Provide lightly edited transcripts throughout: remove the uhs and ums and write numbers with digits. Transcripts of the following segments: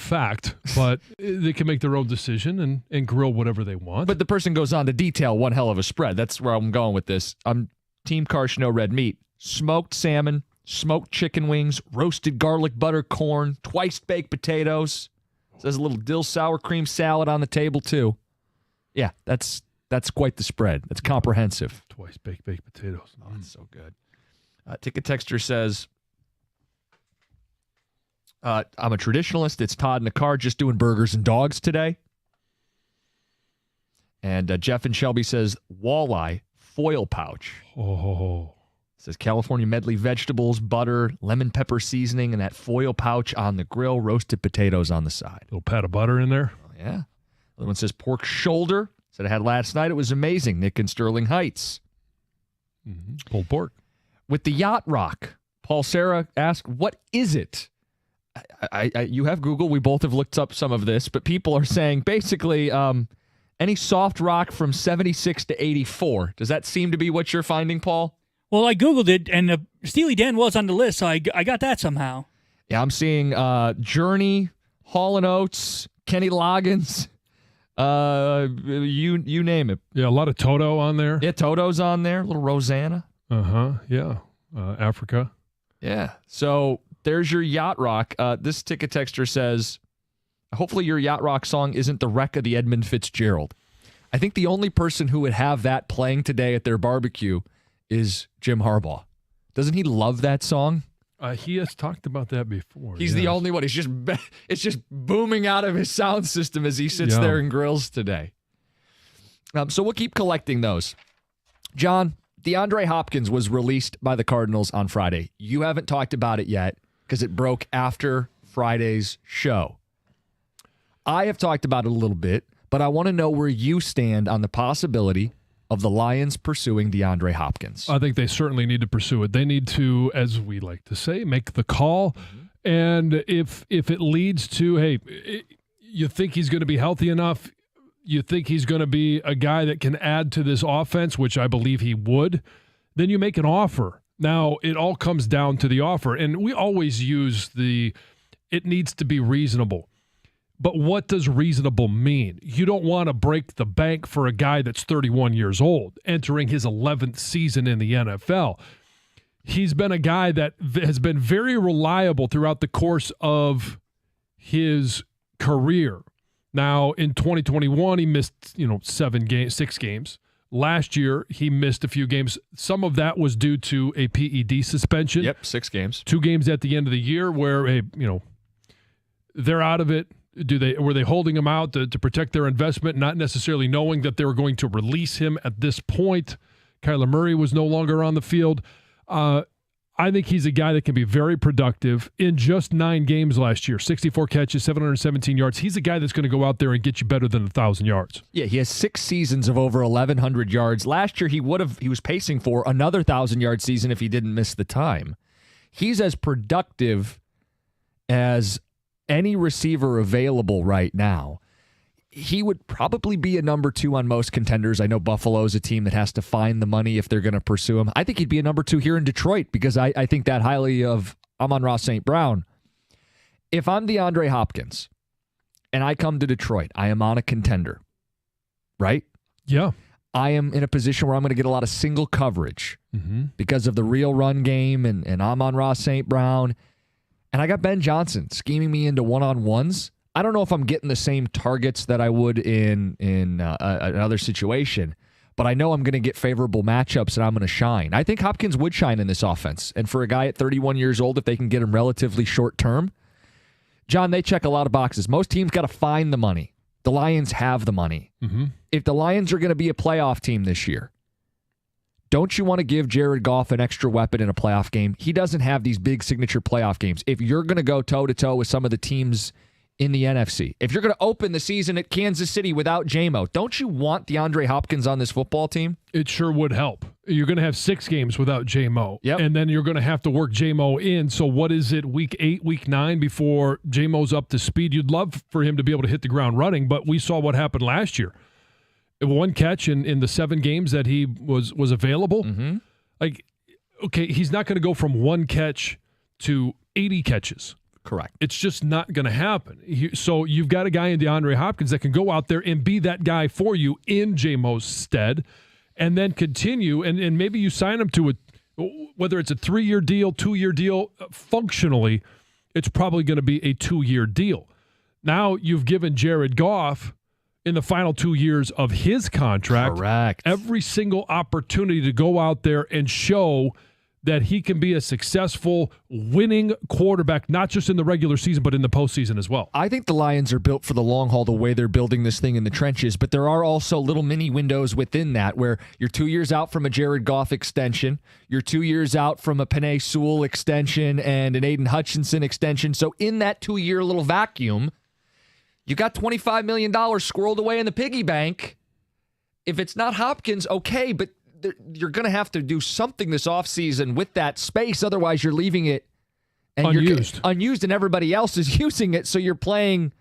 fact, but they can make their own decision and grill whatever they want. But the person goes on to detail one hell of a spread. That's where I'm going with this. I'm Team Karsh, no red meat. Smoked salmon, smoked chicken wings, roasted garlic butter corn, twice baked potatoes. There's a little dill sour cream salad on the table too. Yeah, that's quite the spread. That's comprehensive. Twice baked potatoes. Oh, that's so good. Ticket Texter says, I'm a traditionalist. It's Todd in the car just doing burgers and dogs today. And Jeff and Shelby says, walleye foil pouch. Oh. Says California medley vegetables, butter, lemon pepper seasoning, and that foil pouch on the grill, roasted potatoes on the side. Little pat of butter in there. Oh, yeah. Another one says pork shoulder. Said I had last night. It was amazing. Nick in Sterling Heights. Mm-hmm. Pulled pork. With the Yacht Rock, Paul Sarah asked, what is it? You have Google. We both have looked up some of this, but people are saying basically any soft rock from 76 to 84. Does that seem to be what you're finding, Paul? Well, I Googled it, and Steely Dan was on the list, so I got that somehow. Yeah, I'm seeing Journey, Hall & Oates, Kenny Loggins, you name it. Yeah, a lot of Toto on there. Yeah, Toto's on there. A little Rosanna. Yeah. Africa. Yeah. So there's your Yacht Rock. This ticket texter says, hopefully your Yacht Rock song isn't the wreck of the Edmund Fitzgerald. I think the only person who would have that playing today at their barbecue is Jim Harbaugh. Doesn't he love that song? He has talked about that before. He's the only one. It's just booming out of his sound system as he sits there and grills today. So we'll keep collecting those. John, DeAndre Hopkins was released by the Cardinals on Friday. You haven't talked about it yet because it broke after Friday's show. I have talked about it a little bit, but I want to know where you stand on the possibility of the Lions pursuing DeAndre Hopkins. I think they certainly need to pursue it. They need to, as we like to say, make the call. Mm-hmm. And if it leads to, hey, you think he's going to be healthy enough, you think he's going to be a guy that can add to this offense, which I believe he would, then you make an offer. Now, it all comes down to the offer. And we always use it needs to be reasonable. But what does reasonable mean? You don't want to break the bank for a guy that's 31 years old, entering his 11th season in the NFL. He's been a guy that has been very reliable throughout the course of his career. Now, in 2021, he missed, 6 games. Last year, he missed a few games. Some of that was due to a PED suspension. Yep, 6 games. 2 games at the end of the year where, they're out of it. Were they holding him out to protect their investment, not necessarily knowing that they were going to release him at this point? Kyler Murray was no longer on the field. I think he's a guy that can be very productive in just 9 games last year. 64 catches, 717 yards. He's a guy that's going to go out there and get you better than 1,000 yards. Yeah, he has 6 seasons of over 1,100 yards. Last year, he was pacing for another 1,000-yard season if he didn't miss the time. He's as productive as any receiver available right now. He would probably be a number 2 on most contenders. I know Buffalo's a team that has to find the money if they're going to pursue him. I think he'd be a number 2 here in Detroit because I think that highly of Amon-Ra St. Brown. If I'm DeAndre Hopkins and I come to Detroit, I am on a contender, right? Yeah. I am in a position where I'm going to get a lot of single coverage because of the real run game and Amon-Ra St. Brown. And I got Ben Johnson scheming me into one-on-ones. I don't know if I'm getting the same targets that I would in another situation, but I know I'm going to get favorable matchups and I'm going to shine. I think Hopkins would shine in this offense. And for a guy at 31 years old, if they can get him relatively short term, John, they check a lot of boxes. Most teams got to find the money. The Lions have the money. Mm-hmm. If the Lions are going to be a playoff team this year, don't you want to give Jared Goff an extra weapon in a playoff game? He doesn't have these big signature playoff games. If you're going to go toe-to-toe with some of the teams in the NFC, if you're going to open the season at Kansas City without J-Mo, don't you want DeAndre Hopkins on this football team? It sure would help. You're going to have 6 games without J-Mo. Yep. And then you're going to have to work J-Mo in. So what is it, week 8, week 9 before J-Mo's up to speed? You'd love for him to be able to hit the ground running, but we saw what happened last year. 1 catch in the 7 games that he was available. Mm-hmm. Okay, he's not going to go from 1 catch to 80 catches. Correct. It's just not going to happen. So you've got a guy in DeAndre Hopkins that can go out there and be that guy for you in J-Mo's stead and then continue, and maybe you sign him to whether it's a 3-year deal, 2-year deal, functionally, it's probably going to be a 2-year deal. Now you've given Jared Goff in the final 2 years of his contract every single opportunity to go out there and show that he can be a successful, winning quarterback, not just in the regular season, but in the postseason as well. I think the Lions are built for the long haul the way they're building this thing in the trenches, but there are also little mini windows within that where you're 2 years out from a Jared Goff extension, you're 2 years out from a Penei Sewell extension and an Aiden Hutchinson extension. So in that 2-year little vacuum, you got $25 million squirreled away in the piggy bank. If it's not Hopkins, okay, but you're going to have to do something this offseason with that space. Otherwise, you're leaving it and unused, and everybody else is using it. So you're playing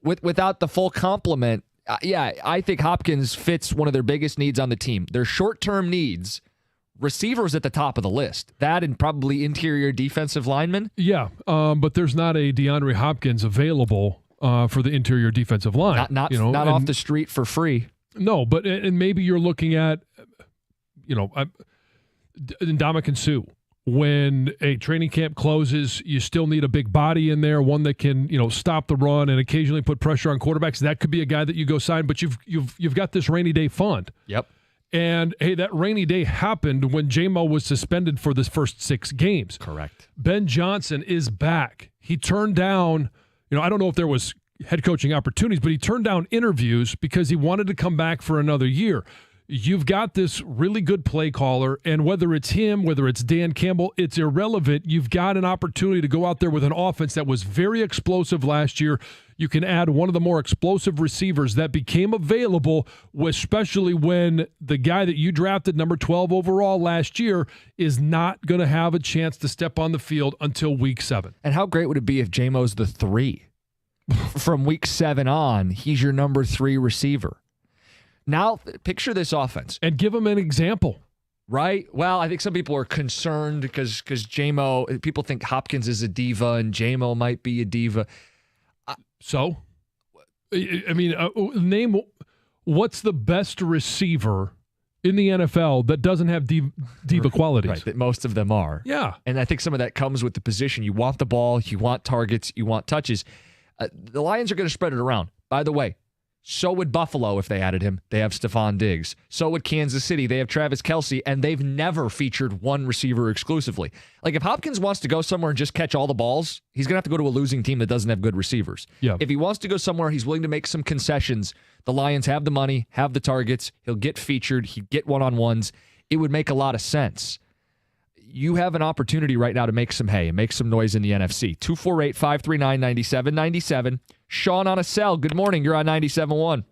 without the full complement. I think Hopkins fits one of their biggest needs on the team. Their short-term needs, receivers at the top of the list. That and probably interior defensive linemen. Yeah, but there's not a DeAndre Hopkins available for the interior defensive line. Not off the street for free. No, but and maybe you're looking at, Ndamukong Suh. When a training camp closes, you still need a big body in there, one that can, stop the run and occasionally put pressure on quarterbacks. That could be a guy that you go sign, but you've got this rainy day fund. Yep. And hey, that rainy day happened when J-Mo was suspended for the first 6 games. Correct. Ben Johnson is back. He turned down, I don't know if there was head coaching opportunities, but he turned down interviews because he wanted to come back for another year. You've got this really good play caller, and whether it's him, whether it's Dan Campbell, it's irrelevant. You've got an opportunity to go out there with an offense that was very explosive last year. You can add one of the more explosive receivers that became available, especially when the guy that you drafted, number 12 overall last year, is not going to have a chance to step on the field until week 7. And how great would it be if J-Mo's the 3? From week 7 on, he's your number 3 receiver. Now, picture this offense. And give him an example. Right? Well, I think some people are concerned because J-Mo, people think Hopkins is a diva and J-Mo might be a diva. So? I mean, name what's the best receiver in the NFL that doesn't have diva qualities? Right, that most of them are. Yeah. And I think some of that comes with the position. You want the ball, you want targets, you want touches. The Lions are going to spread it around. By the way, so would Buffalo if they added him. They have Stephon Diggs. So would Kansas City. They have Travis Kelce, and they've never featured one receiver exclusively. Like, if Hopkins wants to go somewhere and just catch all the balls, he's going to have to go to a losing team that doesn't have good receivers. Yeah. If he wants to go somewhere, he's willing to make some concessions. The Lions have the money, have the targets. He'll get featured. He'd get one-on-ones. It would make a lot of sense. You have an opportunity right now to make some hay and make some noise in the NFC. 248-539-9797. Sean on a cell. Good morning. You're on 97.1.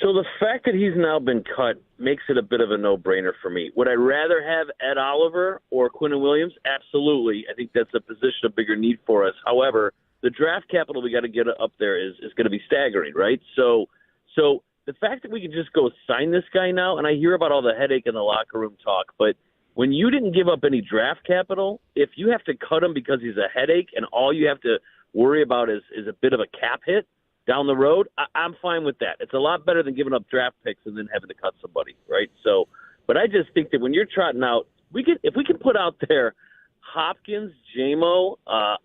So the fact that he's now been cut makes it a bit of a no-brainer for me. Would I rather have Ed Oliver or Quinnen Williams? Absolutely. I think that's a position of bigger need for us. However, the draft capital we got to get up there is going to be staggering, right? So the fact that we can just go sign this guy now, and I hear about all the headache in the locker room talk, but when you didn't give up any draft capital, if you have to cut him because he's a headache and all you have to worry about is a bit of a cap hit down the road, I'm fine with that. It's a lot better than giving up draft picks and then having to cut somebody, right? So, but I just think that when you're trotting out, if we can put out there Hopkins, J-Mo,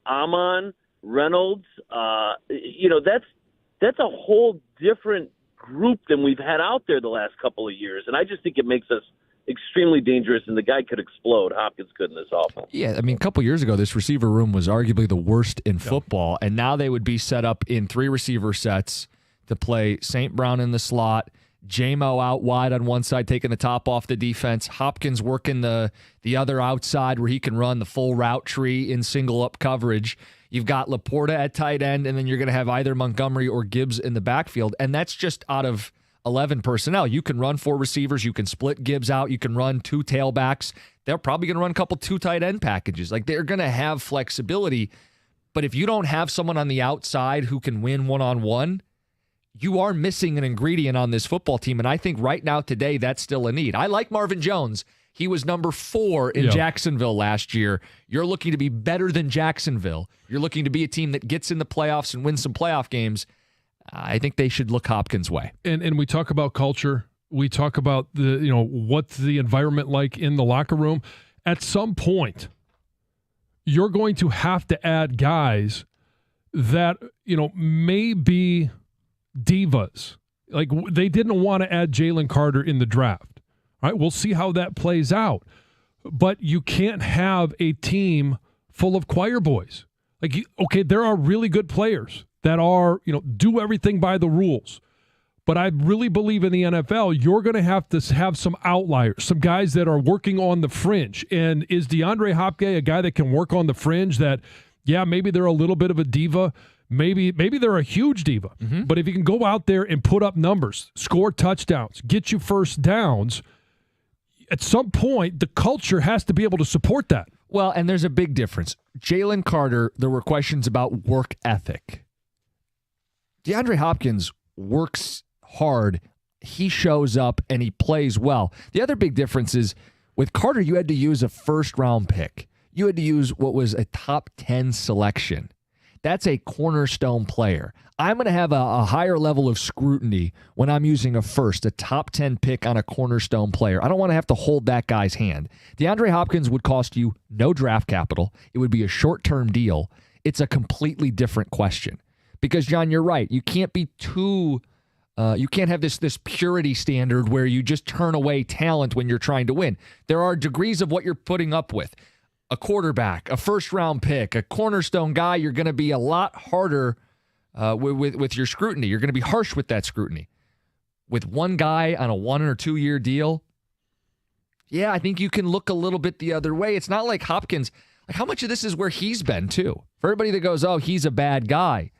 Amon, Reynolds, that's a whole different group than we've had out there the last couple of years, and I just think it makes us extremely dangerous, and the guy could explode. Hopkins could in this offense. Yeah, I mean, a couple years ago, this receiver room was arguably the worst in football, and now they would be set up in 3 receiver sets to play St. Brown in the slot, J-Mo out wide on one side, taking the top off the defense, Hopkins working the other outside where he can run the full route tree in single-up coverage. You've got Laporta at tight end, and then you're going to have either Montgomery or Gibbs in the backfield, and that's just out of 11 personnel. You can run 4 receivers. You can split Gibbs out. You can run 2 tailbacks. They're probably going to run a couple 2 tight end packages. Like, they're going to have flexibility. But if you don't have someone on the outside who can win one-on-one, you are missing an ingredient on this football team. And I think right now, today, that's still a need. I like Marvin Jones. He was number 4 in Jacksonville last year. You're looking to be better than Jacksonville. You're looking to be a team that gets in the playoffs and wins some playoff games. I think they should look Hopkins' way. And we talk about culture. We talk about what's the environment like in the locker room. At some point, you're going to have to add guys that, may be divas. Like, they didn't want to add Jalen Carter in the draft. All right, we'll see how that plays out. But you can't have a team full of choir boys. There are really good players that are, do everything by the rules. But I really believe in the NFL, you're going to have some outliers, some guys that are working on the fringe. And is DeAndre Hopkins a guy that can work on the fringe that, maybe they're a little bit of a diva. Maybe they're a huge diva. Mm-hmm. But if you can go out there and put up numbers, score touchdowns, get you first downs, at some point, the culture has to be able to support that. Well, and there's a big difference. Jalen Carter, there were questions about work ethic. DeAndre Hopkins works hard. He shows up and he plays well. The other big difference is with Carter, you had to use a first-round pick. You had to use what was a top 10 selection. That's a cornerstone player. I'm going to have a higher level of scrutiny when I'm using a top 10 pick on a cornerstone player. I don't want to have to hold that guy's hand. DeAndre Hopkins would cost you no draft capital. It would be a short-term deal. It's a completely different question. Because, John, you're right. You can't be too... you can't have this purity standard where you just turn away talent when you're trying to win. There are degrees of what you're putting up with. A quarterback, a first-round pick, a cornerstone guy, you're going to be a lot harder with your scrutiny. You're going to be harsh with that scrutiny. With one guy on a 1 or 2 year deal, I think you can look a little bit the other way. It's not like Hopkins. Like, how much of this is where he's been, too? For everybody that goes, oh, he's a bad guy.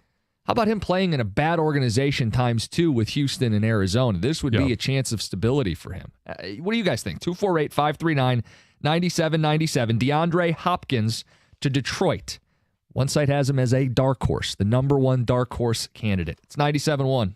How about him playing in a bad organization times 2 with Houston and Arizona? This would be a chance of stability for him. What do you guys think? 248-539-9797. DeAndre Hopkins to Detroit. One site has him as a dark horse, the number 1 dark horse candidate. It's 97.1.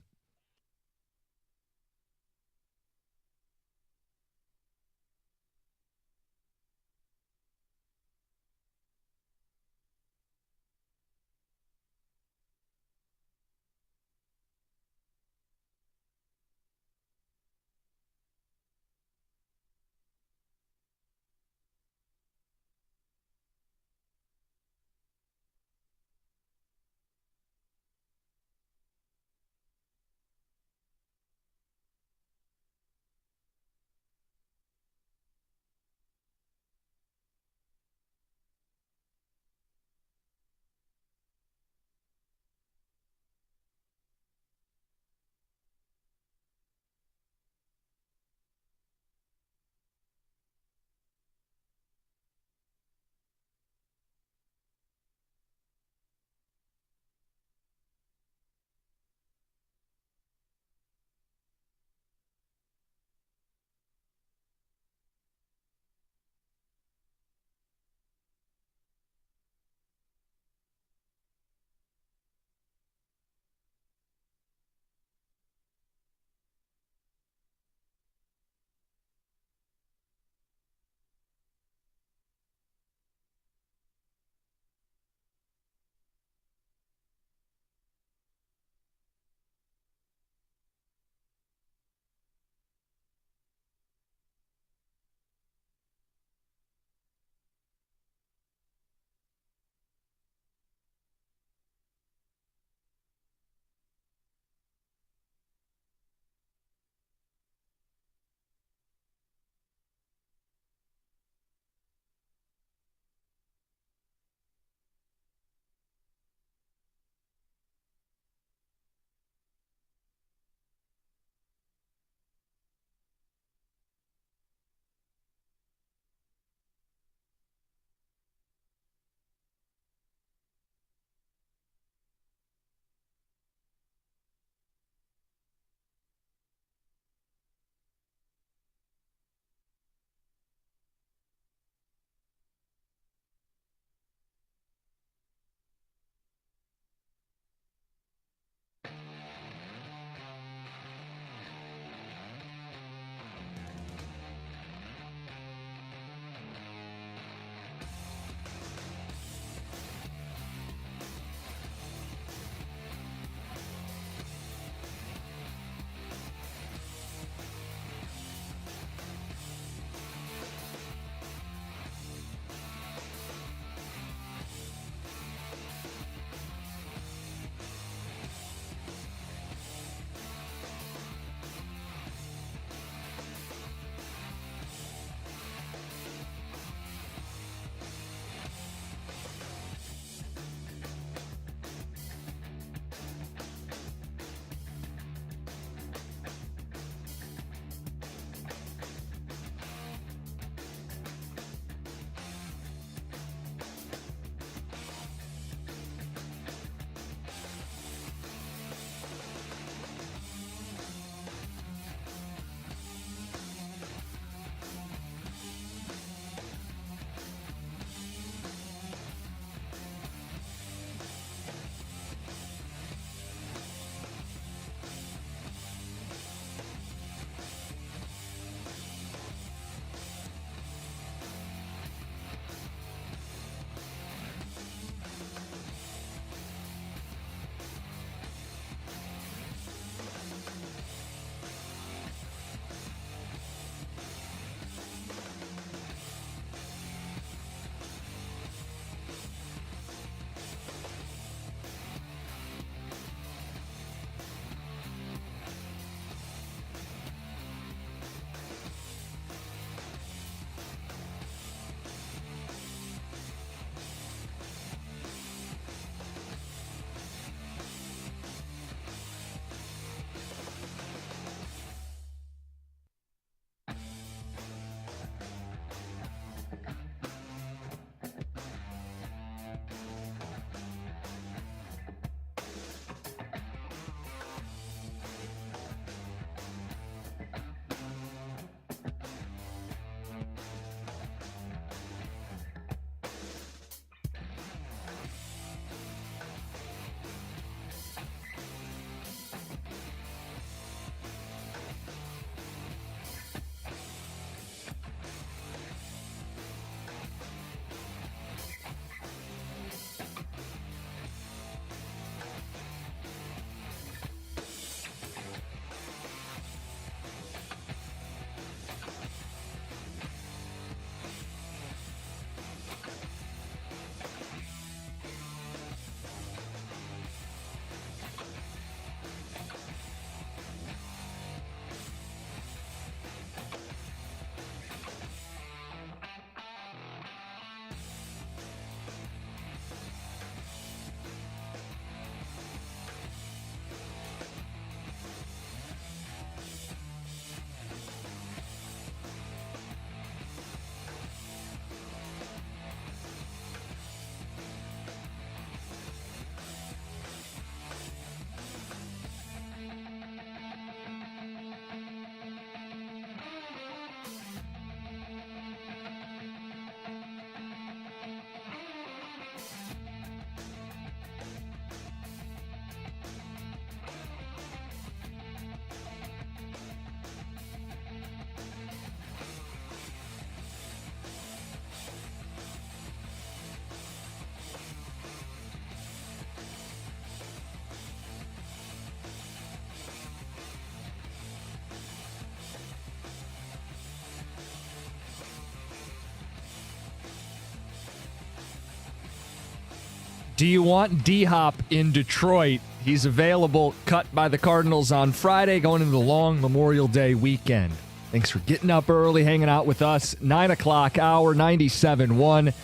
Do you want D-Hop in Detroit? He's available, cut by the Cardinals on Friday, going into the long Memorial Day weekend. Thanks for getting up early, hanging out with us. 9 o'clock hour, 97.1.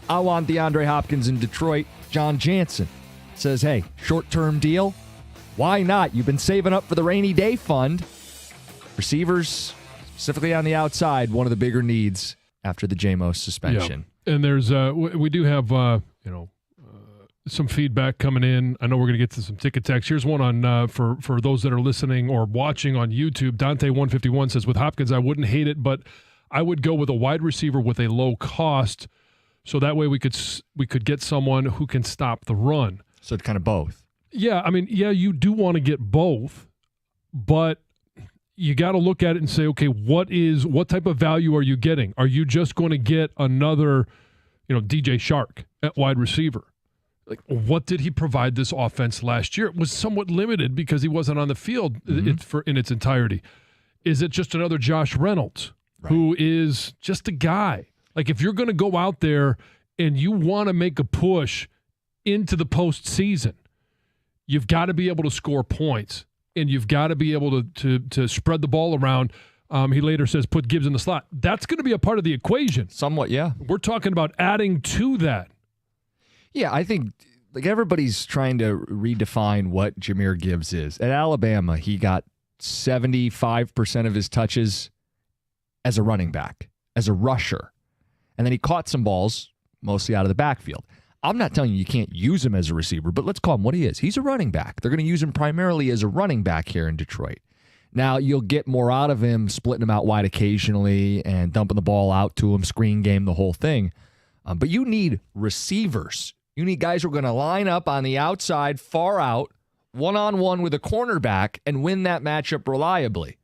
I want DeAndre Hopkins in Detroit. John Jansen says, hey, short-term deal? Why not? You've been saving up for the rainy day fund. Receivers, specifically on the outside, one of the bigger needs after the JMO suspension. Yeah. And there's we do have some feedback coming in. I know we're going to get to some ticket texts. Here's one on for those that are listening or watching on YouTube. Dante151 says, with Hopkins, I wouldn't hate it, but I would go with a wide receiver with a low cost, so that way we could get someone who can stop the run. So it's kind of both. Yeah, I mean, yeah, you do want to get both, but you got to look at it and say, okay, what type of value are you getting? Are you just going to get another, DJ Shark at wide receiver? Like, what did he provide this offense last year? It was somewhat limited because he wasn't on the field in its entirety. Is it just another Josh Reynolds who is just a guy? Like, if you're going to go out there and you want to make a push into the postseason, you've got to be able to score points, and you've got to be able to spread the ball around. He later says, put Gibbs in the slot. That's going to be a part of the equation. Somewhat, yeah. We're talking about adding to that. Yeah, I think everybody's trying to redefine what Jahmyr Gibbs is. At Alabama, he got 75% of his touches as a running back, as a rusher. And then he caught some balls, mostly out of the backfield. I'm not telling you can't use him as a receiver, but let's call him what he is. He's a running back. They're going to use him primarily as a running back here in Detroit. Now, you'll get more out of him splitting him out wide occasionally and dumping the ball out to him, screen game, the whole thing. But you need receivers. You need guys who are going to line up on the outside, far out, one-on-one with a cornerback and win that matchup reliably.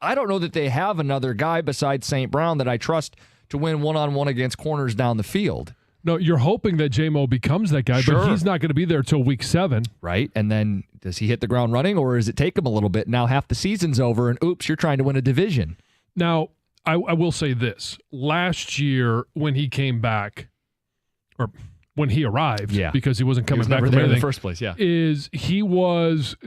I don't know that they have another guy besides St. Brown that I trust to win one-on-one against corners down the field. No, you're hoping that J-Mo becomes that guy, but he's not going to be there till week 7. Right, and then does he hit the ground running, or does it take him a little bit? Now half the season's over, and oops, you're trying to win a division. Now, I will say this. Last year when he came back, or when he arrived, because he wasn't coming back from there anything, in the first place, is he was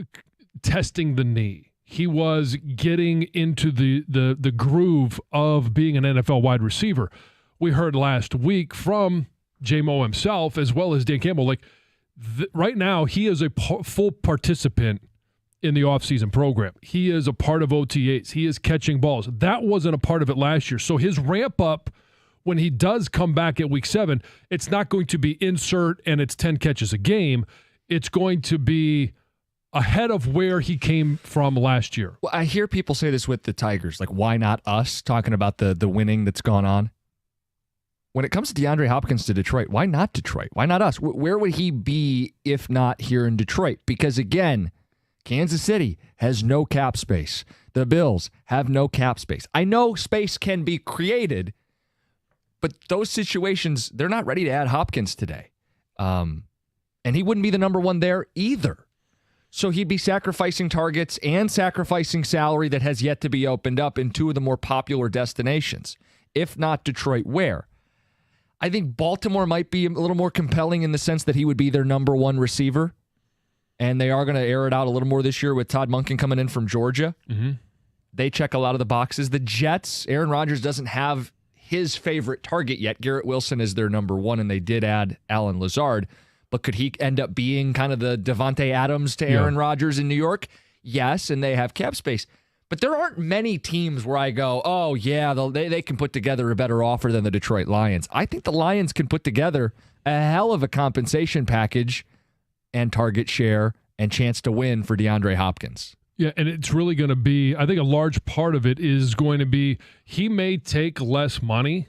testing the knee. He was getting into the groove of being an NFL wide receiver. We heard last week from J-Mo himself, as well as Dan Campbell, right now he is a full participant in the offseason program. He is a part of OTAs. He is catching balls. That wasn't a part of it last year. So his ramp up, when he does come back at week 7, it's not going to be insert and it's 10 catches a game. It's going to be ahead of where he came from last year. Well, I hear people say this with the Tigers, like, why not us, talking about the winning that's gone on. When it comes to DeAndre Hopkins to Detroit, why not Detroit? Why not us? Where would he be if not here in Detroit? Because, again, Kansas City has no cap space. The Bills have no cap space. I know space can be created, but those situations, they're not ready to add Hopkins today. And he wouldn't be the number one there either. So he'd be sacrificing targets and sacrificing salary that has yet to be opened up in two of the more popular destinations. If not Detroit, where? I think Baltimore might be a little more compelling in the sense that he would be their number one receiver. And they are going to air it out a little more this year with Todd Monken coming in from Georgia. Mm-hmm. They check a lot of the boxes. The Jets, Aaron Rodgers doesn't have his favorite target yet. Garrett Wilson is their number one, and they did add Allen Lazard. But could he end up being kind of the Devontae Adams to Aaron Rodgers in New York? Yes, and they have cap space. But there aren't many teams where I go, oh, yeah, they can put together a better offer than the Detroit Lions. I think the Lions can put together a hell of a compensation package and target share and chance to win for DeAndre Hopkins. Yeah, and it's really going to be, I think a large part of it is going to be he may take less money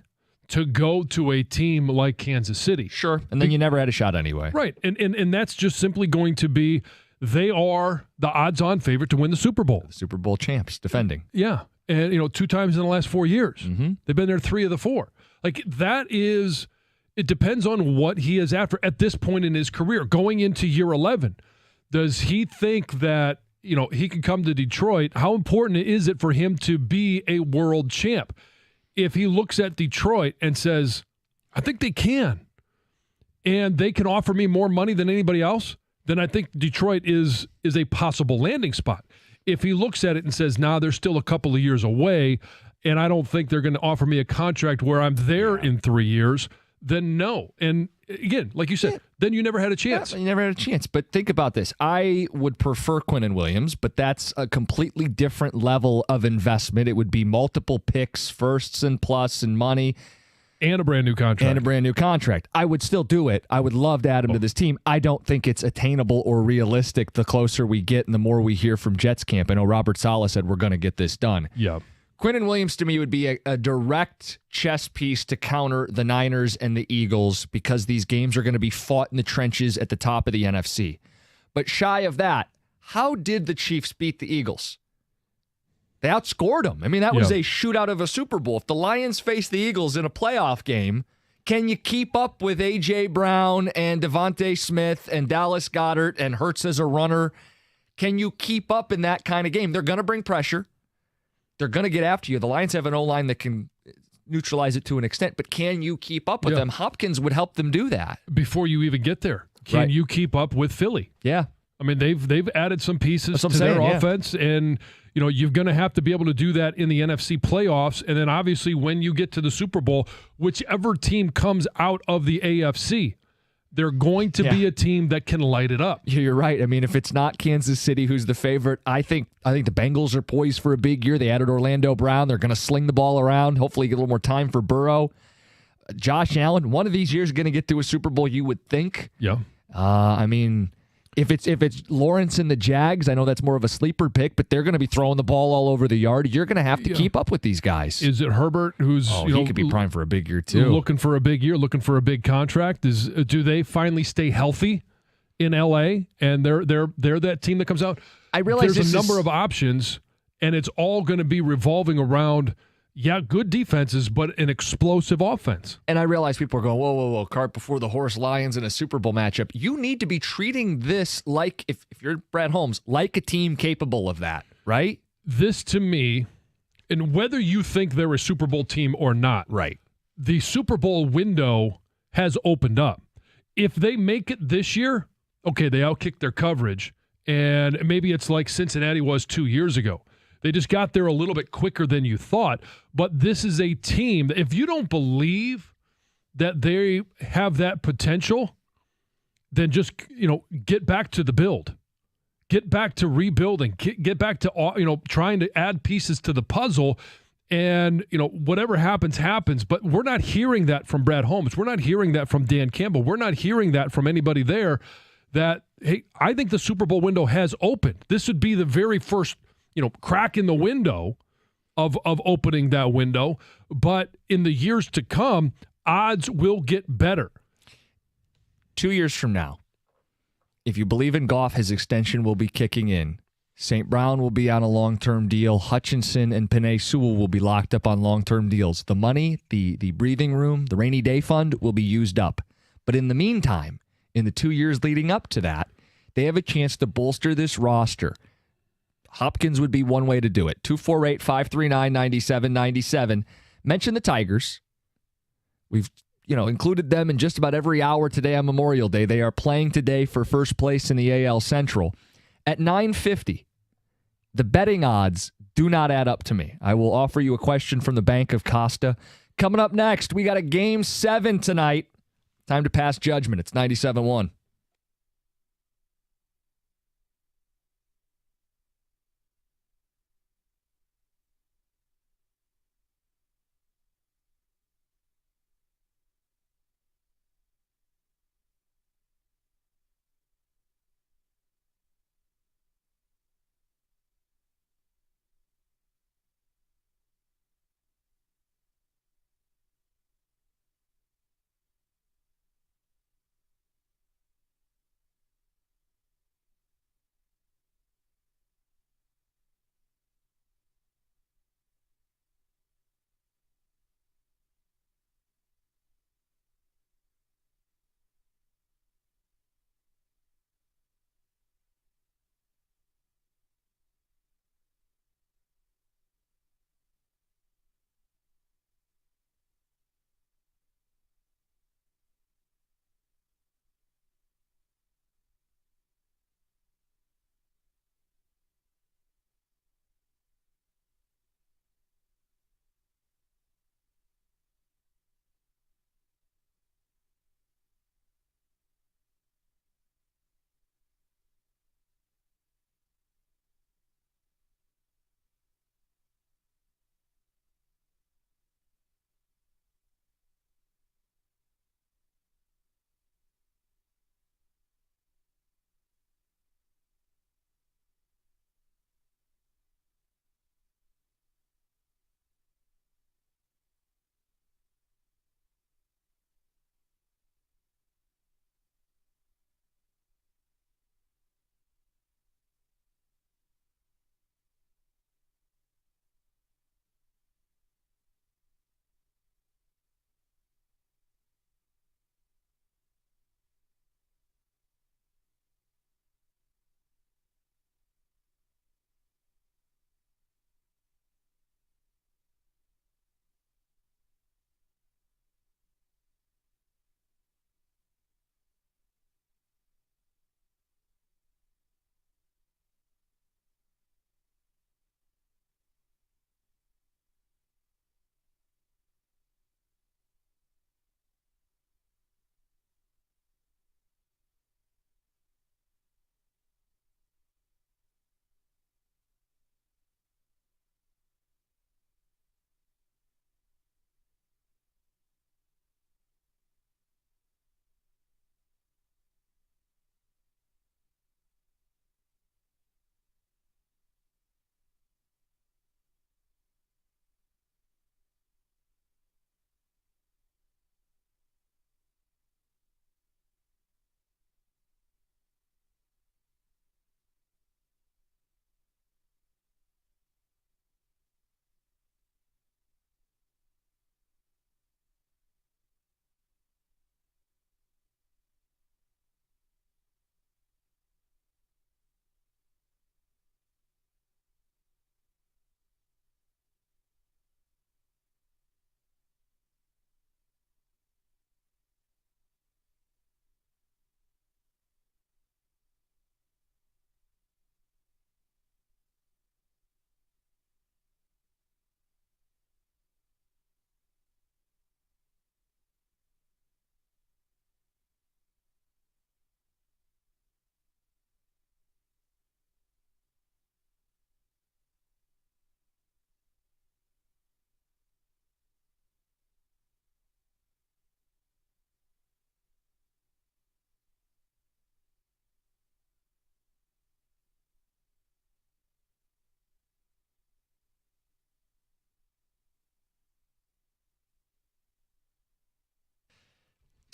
to go to a team like Kansas City. Sure, and then you never had a shot anyway. Right, and that's just simply going to be, they are the odds-on favorite to win the Super Bowl. The Super Bowl champs, defending. Yeah, and 2 times in the last 4 years. Mm-hmm. They've been there 3 of the 4. Like, that is, it depends on what he is after at this point in his career. Going into year 11, does he think that, he can come to Detroit? How important is it for him to be a world champ? If he looks at Detroit and says, I think they can, and they can offer me more money than anybody else, then I think Detroit is a possible landing spot. If he looks at it and says, nah, they're still a couple of years away, and I don't think they're going to offer me a contract where I'm there in 3 years, then no. And again, like you said, then you never had a chance. Yeah, you never had a chance. But think about this. I would prefer Quinnen Williams, but that's a completely different level of investment. It would be multiple picks, firsts and plus and money. And a brand new contract. I would still do it. I would love to add him to this team. I don't think it's attainable or realistic the closer we get and the more we hear from Jets camp. I know Robert Saleh said we're going to get this done. Yeah. Quinnen Williams to me would be a direct chess piece to counter the Niners and the Eagles because these games are going to be fought in the trenches at the top of the NFC. But shy of that, how did the Chiefs beat the Eagles? They outscored them. I mean, that was a shootout of a Super Bowl. If the Lions face the Eagles in a playoff game, can you keep up with A.J. Brown and Devontae Smith and Dallas Goedert and Hurts as a runner? Can you keep up in that kind of game? They're going to bring pressure. They're going to get after you. The Lions have an O-line that can neutralize it to an extent, but can you keep up with them? Hopkins would help them do that. Before you even get there, can you keep up with Philly? Yeah. I mean, they've added some pieces to their offense, and you're going to have to be able to do that in the NFC playoffs. And then obviously when you get to the Super Bowl, whichever team comes out of the AFC, they're going to be a team that can light it up. You're right. I mean, if it's not Kansas City, who's the favorite, I think the Bengals are poised for a big year. They added Orlando Brown. They're going to sling the ball around, hopefully get a little more time for Burrow. Josh Allen, one of these years, is going to get to a Super Bowl, you would think. Yeah. I mean, if it's Lawrence and the Jags, I know that's more of a sleeper pick, but they're going to be throwing the ball all over the yard. You're going to have to keep up with these guys. Is it Herbert who's he could be primed for a big year too? Looking for a big year, looking for a big contract. Do they finally stay healthy in LA? And they're that team that comes out. I realize there's a number of options, and it's all going to be revolving around good defenses, but an explosive offense. And I realize people are going, whoa, cart before the horse, Lions in a Super Bowl matchup. You need to be treating this like, if you're Brad Holmes, like a team capable of that, right? This to me, and whether you think they're a Super Bowl team or not, right? The Super Bowl window has opened up. If they make it this year, okay, they outkick their coverage, and maybe it's like Cincinnati was 2 years ago. They just got there a little bit quicker than you thought. But this is a team that if you don't believe that they have that potential, then just, get back to the build. Get back to rebuilding. Get back to, trying to add pieces to the puzzle. And, whatever happens, happens. But we're not hearing that from Brad Holmes. We're not hearing that from Dan Campbell. We're not hearing that from anybody there that, hey, I think the Super Bowl window has opened. This would be the very first crack in the window of opening that window. But in the years to come, odds will get better. 2 years from now, if you believe in Goff, his extension will be kicking in. St. Brown will be on a long-term deal. Hutchinson and Penei Sewell will be locked up on long-term deals. The money, the breathing room, the rainy day fund will be used up. But in the meantime, in the 2 years leading up to that, they have a chance to bolster this roster. Hopkins would be one way to do it. 248-539-9797. Mention the Tigers. We've, included them in just about every hour today on Memorial Day. They are playing today for first place in the AL Central. At 950, the betting odds do not add up to me. I will offer you a question from the Bank of Costa. Coming up next, we got a Game 7 tonight. Time to pass judgment. It's 97.1.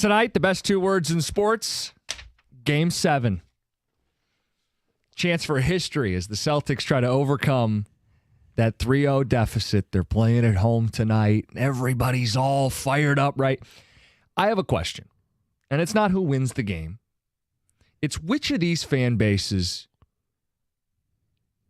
Tonight, the best 2 words in sports, Game 7. Chance for history as the Celtics try to overcome that 3-0 deficit. They're playing at home tonight. Everybody's all fired up, right? I have a question, and it's not who wins the game. It's which of these fan bases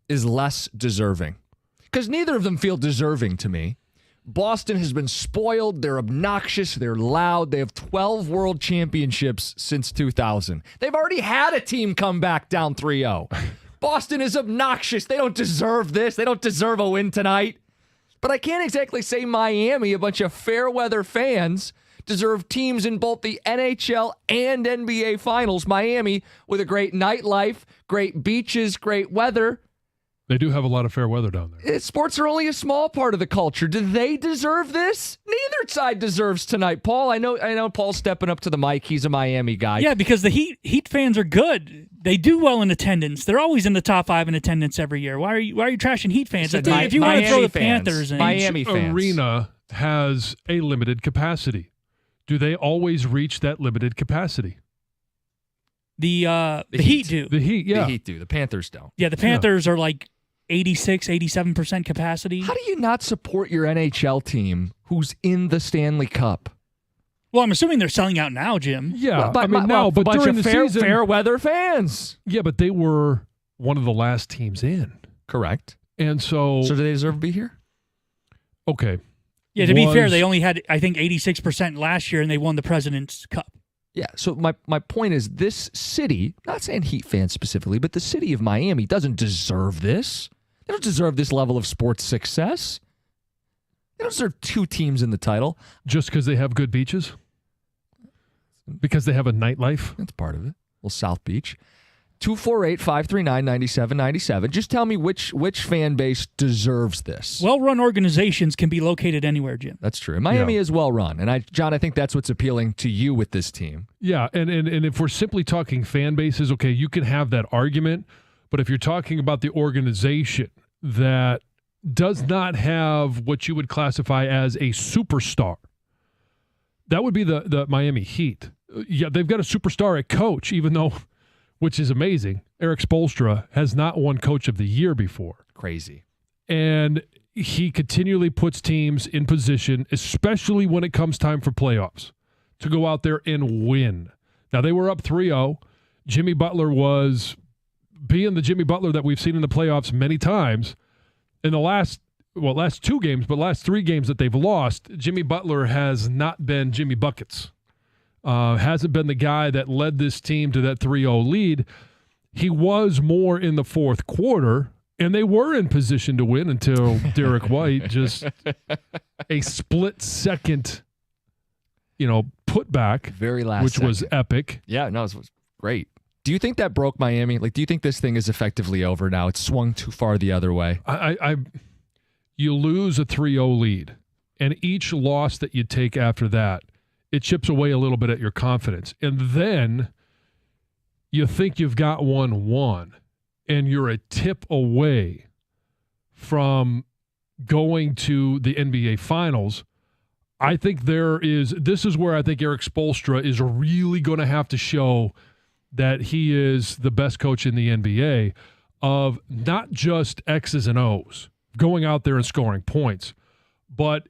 is less deserving. Because neither of them feel deserving to me. Boston has been spoiled. They're obnoxious. They're loud. They have 12 world championships since 2000. They've already had a team come back down 3-0. Boston is obnoxious. They don't deserve this. They don't deserve a win tonight. But I can't exactly say Miami, a bunch of fair weather fans, deserve teams in both the NHL and NBA finals. Miami with a great nightlife, great beaches, great weather. They do have a lot of fair weather down there. Sports are only a small part of the culture. Do they deserve this? Neither side deserves tonight. Paul, I know Paul's stepping up to the mic. He's a Miami guy. Yeah, because the Heat fans are good. They do well in attendance. They're always in the top 5 in attendance every year. Why are you trashing Heat fans? If you want to throw the Panthers in, Miami fans. Arena has a limited capacity. Do they always reach that limited capacity? The Heat do. The Heat, yeah. The Heat do. The Panthers don't. Yeah, the Panthers are like 86, 87% capacity. How do you not support your NHL team who's in the Stanley Cup? Well, I'm assuming they're selling out now, Jim. Yeah, but but bunch during of the fair, season, fair weather fans. Yeah, but they were one of the last teams in. Correct. And so do they deserve to be here? Okay. Yeah, to be fair, they only had, I think, 86% last year, and they won the President's Cup. Yeah, so my point is this city, not saying Heat fans specifically, but the city of Miami doesn't deserve this. They don't deserve this level of sports success. They don't deserve 2 teams in the title. Just because they have good beaches? Because they have a nightlife? That's part of it. Well, South Beach. 248-539-9797. Just tell me which fan base deserves this. Well-run organizations can be located anywhere, Jim. That's true. Miami is well-run. And John, I think that's what's appealing to you with this team. Yeah, and if we're simply talking fan bases, okay, you can have that argument. But if you're talking about the organization that does not have what you would classify as a superstar, that would be the Miami Heat. Yeah, they've got a superstar at coach, even though, which is amazing, Eric Spoelstra has not won Coach of the Year before. Crazy. And he continually puts teams in position, especially when it comes time for playoffs, to go out there and win. Now, they were up 3-0. Jimmy Butler was being the Jimmy Butler that we've seen in the playoffs many times. In the last 2 games, but last 3 games that they've lost, Jimmy Butler has not been Jimmy Buckets. Hasn't been the guy that led this team to that 3-0 lead. He was more in the fourth quarter, and they were in position to win until Derek White just a split-second, putback, very last which second. was epic. Yeah, no, it was great. Do you think that broke Miami? Like, do you think this thing is effectively over now? It's swung too far the other way. You lose a 3-0 lead, and each loss that you take after that, it chips away a little bit at your confidence. And then you think you've got 1-1, and you're a tip away from going to the NBA Finals. I think this is where I think Eric Spoelstra is really going to have to show that he is the best coach in the NBA of not just X's and O's, going out there and scoring points, but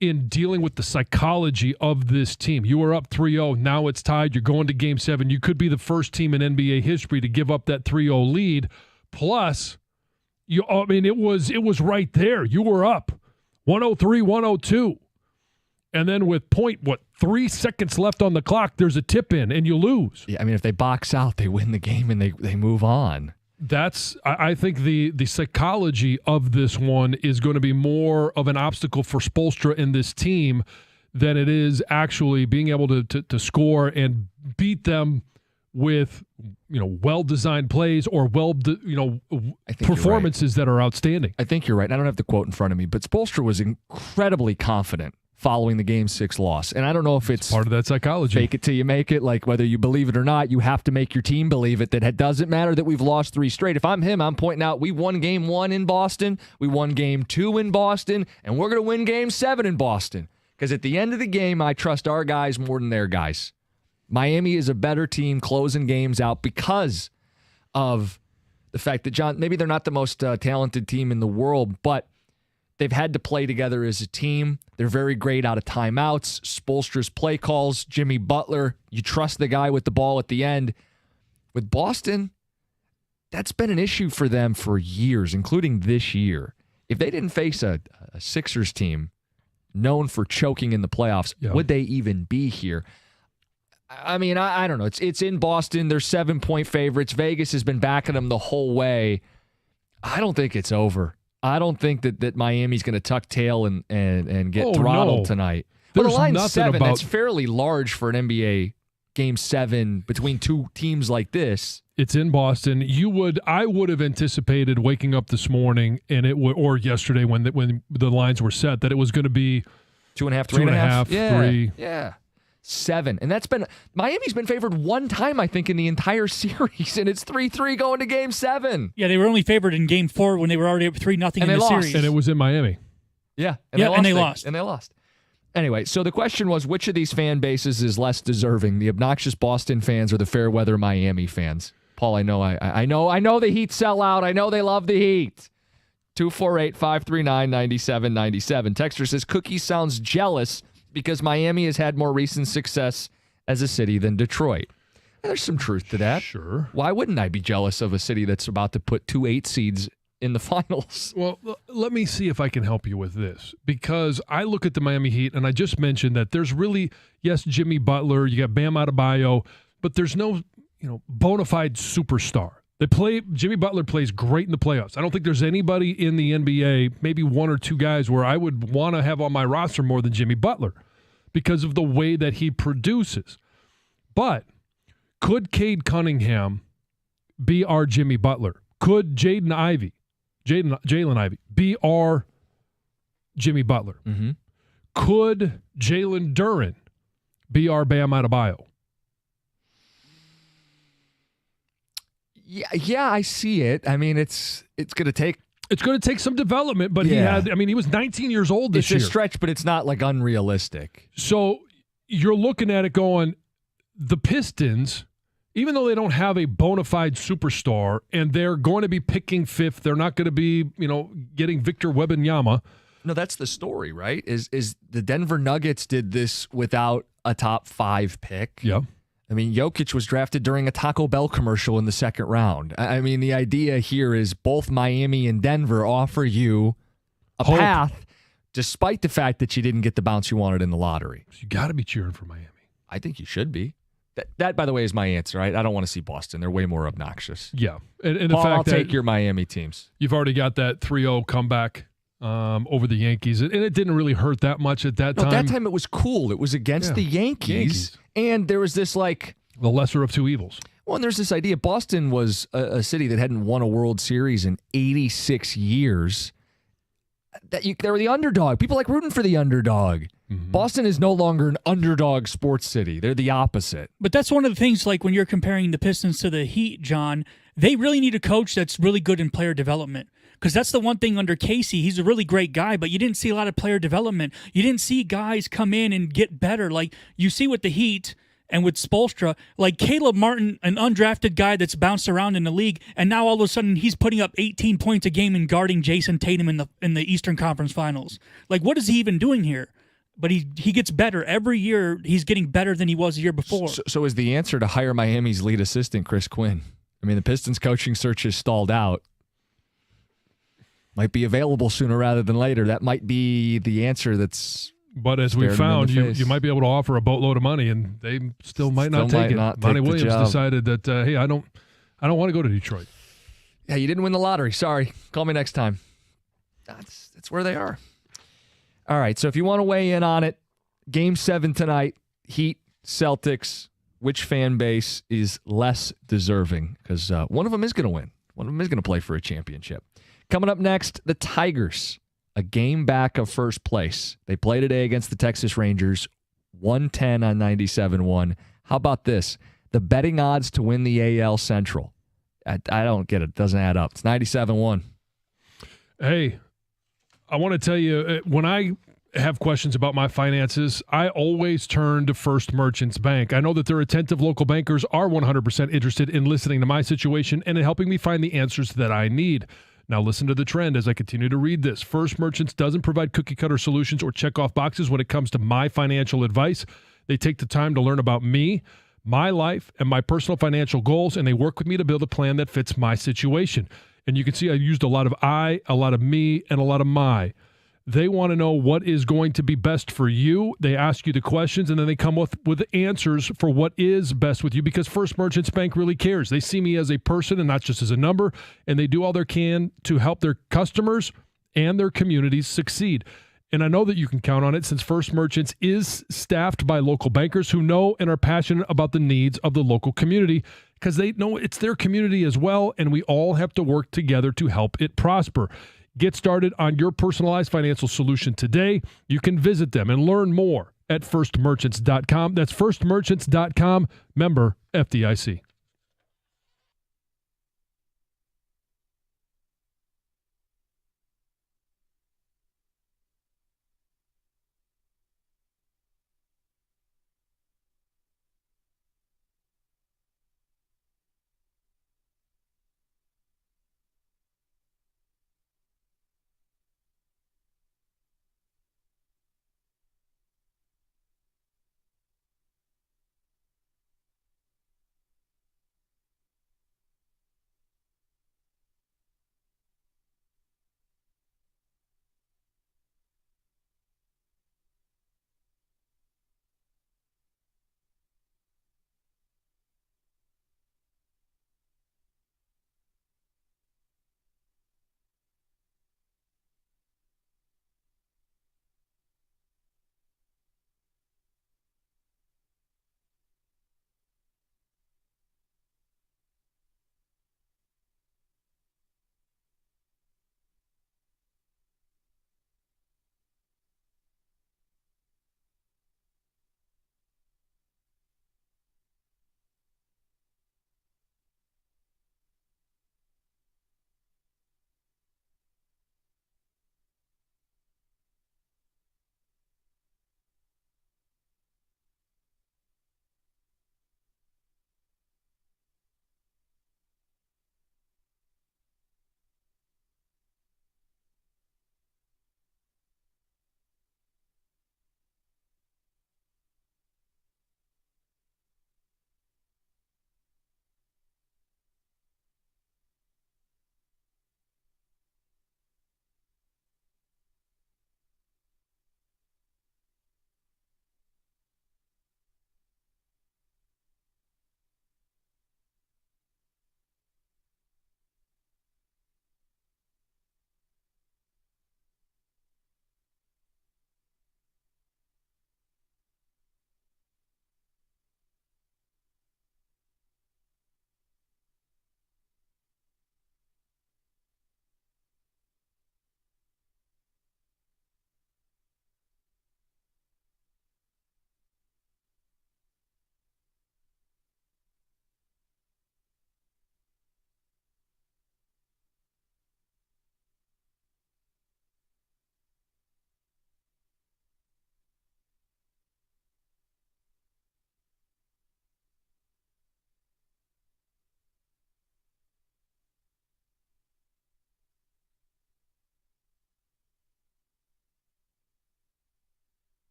in dealing with the psychology of this team. You are up 3-0. Now it's tied. You're going to Game 7. You could be the first team in NBA history to give up that 3-0 lead. Plus, it was right there. You were up 103-102. And then with 3 seconds left on the clock, there's a tip in and you lose. Yeah, if they box out, they win the game and they move on. I think the psychology of this one is going to be more of an obstacle for Spoelstra and this team than it is actually being able to score and beat them with well-designed plays or performances that are outstanding. I think you're right. I don't have the quote in front of me, but Spoelstra was incredibly confident following the Game 6 loss. And I don't know if it's part of that psychology. Fake it till you make it. Like, whether you believe it or not, you have to make your team believe it. That it doesn't matter that we've lost 3 straight. If I'm him, I'm pointing out we won Game 1 in Boston, we won Game 2 in Boston, and we're going to win Game 7 in Boston. Because at the end of the game, I trust our guys more than their guys. Miami is a better team closing games out because of the fact that, John, maybe they're not the most talented team in the world, but they've had to play together as a team. They're very great out of timeouts. Spoelstra's play calls, Jimmy Butler, you trust the guy with the ball at the end. With Boston, that's been an issue for them for years, including this year. If they didn't face a Sixers team known for choking in the playoffs, would they even be here? I mean, I don't know. It's in Boston. They're 7-point favorites. Vegas has been backing them the whole way. I don't think it's over. I don't think that Miami's going to tuck tail and get throttled tonight. Well, the line's 7. That's fairly large for an NBA Game 7 between two teams like this. It's in Boston. I would have anticipated waking up this morning or yesterday when the lines were set that it was going to be 2.5, 3.5, 3. Yeah. 7. And Miami's been favored one time, I think, in the entire series, and it's 3-3 going to Game 7. Yeah, they were only favored in Game 4 when they were already up 3-0 in the series. And it was in Miami. Yeah. And they lost. Anyway, so the question was, which of these fan bases is less deserving, the obnoxious Boston fans or the fair weather Miami fans? Paul, I know the Heat sell out. I know they love the Heat. 248-539-9797. Texter says, Cookie sounds jealous because Miami has had more recent success as a city than Detroit. There's some truth to that. Sure. Why wouldn't I be jealous of a city that's about to put 2 8 seeds in the finals? Well, let me see if I can help you with this, because I look at the Miami Heat, and I just mentioned that there's really, yes, Jimmy Butler, you got Bam Adebayo, but there's no, bona fide superstar. Jimmy Butler plays great in the playoffs. I don't think there's anybody in the NBA, maybe one or two guys, where I would want to have on my roster more than Jimmy Butler because of the way that he produces. But could Cade Cunningham be our Jimmy Butler? Could Jalen Ivey be our Jimmy Butler? Mm-hmm. Could Jalen Duren be our Bam Adebayo? Yeah, I see it. I mean, it's going to take some development, but he was 19 years old this year. It's a stretch, but it's not like unrealistic. So you're looking at it going, the Pistons, even though they don't have a bona fide superstar and they're going to be picking fifth, they're not going to be, getting Victor Wembanyama. No, that's the story, right? Is the Denver Nuggets did this without a top 5 pick. Yeah. I mean, Jokic was drafted during a Taco Bell commercial in the second round. I mean, the idea here is both Miami and Denver offer you a path, despite the fact that you didn't get the bounce you wanted in the lottery. So you got to be cheering for Miami. I think you should be. That, by the way, is my answer. I don't want to see Boston. They're way more obnoxious. Yeah. And Paul, the fact I'll take your Miami teams. You've already got that 3-0 comeback over the Yankees. And it didn't really hurt that much at that time. That time it was cool. It was against the Yankees. And there was this the lesser of two evils. Well, and there's this idea. Boston was a city that hadn't won a World Series in 86 years. They were the underdog. People like rooting for the underdog. Mm-hmm. Boston is no longer an underdog sports city. They're the opposite. But that's one of the things, like when you're comparing the Pistons to the Heat, John, they really need a coach that's really good in player development. Because that's the one thing under Casey. He's a really great guy, but you didn't see a lot of player development. You didn't see guys come in and get better. Like you see with the Heat and with Spoelstra, like Caleb Martin, an undrafted guy that's bounced around in the league, and now all of a sudden he's putting up 18 points a game and guarding Jason Tatum in the Eastern Conference Finals. Like, what is he even doing here? But he gets better. Every year he's getting better than he was the year before. So is the answer to hire Miami's lead assistant, Chris Quinn? I mean, the Pistons coaching search has stalled out. Might be available sooner rather than later. That might be the answer that's... But as we found, you might be able to offer a boatload of money, and they still might not take it. Monty Williams decided that, hey, I don't want to go to Detroit. Yeah, you didn't win the lottery. Sorry. Call me next time. That's where they are. All right, so if you want to weigh in on it, Game 7 tonight, Heat, Celtics, which fan base is less deserving? Because one of them is going to win. One of them is going to play for a championship. Coming up next, the Tigers, a game back of first place. They play today against the Texas Rangers, 110 on 97.1. How about this? The betting odds to win the AL Central. I don't get it. It doesn't add up. It's 97.1. Hey, I want to tell you, when I have questions about my finances, I always turn to First Merchants Bank. I know that their attentive local bankers are 100% interested in listening to my situation and in helping me find the answers that I need. Now listen to the trend as I continue to read this. First Merchants doesn't provide cookie-cutter solutions or check-off boxes when it comes to my financial advice. They take the time to learn about me, my life, and my personal financial goals, and they work with me to build a plan that fits my situation. And you can see I used a lot of I, a lot of me, and a lot of my. They want to know what is going to be best for you. They ask you the questions, and then they come with answers for what is best with you, because First Merchants Bank really cares. They see me as a person and not just as a number, and they do all they can to help their customers and their communities succeed. And I know that you can count on it, since First Merchants is staffed by local bankers who know and are passionate about the needs of the local community, because they know it's their community as well, and we all have to work together to help it prosper. Get started on your personalized financial solution today. You can visit them and learn more at firstmerchants.com. That's firstmerchants.com, member FDIC.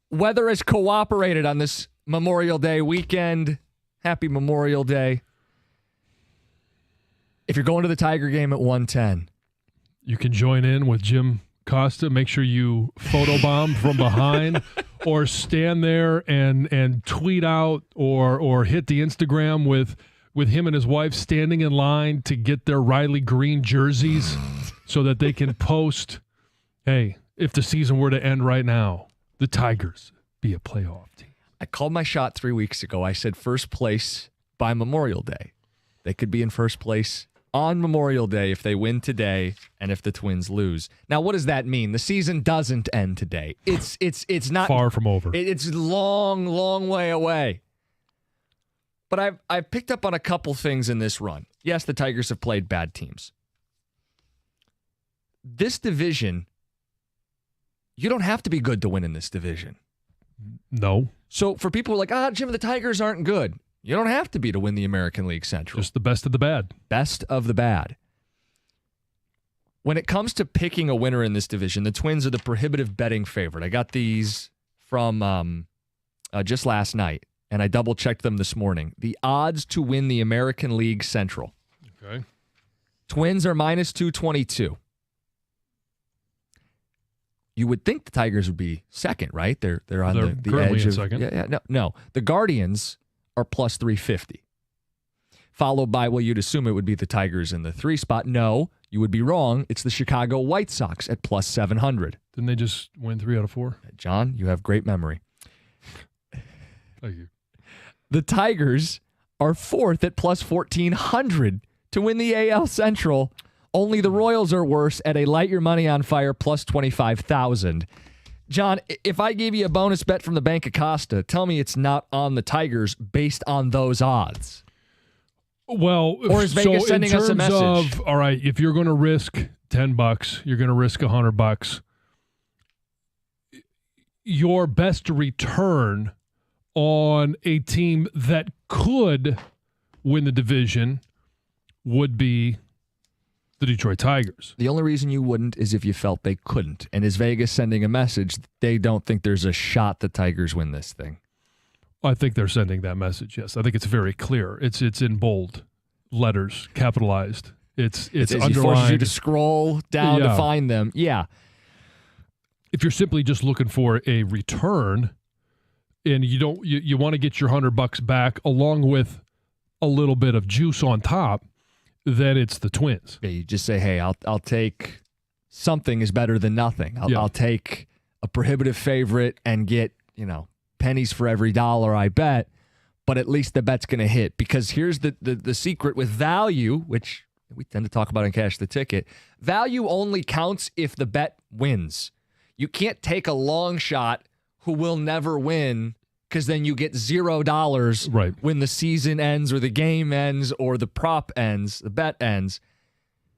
weather has cooperated on this Memorial Day weekend. Happy Memorial Day. If you're going to the Tiger game at 1:10, you can join in with Jim Costa. Make sure you photobomb from behind or stand there and tweet out or hit the Instagram with him and his wife standing in line to get their Riley Green jerseys so that they can post, hey, if the season were to end right now, the Tigers be a playoff team. I called my shot 3 weeks ago. I said first place by Memorial Day. They could be in first place on Memorial Day if they win today and if the Twins lose. Now, what does that mean? The season doesn't end today. It's not far from over. It's a long way away. But I've picked up on a couple things in this run. Yes, the Tigers have played bad teams. This division, you don't have to be good to win in this division. No. So for people who are like, Jim, the Tigers aren't good. You don't have to be to win the American League Central. Just the best of the bad. Best of the bad. When it comes to picking a winner in this division, the Twins are the prohibitive betting favorite. I got these from just last night, and I double-checked them this morning. The odds to win the American League Central. Okay. Twins are minus 222. You would think the Tigers would be second, right? They're on the edge of second. No. The Guardians are plus 350. Followed by, well, you'd assume it would be the Tigers in the 3 spot. No, you would be wrong. It's the Chicago White Sox at plus 700. Didn't they just win 3 out of 4? John, you have great memory. Thank you. The Tigers are fourth at plus 1,400 to win the AL Central. Only the Royals are worse at a light your money on fire plus 25,000. John, if I gave you a bonus bet from the Bank of Costa, tell me it's not on the Tigers based on those odds. Well, or is Vegas sending us a message? All right, if you're going to risk $10, you're going to risk $100. Your best return on a team that could win the division would be the Detroit Tigers. The only reason you wouldn't is if you felt they couldn't. And is Vegas sending a message they don't think there's a shot the Tigers win this thing? I think they're sending that message, yes. I think it's very clear. It's in bold letters, capitalized. It's underlined. He forces you to scroll down to find them. Yeah. If you're simply just looking for a return and you want to get your $100 back along with a little bit of juice on top, then it's the Twins. Yeah, you just say, hey, I'll take something is better than nothing. I'll take a prohibitive favorite and get, pennies for every dollar I bet, but at least the bet's going to hit. Because here's the secret with value, which we tend to talk about in Cash the Ticket. Value only counts if the bet wins. You can't take a long shot who will never win because then you get $0 when the season ends or the game ends or the prop ends, the bet ends.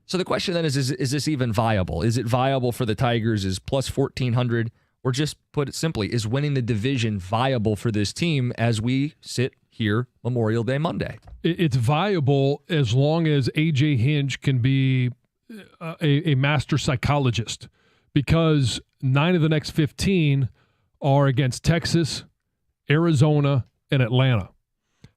So the question then is this even viable? Is it viable for the Tigers? Is plus 1,400? Or just put it simply, is winning the division viable for this team as we sit here Memorial Day Monday? It's viable as long as A.J. Hinch can be a master psychologist, because 9 of the next 15 are against Texas, Arizona, and Atlanta.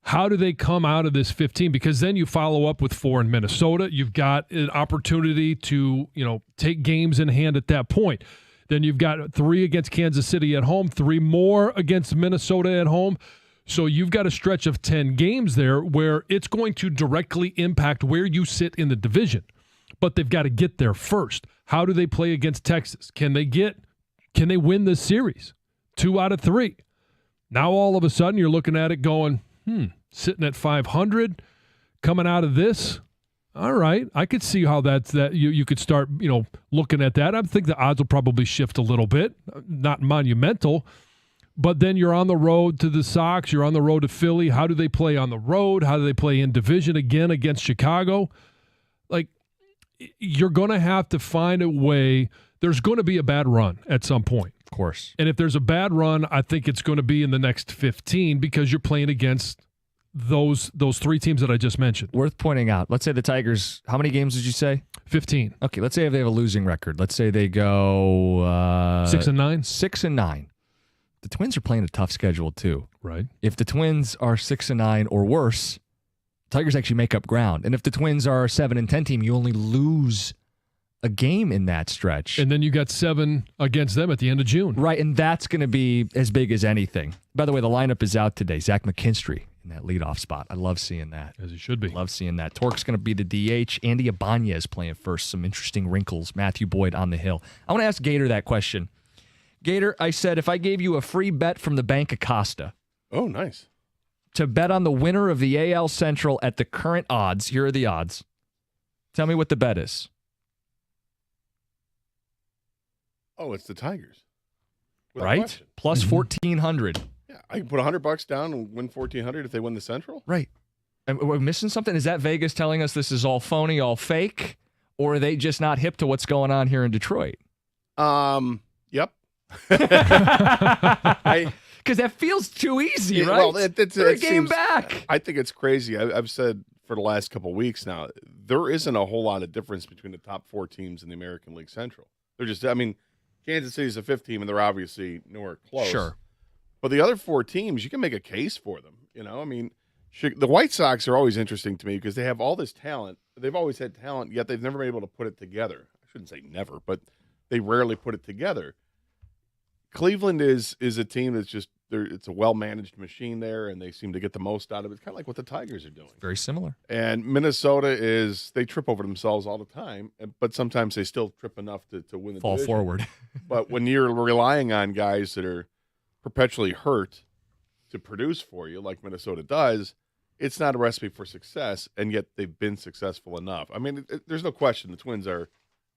How do they come out of this 15? Because then you follow up with 4 in Minnesota. You've got an opportunity to, take games in hand at that point. Then you've got 3 against Kansas City at home, 3 more against Minnesota at home. So you've got a stretch of 10 games there where it's going to directly impact where you sit in the division. But they've got to get there first. How do they play against Texas? Can they win this series? 2 out of 3. Now all of a sudden you're looking at it going, sitting at 500, coming out of this. All right, I could see how you could start, looking at that. I think the odds will probably shift a little bit, not monumental, but then you're on the road to the Sox, you're on the road to Philly. How do they play on the road? How do they play in division again against Chicago? Like, you're going to have to find a way. There's going to be a bad run at some point. Of course. And if there's a bad run, I think it's going to be in the next 15 because you're playing against those 3 teams that I just mentioned. Worth pointing out, let's say the Tigers, how many games did you say? 15. Okay, let's say if they have a losing record. Let's say they go 6-9. 6-9. the Twins are playing a tough schedule too. Right. If the Twins are 6-9 or worse, Tigers actually make up ground. And if the Twins are a 7-10 team, you only lose a game in that stretch. And then you got 7 against them at the end of June. Right, and that's going to be as big as anything. By the way, the lineup is out today. Zach McKinstry in that leadoff spot. I love seeing that. As he should be. Love seeing that. Torque's going to be the DH. Andy Ibanez playing first. Some interesting wrinkles. Matthew Boyd on the hill. I want to ask Gator that question. Gator, I said if I gave you a free bet from the Bank of Costa. Oh, nice. To bet on the winner of the AL Central at the current odds. Here are the odds. Tell me what the bet is. Oh, it's the Tigers. Without Right? question. Plus 1,400. Yeah, I can put $100 down and win 1,400 if they win the Central. Right. And we're missing something? Is that Vegas telling us this is all phony, all fake? Or are they just not hip to what's going on here in Detroit? Yep. Because that feels too easy, Yeah, right? well, They're a it game seems- back. I think it's crazy. I've said for the last couple of weeks now, there isn't a whole lot of difference between the top 4 teams in the American League Central. They're just, Kansas City's the 5th team, and they're obviously nowhere close. Sure. But the other 4 teams, you can make a case for them. The White Sox are always interesting to me because they have all this talent. They've always had talent, yet they've never been able to put it together. I shouldn't say never, but they rarely put it together. Cleveland is a team that's just it's a well-managed machine there, and they seem to get the most out of it. It's kind of like what the Tigers are doing. Very similar. And Minnesota they trip over themselves all the time, but sometimes they still trip enough to win the Fall division. forward. But when you're relying on guys that are perpetually hurt to produce for you, like Minnesota does, it's not a recipe for success, and yet they've been successful enough. There's no question the Twins are,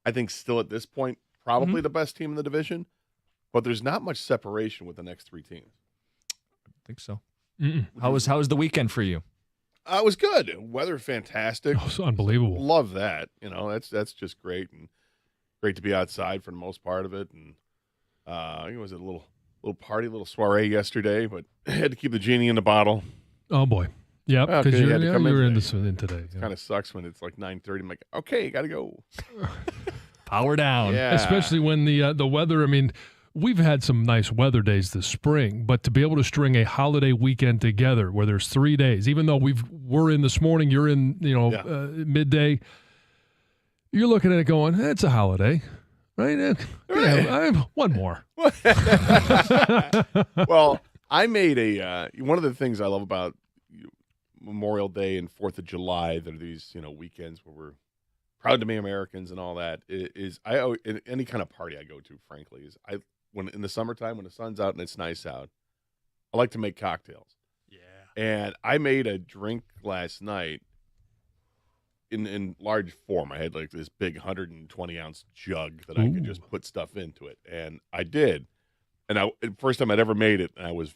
I think, still at this point, probably the best team in the division, but there's not much separation with the next 3 teams. I think so. Mm-mm. How was the weekend for you? It was good. Weather fantastic. Oh, it's unbelievable. Love that. That's just great, and great to be outside for the most part of it. And it was a little party, little soiree yesterday, but I had to keep the genie in the bottle. Oh, boy. Yep, Okay, because you had to come in you're in today. today. Yeah. Kind of sucks when it's like 9:30. I'm like, okay, got to go. Power down. Yeah. Especially when the weather, we've had some nice weather days this spring, but to be able to string a holiday weekend together where there's 3 days, even though we're in this morning, you're in, midday, you're looking at it going, it's a holiday, right? I have one more. Well, I made one of the things I love about Memorial Day and 4th of July, that are these, weekends where we're proud to be Americans and all that, is in any kind of party I go to, frankly, when in the summertime, when the sun's out and it's nice out, I like to make cocktails. Yeah. And I made a drink last night in large form. I had like this big 120-ounce jug that I could just put stuff into it. And I did. And first time I'd ever made it, I was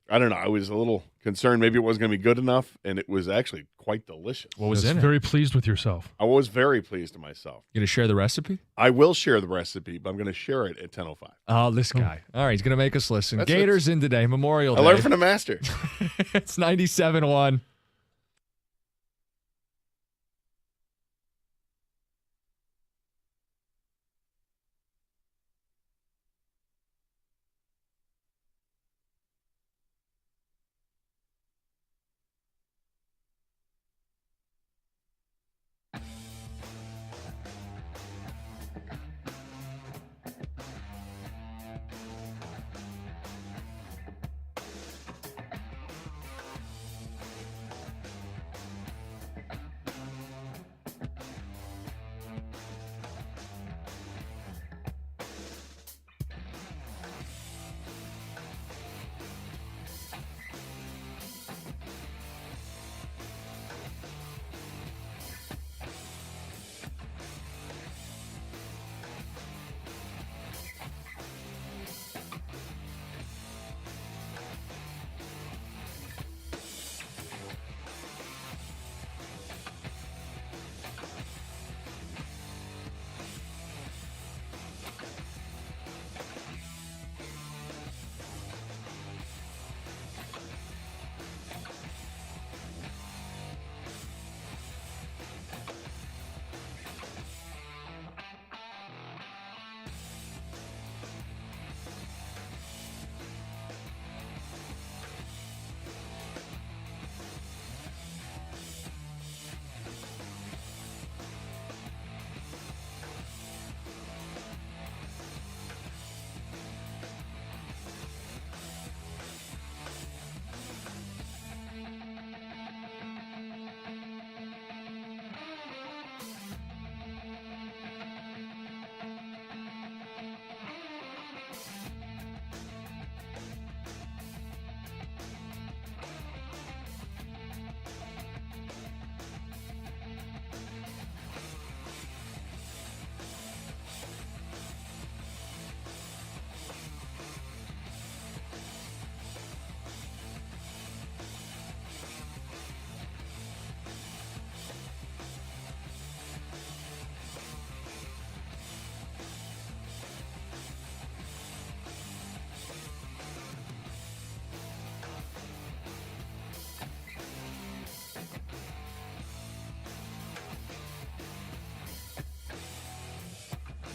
I was a little concerned maybe it wasn't going to be good enough, and it was actually quite delicious. What was That's in it? very pleased with yourself. I was very pleased with myself. You going to share the recipe? I will share the recipe, but I'm going to share it at 10:05. Oh, this guy. All right, he's going to make us listen. That's- Gators in today, Memorial I Day. learned from the master. It's 97-1.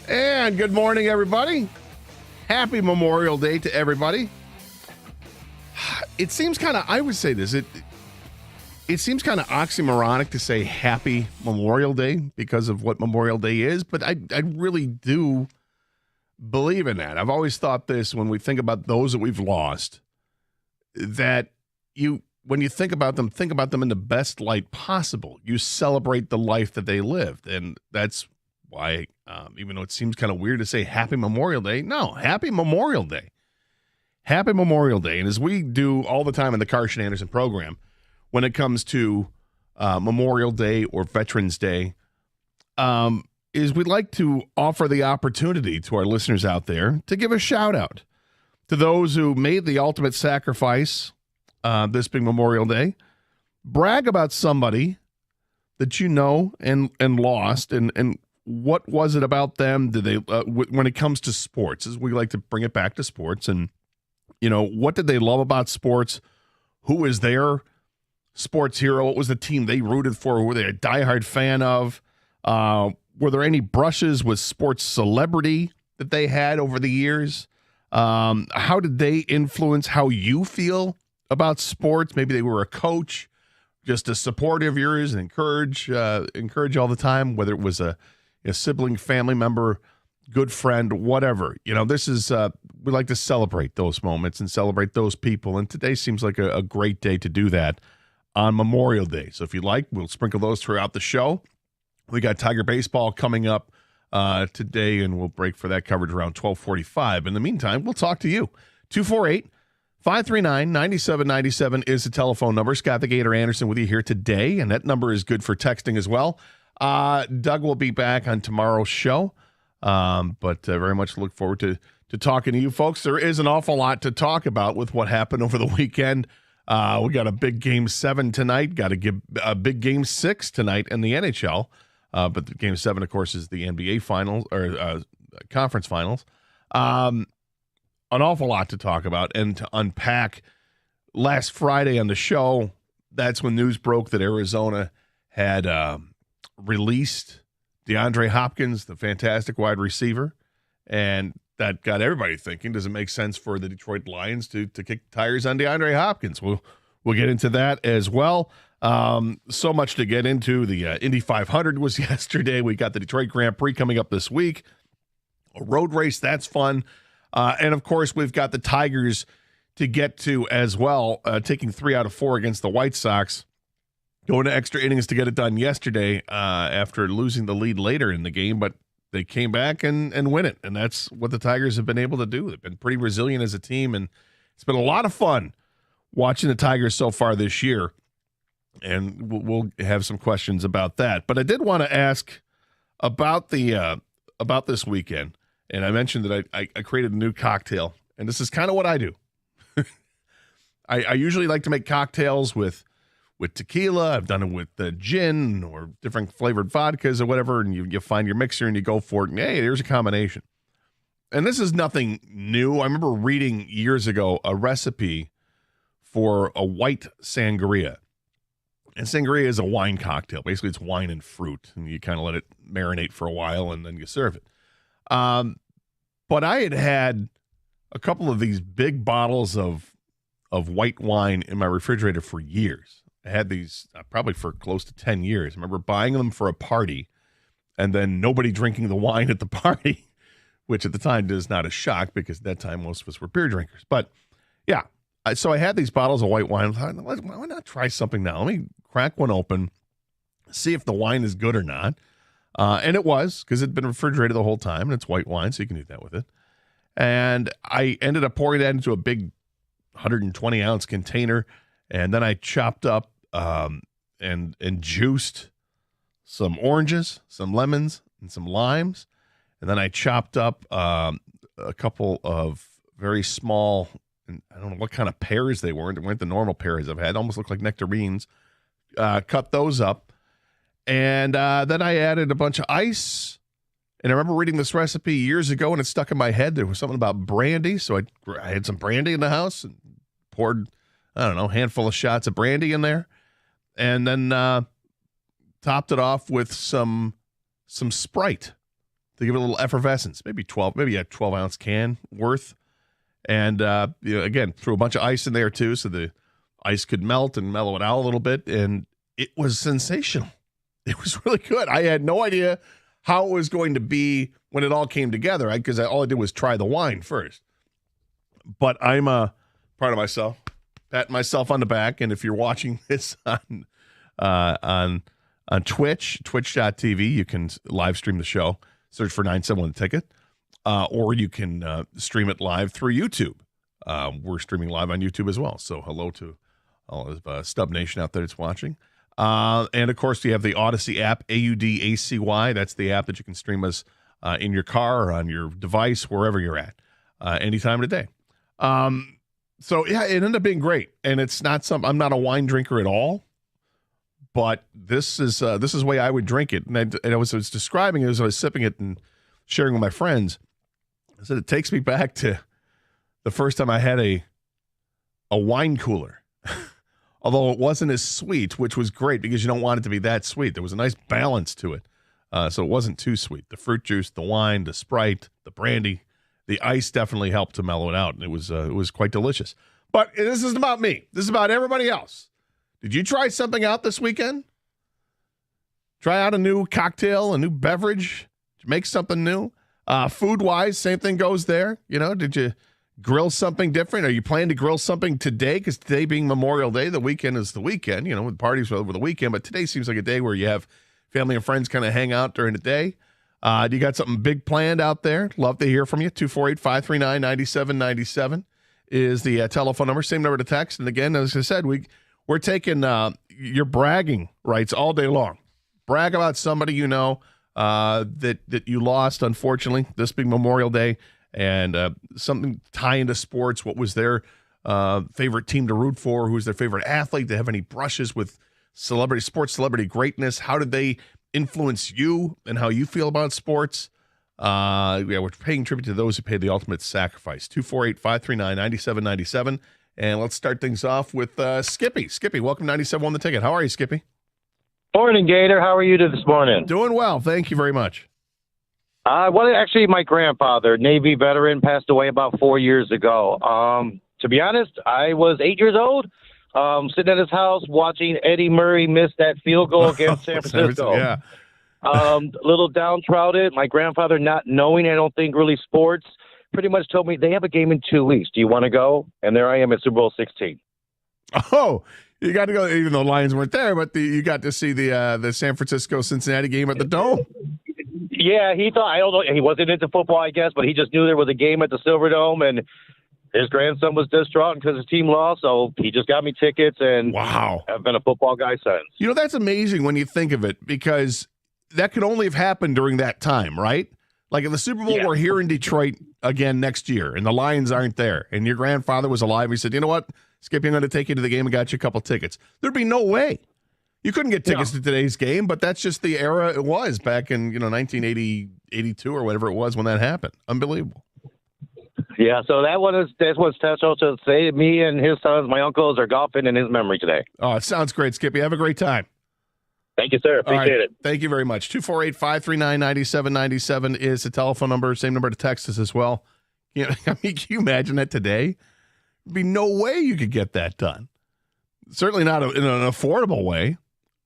And good morning, everybody. Happy Memorial Day to everybody. It seems kind of, I would say this, it seems kind of oxymoronic to say Happy Memorial Day because of what Memorial Day is, but I really do believe in that. I've always thought this when we think about those that we've lost, that when you think about them in the best light possible. You celebrate the life that they lived, and that's why, even though it seems kind of weird to say Happy Memorial Day, no, Happy Memorial Day. Happy Memorial Day. And as we do all the time in the Karsch Anderson program, when it comes to Memorial Day or Veterans Day, is we'd like to offer the opportunity to our listeners out there to give a shout out to those who made the ultimate sacrifice this being Memorial Day. Brag about somebody that you know and lost, and what was it about them? Did they when it comes to sports, as we like to bring it back to sports, and what did they love about sports? Who was their sports hero? What was the team they rooted for? Who were they a diehard fan of? Were there any brushes with sports celebrity that they had over the years? How did they influence how you feel about sports? Maybe they were a coach, just a supporter of yours, and encourage all the time, whether it was a sibling, family member, good friend, whatever. This is, we like to celebrate those moments and celebrate those people. And today seems like a great day to do that on Memorial Day. So if you like, we'll sprinkle those throughout the show. We got Tiger baseball coming up today, and we'll break for that coverage around 12:45. In the meantime, we'll talk to you. 248-539-9797 is the telephone number. Scott the Gator Anderson with you here today, and that number is good for texting as well. Doug will be back on tomorrow's show, but very much look forward to talking to you folks. There is an awful lot to talk about with what happened over the weekend. We got a big Game 7 tonight. Got to give a big Game 6 tonight in the NHL. But the Game 7, of course, is the NBA finals or conference finals. An awful lot to talk about and to unpack. Last Friday on the show, that's when news broke that Arizona had released DeAndre Hopkins, the fantastic wide receiver, and that got everybody thinking, does it make sense for the Detroit Lions to kick tires on DeAndre Hopkins? We'll get into that as well. So much to get into. The Indy 500 was yesterday. We got the Detroit Grand Prix coming up this week. A road race, that's fun. And, of course, we've got the Tigers to get to as well, taking 3 out of 4 against the White Sox. Going to extra innings to get it done yesterday after losing the lead later in the game, but they came back and win it, and that's what the Tigers have been able to do. They've been pretty resilient as a team, and it's been a lot of fun watching the Tigers so far this year, and we'll have some questions about that. But I did want to ask about about this weekend, and I mentioned that I created a new cocktail, and this is kind of what I do. I usually like to make cocktails with tequila. I've done it with gin or different flavored vodkas or whatever, and you find your mixer and you go for it, and hey, there's a combination. And this is nothing new. I remember reading years ago a recipe for a white sangria. And sangria is a wine cocktail. Basically, it's wine and fruit, and you kind of let it marinate for a while, and then you serve it. But I had a couple of these big bottles of white wine in my refrigerator for years. I had these probably for close to 10 years. I remember buying them for a party and then nobody drinking the wine at the party, which at the time is not a shock because at that time most of us were beer drinkers. But yeah, so I had these bottles of white wine. I thought, why not try something now? Let me crack one open, see if the wine is good or not. And it was, because it had been refrigerated the whole time, and it's white wine, so you can do that with it. And I ended up pouring that into a big 120-ounce container. And then I chopped up and juiced some oranges, some lemons, and some limes. And then I chopped up a couple of very small, I don't know what kind of pears they were. They weren't the normal pears I've had. Almost looked like nectarines. Cut those up. And then I added a bunch of ice. And I remember reading this recipe years ago, and it stuck in my head. There was something about brandy. So I had some brandy in the house and poured, I don't know, a handful of shots of brandy in there, and then topped it off with some Sprite to give it a little effervescence, maybe 12 ounce can worth. And, again, threw a bunch of ice in there, too, so the ice could melt and mellow it out a little bit. And it was sensational. It was really good. I had no idea how it was going to be when it all came together, because all I did was try the wine first. But I'm proud of myself, patting myself on the back. And if you're watching this on Twitch, twitch.tv, you can live stream the show. Search for 971 The Ticket. Or you can stream it live through YouTube. We're streaming live on YouTube as well. So hello to all of Stub Nation out there that's watching. And, of course, you have the Odyssey app, AUDACY. That's the app that you can stream us in your car or on your device, wherever you're at, any time of the day. So, yeah, it ended up being great. And it's not I'm not a wine drinker at all. But this is the way I would drink it. And I was describing it as I was sipping it and sharing with my friends. I said it takes me back to the first time I had a wine cooler. Although it wasn't as sweet, which was great because you don't want it to be that sweet. There was a nice balance to it. So it wasn't too sweet. The fruit juice, the wine, the Sprite, the brandy, the ice definitely helped to mellow it out. And it was quite delicious. But this isn't about me. This is about everybody else. Did you try something out this weekend? Try out a new cocktail, a new beverage? Did you make something new? Food-wise, same thing goes there. Did you grill something different? Are you planning to grill something today? Because today being Memorial Day, the weekend is the weekend, with parties over the weekend. But today seems like a day where you have family and friends kind of hang out during the day. Do you got something big planned out there? Love to hear from you. 248-539-9797 is the telephone number. Same number to text. And again, as I said, we're taking your bragging rights all day long. Brag about somebody that you lost, unfortunately, this being Memorial Day, and something tie into sports. What was their favorite team to root for? Who's their favorite athlete? Do they have any brushes with sports celebrity greatness? How did they influence you and how you feel about sports? We're paying tribute to those who paid the ultimate sacrifice. 248-539-9797. And let's start things off with Skippy. Skippy, welcome to 97.1 The Ticket. How are you, Skippy? Morning, Gator. How are you this morning? Doing well. Thank you very much. Actually, my grandfather, Navy veteran, passed away about 4 years ago. To be honest, I was 8 years old, sitting at his house watching Eddie Murray miss that field goal against San Francisco. Yeah. A little downtrodden. My grandfather, not knowing, I don't think, really sports, pretty much told me, they have a game in 2 weeks. Do you want to go? And there I am at Super Bowl 16. Oh, you got to go, even though Lions weren't there, but you got to see the San Francisco-Cincinnati game at the Dome. Yeah, he thought, I don't know, he wasn't into football, I guess, but he just knew there was a game at the Silverdome, and his grandson was distraught because his team lost, so he just got me tickets, and wow, I've been a football guy since. That's amazing when you think of it, because that could only have happened during that time, right? Like in the Super Bowl, we're here in Detroit again next year, and the Lions aren't there, and your grandfather was alive. He said, you know what, Skippy, I'm going to take you to the game and got you a couple tickets. There'd be no way. You couldn't get tickets to today's game, but that's just the era it was back in 1980, 82 or whatever it was when that happened. Unbelievable. Yeah, so that's what's special to say. Me and his sons, my uncles, are golfing in his memory today. Oh, it sounds great, Skippy. Have a great time. Thank you, sir. Appreciate it. Thank you very much. 248-539-9797 is the telephone number. Same number to text us as well. Can you imagine that today? There'd be no way you could get that done. Certainly not in an affordable way.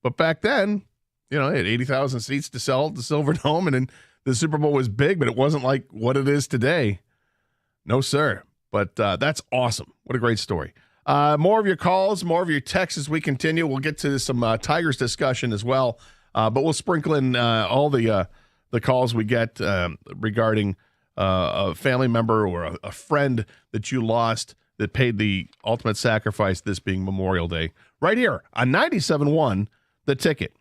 But back then, they had 80,000 seats to sell at the Silverdome, and then the Super Bowl was big, but it wasn't like what it is today. No, sir. But that's awesome. What a great story. More of your calls, more of your texts as we continue. We'll get to some Tigers discussion as well, but we'll sprinkle in all the calls we get regarding a family member or a friend that you lost that paid the ultimate sacrifice, this being Memorial Day, right here on 97.1 The Ticket.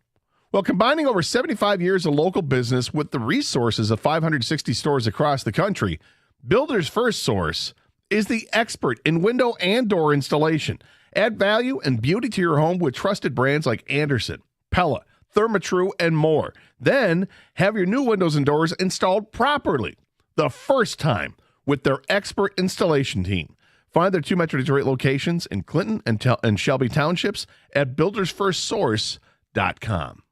Well, combining over 75 years of local business with the resources of 560 stores across the country, Builder's First Source is the expert in window and door installation. Add value and beauty to your home with trusted brands like Anderson, Pella, Therma-Tru, and more. Then have your new windows and doors installed properly the first time with their expert installation team. Find their 2 Metro Detroit locations in Clinton and Shelby Townships at buildersfirstsource.com.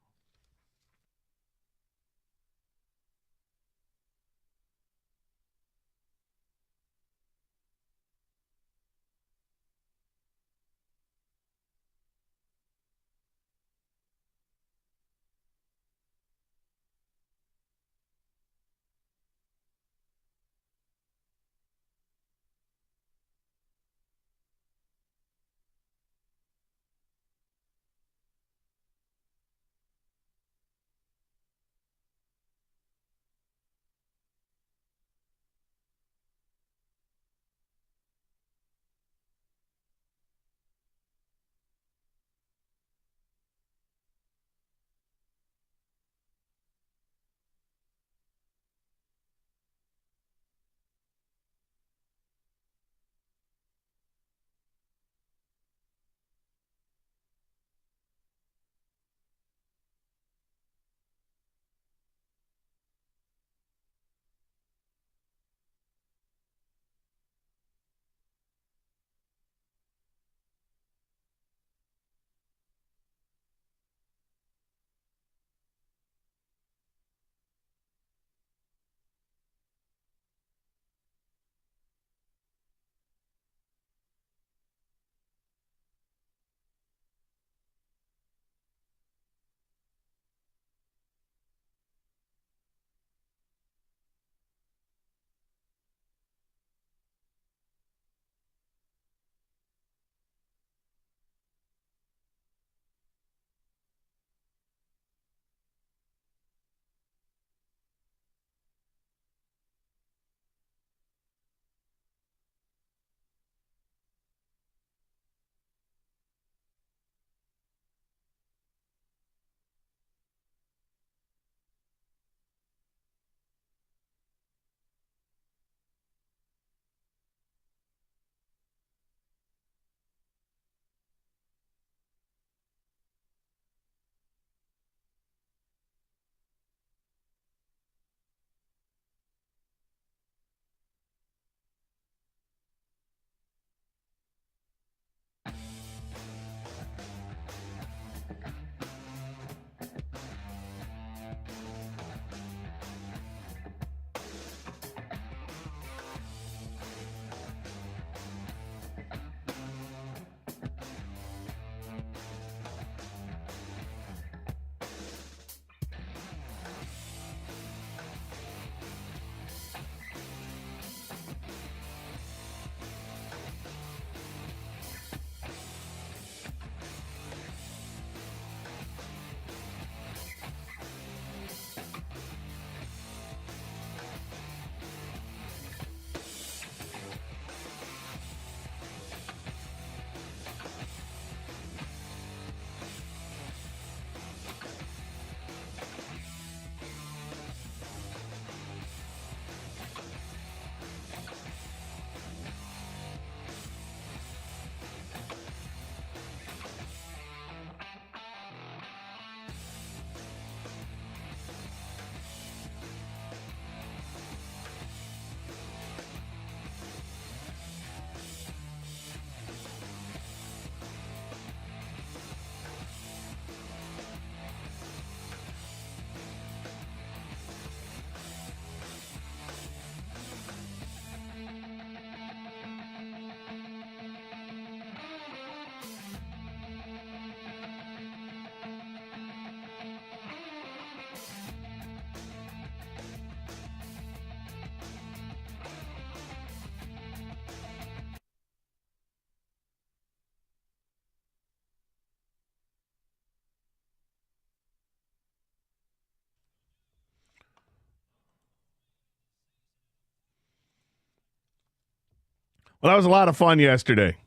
Well, that was a lot of fun yesterday.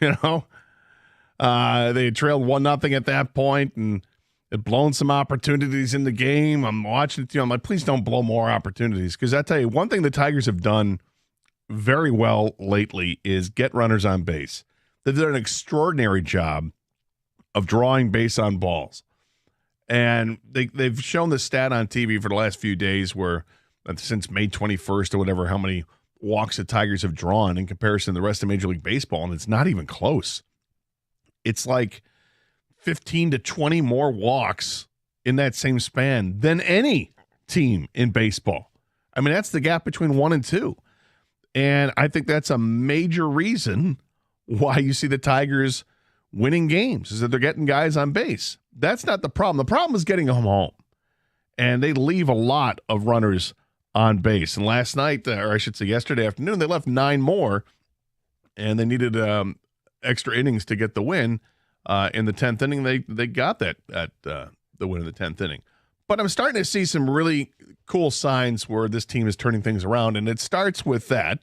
They had trailed 1-0 at that point and had blown some opportunities in the game. I'm watching it. I'm like, please don't blow more opportunities. Because I tell you, one thing the Tigers have done very well lately is get runners on base. They've done an extraordinary job of drawing base on balls. And they've shown the stat on TV for the last few days where since May 21st or whatever, how many walks the Tigers have drawn in comparison to the rest of Major League Baseball, and it's not even close. It's like 15 to 20 more walks in that same span than any team in baseball. I mean, that's the gap between 1 and 2. And I think that's a major reason why you see the Tigers winning games, is that they're getting guys on base. That's not the problem. The problem is getting them home. And they leave a lot of runners on base. And last night, or I should say yesterday afternoon, they left 9 more, and they needed extra innings to get the win. In the 10th inning, they got that at the win in the 10th inning. But I'm starting to see some really cool signs where this team is turning things around, and it starts with that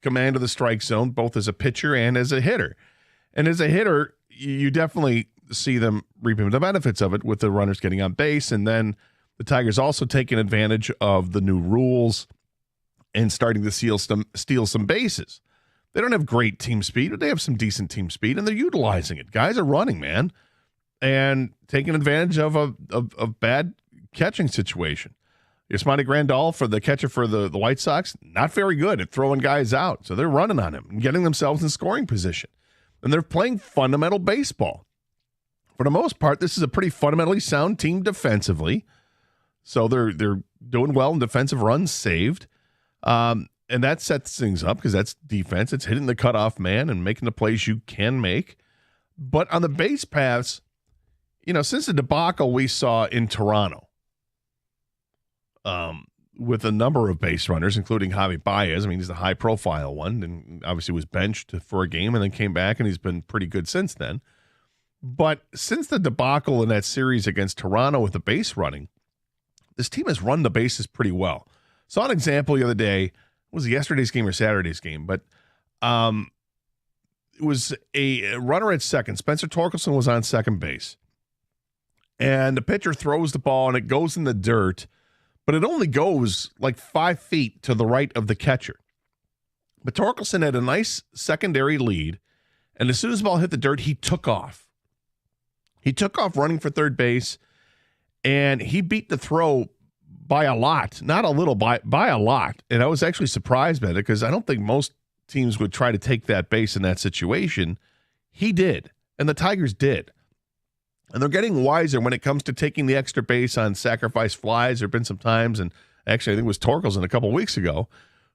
command of the strike zone, both as a pitcher and as a hitter. And as a hitter, you definitely see them reaping the benefits of it with the runners getting on base, and then the Tigers also taking advantage of the new rules and starting to steal some bases. They don't have great team speed, but they have some decent team speed, and they're utilizing it. Guys are running, man, and taking advantage of a bad catching situation. Yasmani Grandal, for the catcher for the White Sox, not very good at throwing guys out, so they're running on him and getting themselves in scoring position. And they're playing fundamental baseball. For the most part, this is a pretty fundamentally sound team defensively. So they're doing well in defensive runs saved. And that sets things up because that's defense. It's hitting the cutoff man and making the plays you can make. But on the base paths, since the debacle we saw in Toronto, with a number of base runners, including Javi Baez. I mean, he's the high-profile one, and obviously was benched for a game and then came back, and he's been pretty good since then. But since the debacle in that series against Toronto with the base running, this team has run the bases pretty well. Saw an example the other day. Was it yesterday's game or Saturday's game? But it was a runner at second. Spencer Torkelson was on second base. And the pitcher throws the ball, and it goes in the dirt, but it only goes like 5 feet to the right of the catcher. But Torkelson had a nice secondary lead, and as soon as the ball hit the dirt, he took off. He took off running for third base, and he beat the throw by a lot. Not a little, by a lot. And I was actually surprised by it because I don't think most teams would try to take that base in that situation. He did, and the Tigers did. And they're getting wiser when it comes to taking the extra base on sacrifice flies. There have been some times, and actually I think it was Torkelson a couple of weeks ago,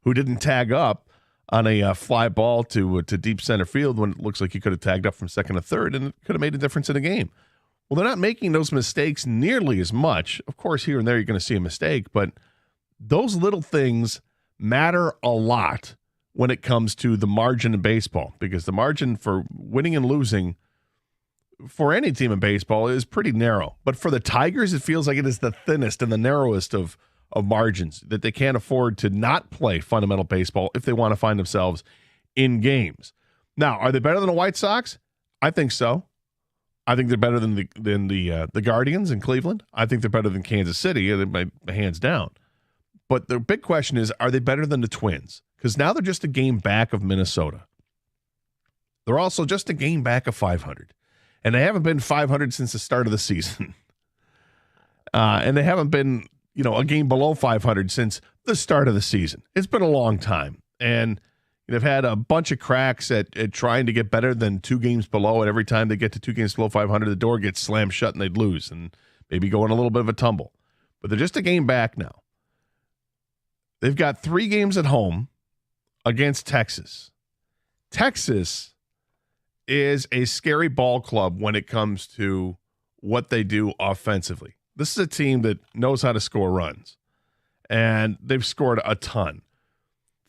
who didn't tag up on a fly ball to deep center field when it looks like he could have tagged up from second to third, and it could have made a difference in the game. Well, they're not making those mistakes nearly as much. Of course, here and there you're going to see a mistake, but those little things matter a lot when it comes to the margin in baseball, because the margin for winning and losing for any team in baseball is pretty narrow. But for the Tigers, it feels like it is the thinnest and the narrowest of margins, that they can't afford to not play fundamental baseball if they want to find themselves in games. Now, are they better than the White Sox? I think so. I think they're better than the Guardians in Cleveland. I think they're better than Kansas City, hands down. But the big question is, are they better than the Twins? Because now they're just a game back of Minnesota. They're also just a game back of 500. And they haven't been 500 since the start of the season. And they haven't been, a game below 500 since the start of the season. It's been a long time. And they've had a bunch of cracks at trying to get better than 2 games below. And every time they get to 2 games below 500, the door gets slammed shut and they'd lose and maybe go on a little bit of a tumble. But they're just a game back now. They've got 3 games at home against Texas. Texas is a scary ball club when it comes to what they do offensively. This is a team that knows how to score runs, and they've scored a ton.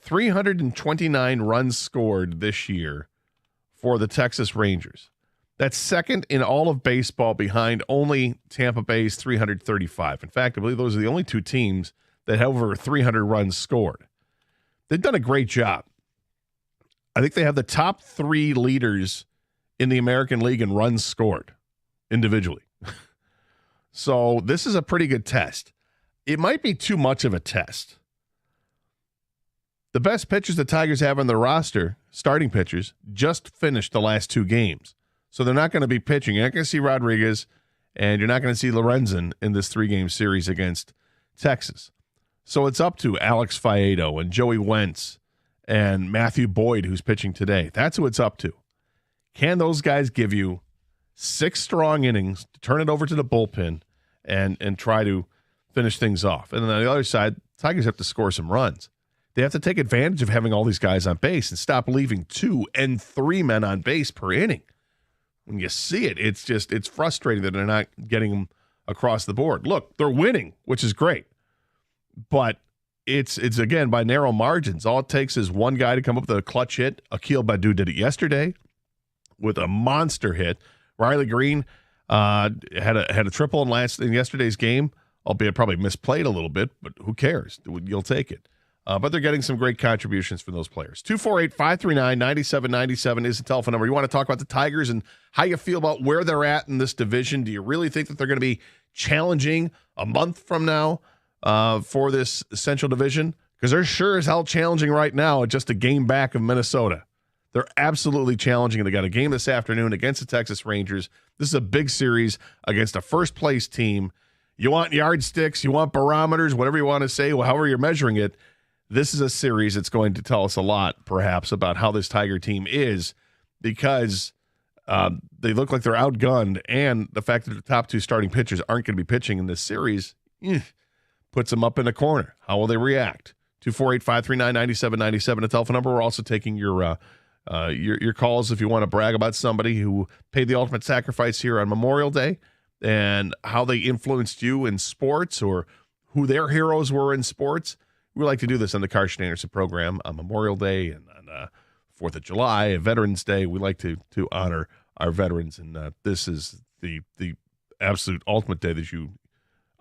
329 runs scored this year for the Texas Rangers. That's second in all of baseball behind only Tampa Bay's 335. In fact, I believe those are the only 2 teams that have over 300 runs scored. They've done a great job. I think they have the top 3 leaders in the American League in runs scored individually. So this is a pretty good test. It might be too much of a test. The best pitchers the Tigers have on their roster, starting pitchers, just finished the last 2 games. So they're not going to be pitching. You're not going to see Rodriguez, and you're not going to see Lorenzen in this 3-game series against Texas. So it's up to Alex Faedo and Joey Wentz and Matthew Boyd, who's pitching today. That's who it's up to. Can those guys give you 6 strong innings to turn it over to the bullpen and try to finish things off? And then on the other side, Tigers have to score some runs. They have to take advantage of having all these guys on base and stop leaving 2 and 3 men on base per inning. When you see it, it's frustrating that they're not getting them across the board. Look, they're winning, which is great. But it's again, by narrow margins. All it takes is one guy to come up with a clutch hit. Akil Baddoo did it yesterday with a monster hit. Riley Green had a triple in yesterday's game, albeit probably misplayed a little bit, but who cares? You'll take it. But they're getting some great contributions from those players. 248-539-9797 is the telephone number. You want to talk about the Tigers and how you feel about where they're at in this division? Do you really think that they're going to be challenging a month from now for this Central Division? Because they're sure as hell challenging right now at just a game back of Minnesota. They're absolutely challenging. They got a game this afternoon against the Texas Rangers. This is a big series against a first-place team. You want yardsticks, you want barometers, whatever you want to say, however you're measuring it. This is a series that's going to tell us a lot, perhaps, about how this Tiger team is, because they look like they're outgunned, and the fact that the top 2 starting pitchers aren't going to be pitching in this series puts them up in a corner. How will they react? 248-539-9797, the telephone number. We're also taking your calls if you want to brag about somebody who paid the ultimate sacrifice here on Memorial Day and how they influenced you in sports or who their heroes were in sports. We like to do this on the Karsch Anderson program on Memorial Day and on 4th of July and Veterans Day. We like to honor our veterans, and this is the absolute ultimate day that you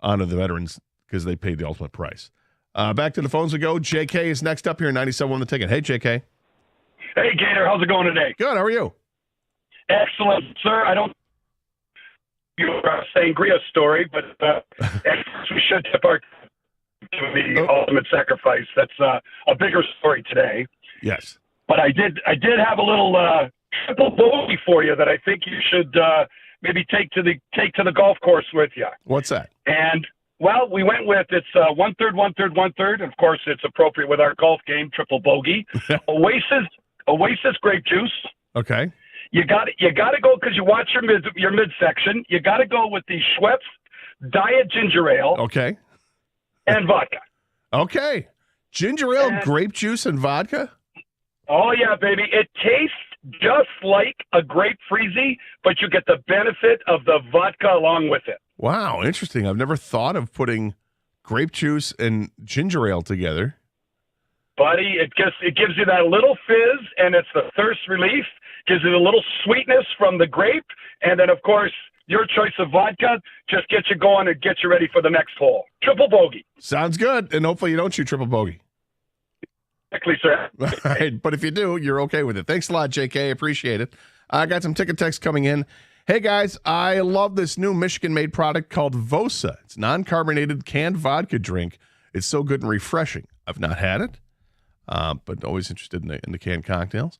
honor the veterans because they paid the ultimate price. Back to the phones we go. JK is next up here in 97 on the ticket. Hey, JK. Hey, Gator. How's it going today? Good. How are you? Excellent, sir. I don't your sangria story, but we should tip our to the ultimate sacrifice. That's a bigger story today. Yes. But I did have a little triple bogey for you that I think you should maybe take to the golf course with you. What's that? And well, we went with it's 1/3, 1/3, 1/3. Of course, it's appropriate with our golf game. Triple bogey. Oasis grape juice. Okay. You got to go because you watch your midsection. You got to go with the Schweppes Diet Ginger Ale. Okay. And vodka. Okay. Ginger ale, grape juice, and vodka? Oh, yeah, baby. It tastes just like a grape freezy, but you get the benefit of the vodka along with it. Wow, interesting. I've never thought of putting grape juice and ginger ale together. Buddy, it gives you that little fizz, and it's the thirst relief. Gives you a little sweetness from the grape, and then, of course, your choice of vodka just gets you going and gets you ready for the next hole. Triple bogey. Sounds good, and hopefully you don't shoot triple bogey. Exactly, sir. All right, but if you do, you're okay with it. Thanks a lot, JK. Appreciate it. I got some ticket texts coming in. Hey, guys, I love this new Michigan-made product called Vosa. It's non-carbonated canned vodka drink. It's so good and refreshing. I've not had it, but always interested in the canned cocktails.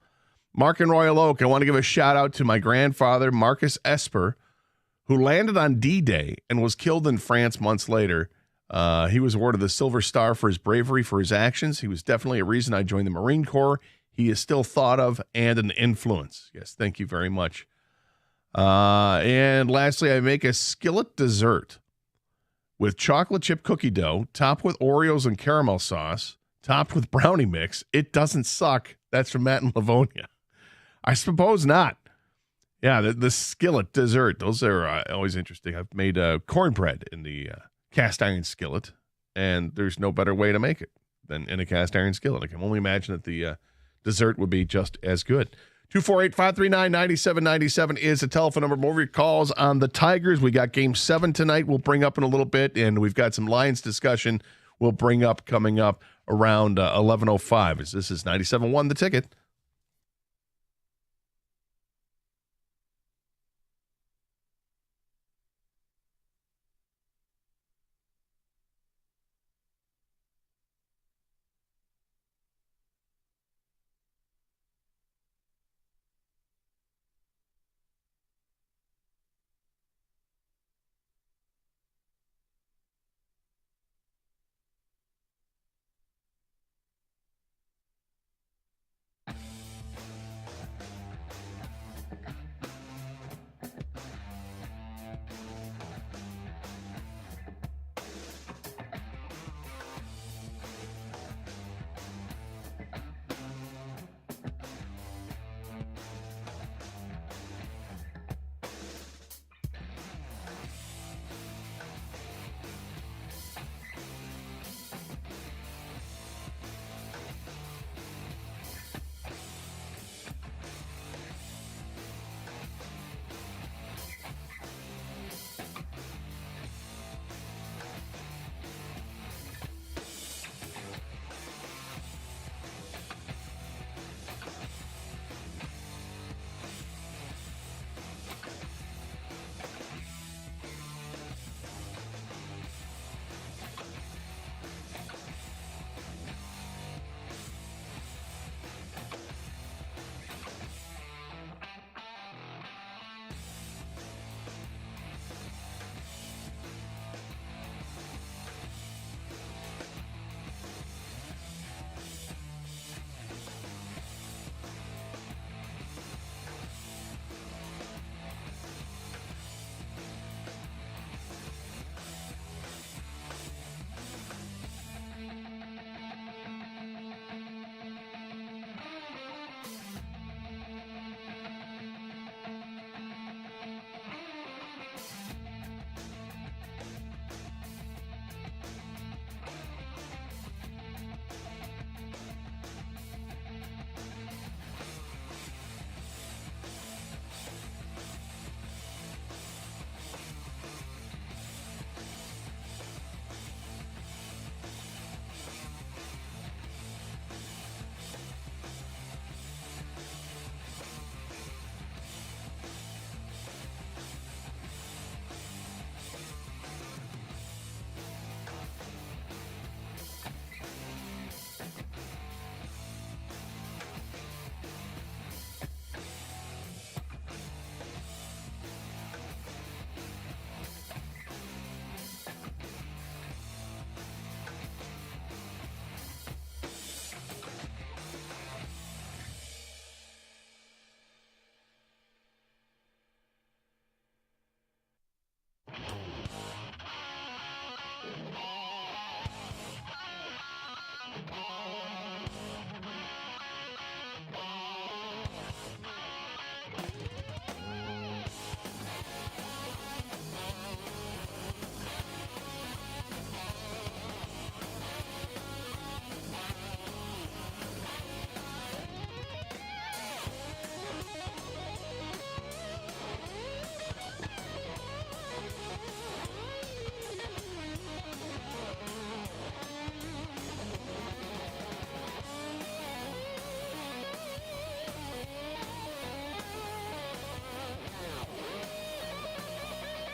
Mark in Royal Oak, I want to give a shout-out to my grandfather, Marcus Esper, who landed on D-Day and was killed in France months later. He was awarded the Silver Star for his bravery for his actions. He was definitely a reason I joined the Marine Corps. He is still thought of and an influence. Yes, thank you very much. And lastly, I make a skillet dessert with chocolate chip cookie dough, topped with Oreos and caramel sauce, topped with brownie mix. It doesn't suck. That's from Matt in Livonia. I suppose not. Yeah, the skillet dessert. Those are always interesting. I've made cornbread in the cast iron skillet, and there's no better way to make it than in a cast iron skillet. I can only imagine that the dessert would be just as good. 248-539-9797 is the telephone number. More of your calls on the Tigers. We got Game 7 tonight we'll bring up in a little bit, and we've got some Lions discussion we'll bring up coming up around 11:05. This is 97.1 The Ticket.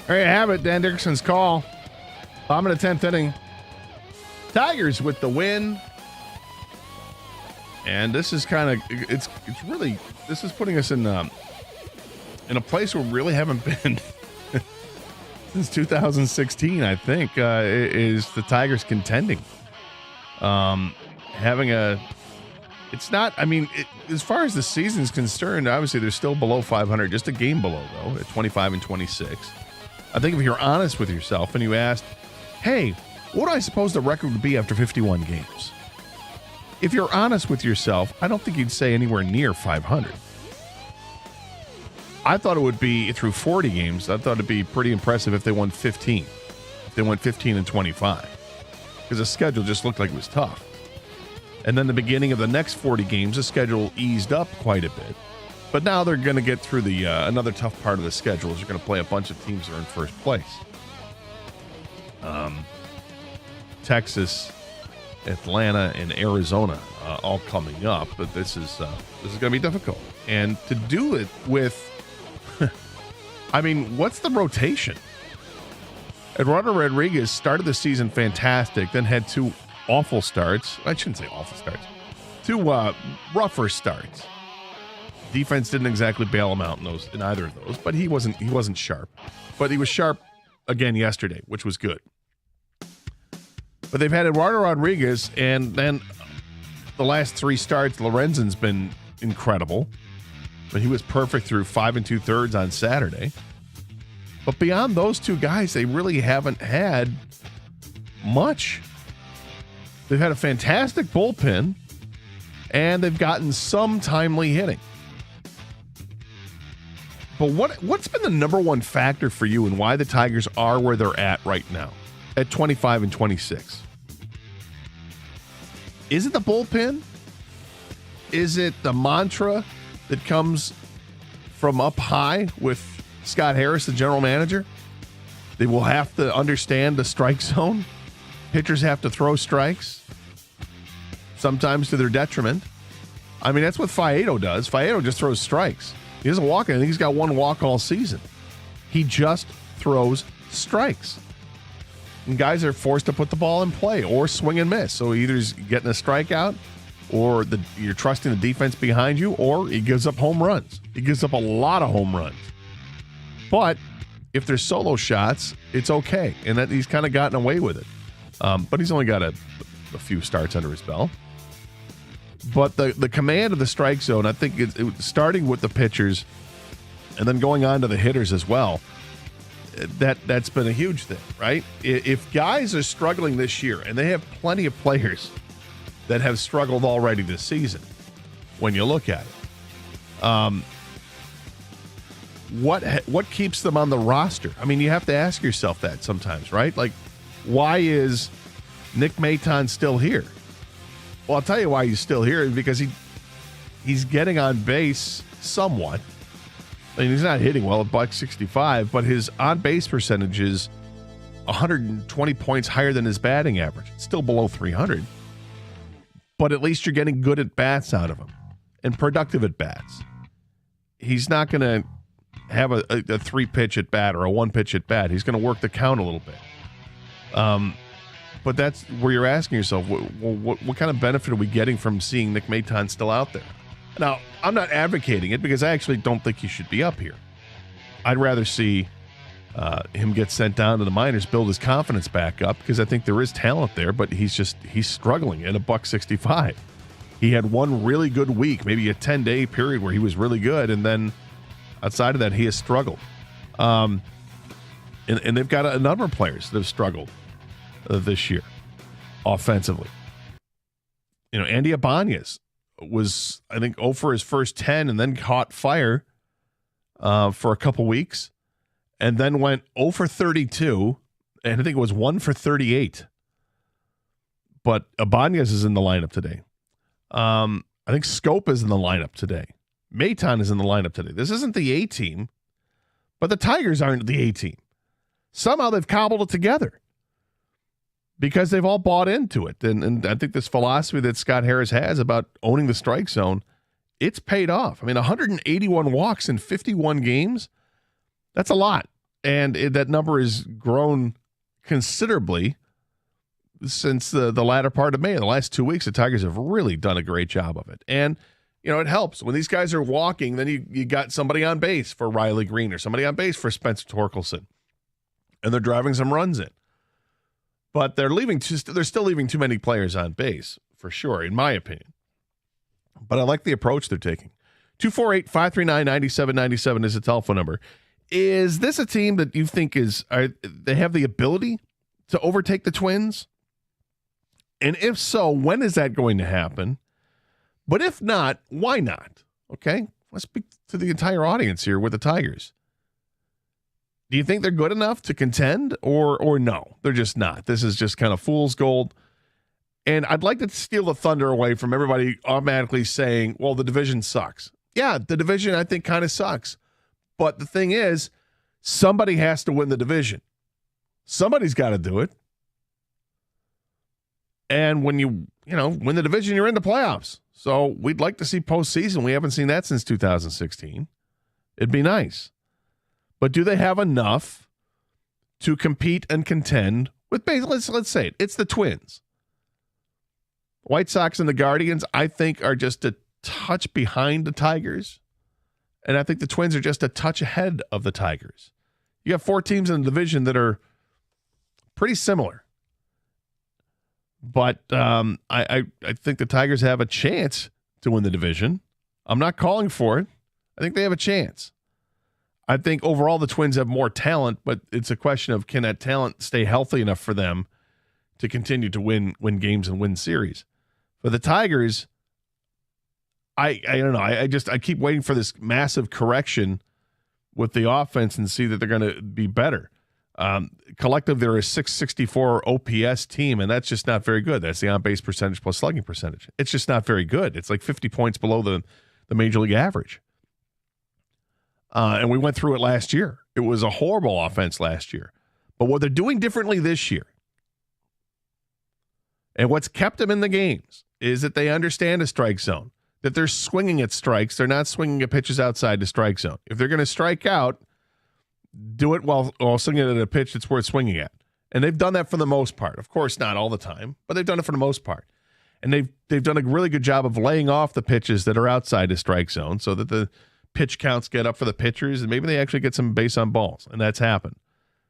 There you have it, Dan Dickerson's call. I'm in the 10th inning. Tigers with the win. And this is kind of, it's really, this is putting us in a place where we really haven't been since 2016, I think, is the Tigers contending. It's not, I mean, as far as the season's concerned, obviously they're still below 500, just a game below, though, at 25-26. I think if you're honest with yourself and you asked, hey, what do I suppose the record would be after 51 games? If you're honest with yourself, I don't think you'd say anywhere near 500. I thought it would be through 40 games. I thought it'd be pretty impressive if they won 15. If they went 15-25. Because the schedule just looked like it was tough. And then the beginning of the next 40 games, the schedule eased up quite a bit. But now they're going to get through the another tough part of the schedule is they're going to play a bunch of teams that are in first place. Texas, Atlanta, and Arizona all coming up, but this is going to be difficult. And to do it with, I mean, what's the rotation? Eduardo Rodriguez started the season fantastic, then had two awful starts. I shouldn't say awful starts. Two rougher starts. Defense didn't exactly bail him out in either of those, but he wasn't sharp. But he was sharp again yesterday, which was good. But they've had Eduardo Rodriguez, and then the last three starts, Lorenzen's been incredible. But he was perfect through 5 2/3 on Saturday. But beyond those two guys, they really haven't had much. They've had a fantastic bullpen, and they've gotten some timely hitting. But what's been the number one factor for you and why the Tigers are where they're at right now, at 25-26? Is it the bullpen? Is it the mantra that comes from up high with Scott Harris, the general manager? They will have to understand the strike zone. Pitchers have to throw strikes, sometimes to their detriment. I mean, that's what Faedo does. Faedo just throws strikes. He doesn't walk. I think he's got one walk all season. He just throws strikes. And guys are forced to put the ball in play or swing and miss. So either he's getting a strikeout or you're trusting the defense behind you, or he gives up home runs. He gives up a lot of home runs. But if there's solo shots, it's okay. And that he's kind of gotten away with it. But he's only got a few starts under his belt. But the command of the strike zone, I think it starting with the pitchers and then going on to the hitters as well, that's been a huge thing, right? If guys are struggling this year, and they have plenty of players that have struggled already this season, when you look at it, what keeps them on the roster? I mean, you have to ask yourself that sometimes, right? Like, why is Nick Maton still here? Well, I'll tell you why he's still here, because he's getting on base somewhat. I mean, he's not hitting well at .165, but his on-base percentage is 120 points higher than his batting average. It's still below 300. But at least you're getting good at-bats out of him and productive at-bats. He's not going to have a 3-pitch at-bat or a 1-pitch at-bat. He's going to work the count a little bit. But that's where you're asking yourself, what kind of benefit are we getting from seeing Nick Maton still out there? Now, I'm not advocating it because I actually don't think he should be up here. I'd rather see him get sent down to the minors, build his confidence back up, because I think there is talent there, but he's struggling at $165. He had one really good week, maybe a 10-day period where he was really good, and then outside of that, he has struggled. And they've got a number of players that have struggled this year offensively. You know, Andy Ibanez was, I think, 0 for his first 10 and then caught fire for a couple weeks and then went 0 for 32, and I think it was 1 for 38. But Ibanez is in the lineup today. I think Scope is in the lineup today. Maton is in the lineup today. This isn't the A team, but the Tigers aren't the A team. Somehow they've cobbled it together because they've all bought into it. And I think this philosophy that Scott Harris has about owning the strike zone, it's paid off. I mean, 181 walks in 51 games, that's a lot. And that number has grown considerably since the latter part of May. In the last 2 weeks, the Tigers have really done a great job of it. And, it helps. When these guys are walking, then you got somebody on base for Riley Green or somebody on base for Spencer Torkelson. And they're driving some runs in. But they're still leaving too many players on base, for sure, in my opinion. But I like the approach they're taking. 248-539-9797 is the telephone number. Is this a team that you think they have the ability to overtake the Twins? And if so, when is that going to happen? But if not, why not? Okay, let's speak to the entire audience here with the Tigers. Do you think they're good enough to contend or no? They're just not. This is just kind of fool's gold. And I'd like to steal the thunder away from everybody automatically saying, well, the division sucks. Yeah, the division I think kind of sucks. But the thing is, somebody has to win the division. Somebody's got to do it. And when you win the division, you're in the playoffs. So we'd like to see postseason. We haven't seen that since 2016. It'd be nice. But do they have enough to compete and contend with, let's say it's the Twins. White Sox and the Guardians, I think, are just a touch behind the Tigers. And I think the Twins are just a touch ahead of the Tigers. You have 4 teams in the division that are pretty similar. But I think the Tigers have a chance to win the division. I'm not calling for it. I think they have a chance. I think overall the Twins have more talent, but it's a question of can that talent stay healthy enough for them to continue to win games and win series. For the Tigers, I don't know. I keep waiting for this massive correction with the offense and see that they're going to be better. Collective, they're a 664 OPS team, and that's just not very good. That's the on-base percentage plus slugging percentage. It's just not very good. It's like 50 points below the major league average. And we went through it last year. It was a horrible offense last year. But what they're doing differently this year, and what's kept them in the games, is that they understand a strike zone, that they're swinging at strikes. They're not swinging at pitches outside the strike zone. If they're going to strike out, do it while swinging at a pitch that's worth swinging at. And they've done that for the most part. Of course, not all the time, but they've done it for the most part. And they've done a really good job of laying off the pitches that are outside the strike zone so that the pitch counts get up for the pitchers and maybe they actually get some base on balls. And that's happened.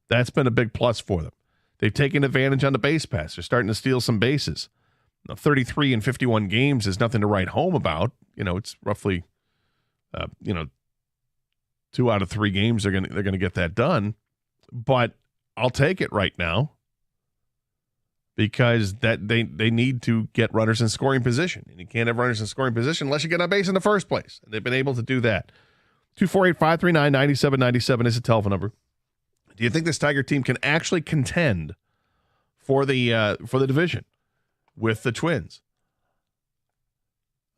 That's been a big plus for them. They've taken advantage on the base pass. They're starting to steal some bases. Now, 33 in 51 games is nothing to write home about. It's roughly, 2 out of 3 games they're gonna get that done. But I'll take it right now because that they need to get runners in scoring position, and you can't have runners in scoring position unless you get on base in the first place. And they've been able to do that. 248-539-9797 is the telephone number. Do you think this Tiger team can actually contend for the division with the Twins?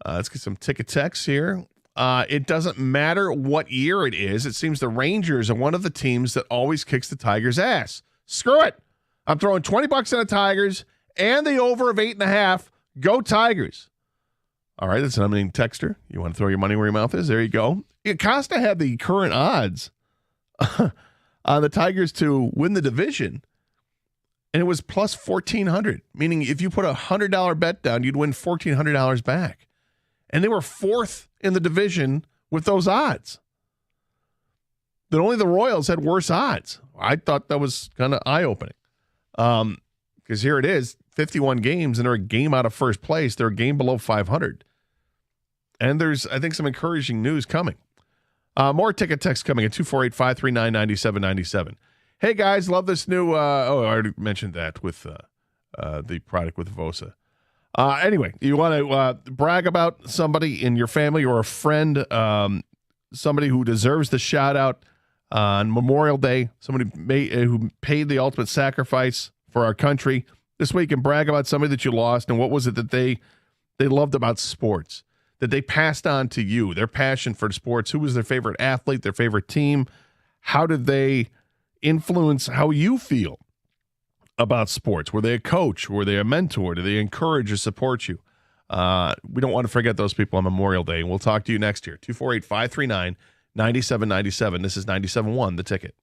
Let's get some ticket texts here. It doesn't matter what year it is. It seems the Rangers are one of the teams that always kicks the Tigers' ass. Screw it. I'm throwing $20 on the Tigers and the over of 8.5. Go Tigers. All right, that's an unnamed texter. You want to throw your money where your mouth is? There you go. Costa had the current odds on the Tigers to win the division, and it was plus 1,400, meaning if you put a $100 bet down, you'd win $1,400 back. And they were 4th in the division with those odds. That only the Royals had worse odds. I thought that was kind of eye-opening. Because here it is, 51 games, and they're a game out of first place. They're a game below 500. And there's, I think, some encouraging news coming. More ticket text coming at 248-539-9797. Hey, guys, love this new, I already mentioned that with the product with Vosa. Anyway, you want to brag about somebody in your family or a friend, somebody who deserves the shout out on Memorial Day, somebody who paid the ultimate sacrifice for our country this week, and brag about somebody that you lost and what was it that they loved about sports, that they passed on to you, their passion for sports. Who was their favorite athlete, their favorite team? How did they influence how you feel about sports? Were they a coach? Were they a mentor? Did they encourage or support you? We don't want to forget those people on Memorial Day, and we'll talk to you next year. 248-539-9797. This is 97.1, The Ticket.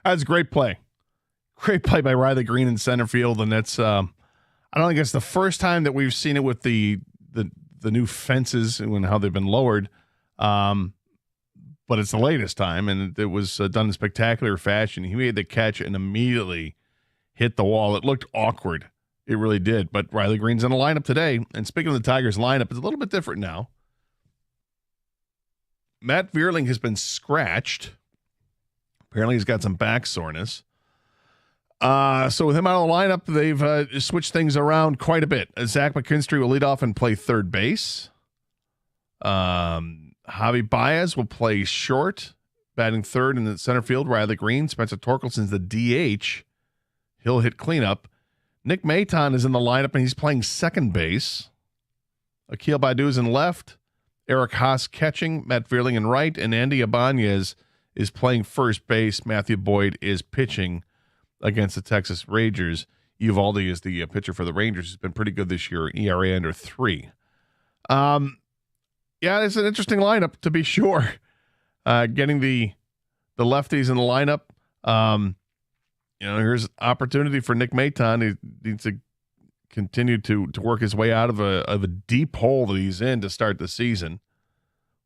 That's a great play. Great play by Riley Green in center field, and that's I don't think it's the first time that we've seen it with the new fences and how they've been lowered, but it's the latest time, and it was done in spectacular fashion. He made the catch and immediately hit the wall. It looked awkward. It really did, but Riley Green's in the lineup today, and speaking of the Tigers lineup, it's a little bit different now. Matt Vierling has been scratched. Apparently he's got some back soreness. So with him out of the lineup, they've switched things around quite a bit. Zach McKinstry will lead off and play third base. Javi Baez will play short, batting third in the center field. Riley Green. Spencer Torkelson's the DH. He'll hit cleanup. Nick Maton is in the lineup, and he's playing second base. Akil Baddoo's in left. Eric Haas catching. Matt Vierling in right. And Andy Ibanez is playing first base. Matthew Boyd is pitching against the Texas Rangers. Uvalde is the pitcher for the Rangers. He's been pretty good this year. ERA under 3. Yeah, it's an interesting lineup to be sure. Getting the lefties in the lineup. Here's opportunity for Nick Maton. He needs to continue to work his way out of a deep hole that he's in to start the season.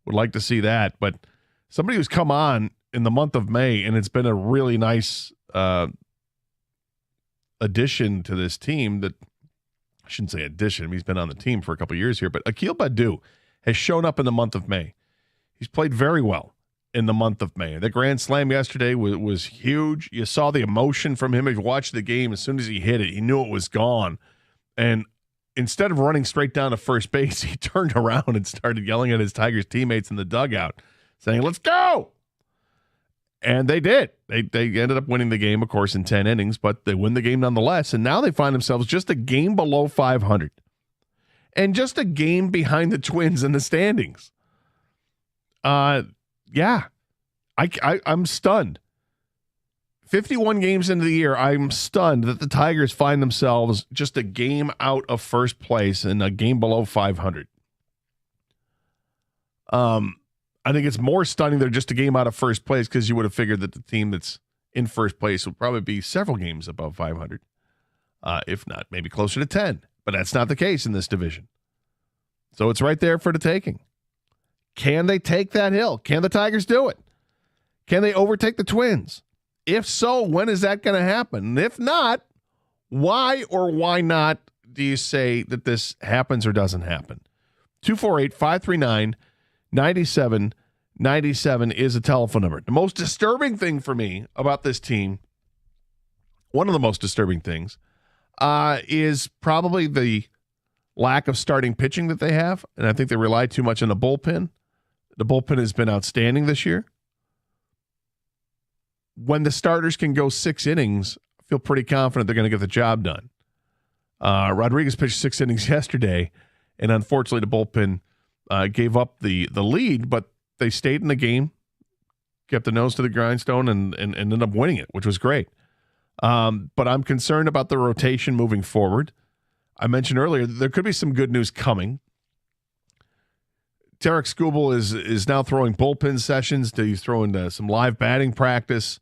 Would like to see that, but somebody who's come on in the month of May, and it's been a really nice addition to this team. That I shouldn't say addition. He's been on the team for a couple of years here, but Akil Baddoo has shown up in the month of May. He's played very well in the month of May. The grand slam yesterday was huge. You saw the emotion from him. If you watched the game, as soon as he hit it, he knew it was gone. And instead of running straight down to first base, he turned around and started yelling at his Tigers teammates in the dugout, saying, "Let's go!" And they did. They ended up winning the game, of course, in 10 innings, but they win the game nonetheless. And now they find themselves just a game below 500 and just a game behind the Twins in the standings. Yeah, I'm stunned. 51 games into the year, I'm stunned that the Tigers find themselves just a game out of first place and a game below 500. I think it's more stunning they're just a game out of first place, because you would have figured that the team that's in first place would probably be several games above 500, if not maybe closer to 10. But that's not the case in this division. So it's right there for the taking. Can they take that hill? Can the Tigers do it? Can they overtake the Twins? If so, when is that going to happen? And if not, why or why not do you say that this happens or doesn't happen? 248-539-9797 is a telephone number. The most disturbing thing for me about this team, one of the most disturbing things, is probably the lack of starting pitching that they have. And I think they rely too much on the bullpen. The bullpen has been outstanding this year. When the starters can go 6 innings, I feel pretty confident they're going to get the job done. Rodriguez pitched 6 innings yesterday, and unfortunately the bullpen gave up the lead, but they stayed in the game, kept the nose to the grindstone, and ended up winning it, which was great. But I'm concerned about the rotation moving forward. I mentioned earlier there could be some good news coming. Tarek Skubal is now throwing bullpen sessions. He's throwing some live batting practice.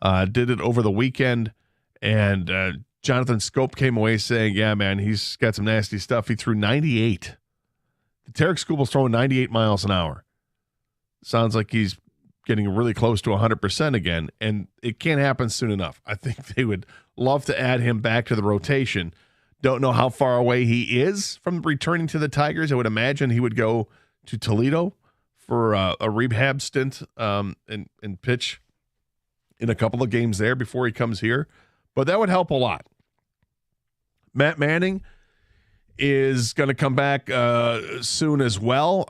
Did it over the weekend, and Jonathan Scope came away saying, yeah, man, he's got some nasty stuff. He threw 98. Tarek Skubal's throwing 98 miles an hour. Sounds like he's getting really close to 100% again, and it can't happen soon enough. I think they would love to add him back to the rotation. Don't know how far away he is from returning to the Tigers. I would imagine he would go to Toledo for a rehab stint and pitch in a couple of games there before he comes here. But that would help a lot. Matt Manning is going to come back soon as well.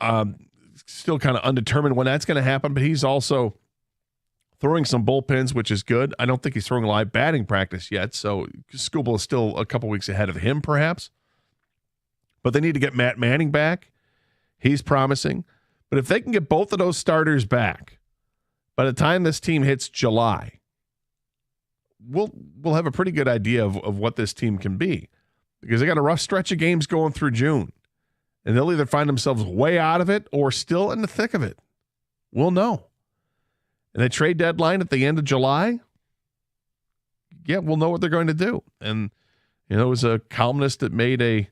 Still kind of undetermined when that's going to happen, but he's also throwing some bullpens, which is good. I don't think he's throwing live batting practice yet, so Skubal is still a couple weeks ahead of him, perhaps. But they need to get Matt Manning back. He's promising. But if they can get both of those starters back, by the time this team hits July, we'll have a pretty good idea of what this team can be. Because they got a rough stretch of games going through June. And they'll either find themselves way out of it or still in the thick of it. We'll know. And the trade deadline at the end of July, yeah, we'll know what they're going to do. And, it was a columnist that made a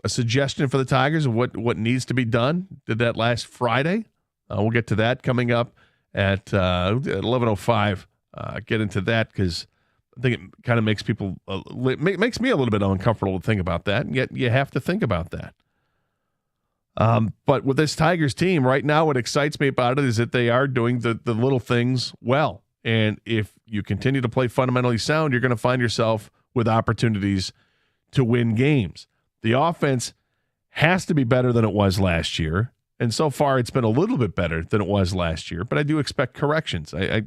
suggestion for the Tigers of what needs to be done. Did that last Friday. We'll get to that coming up at 11:05. Get into that because I think it kind of makes people makes me a little bit uncomfortable to think about that, and yet you have to think about that. But with this Tigers team right now, what excites me about it is that they are doing the little things well. And if you continue to play fundamentally sound, you're going to find yourself with opportunities to win games. The offense has to be better than it was last year. And so far, it's been a little bit better than it was last year. But I do expect corrections. I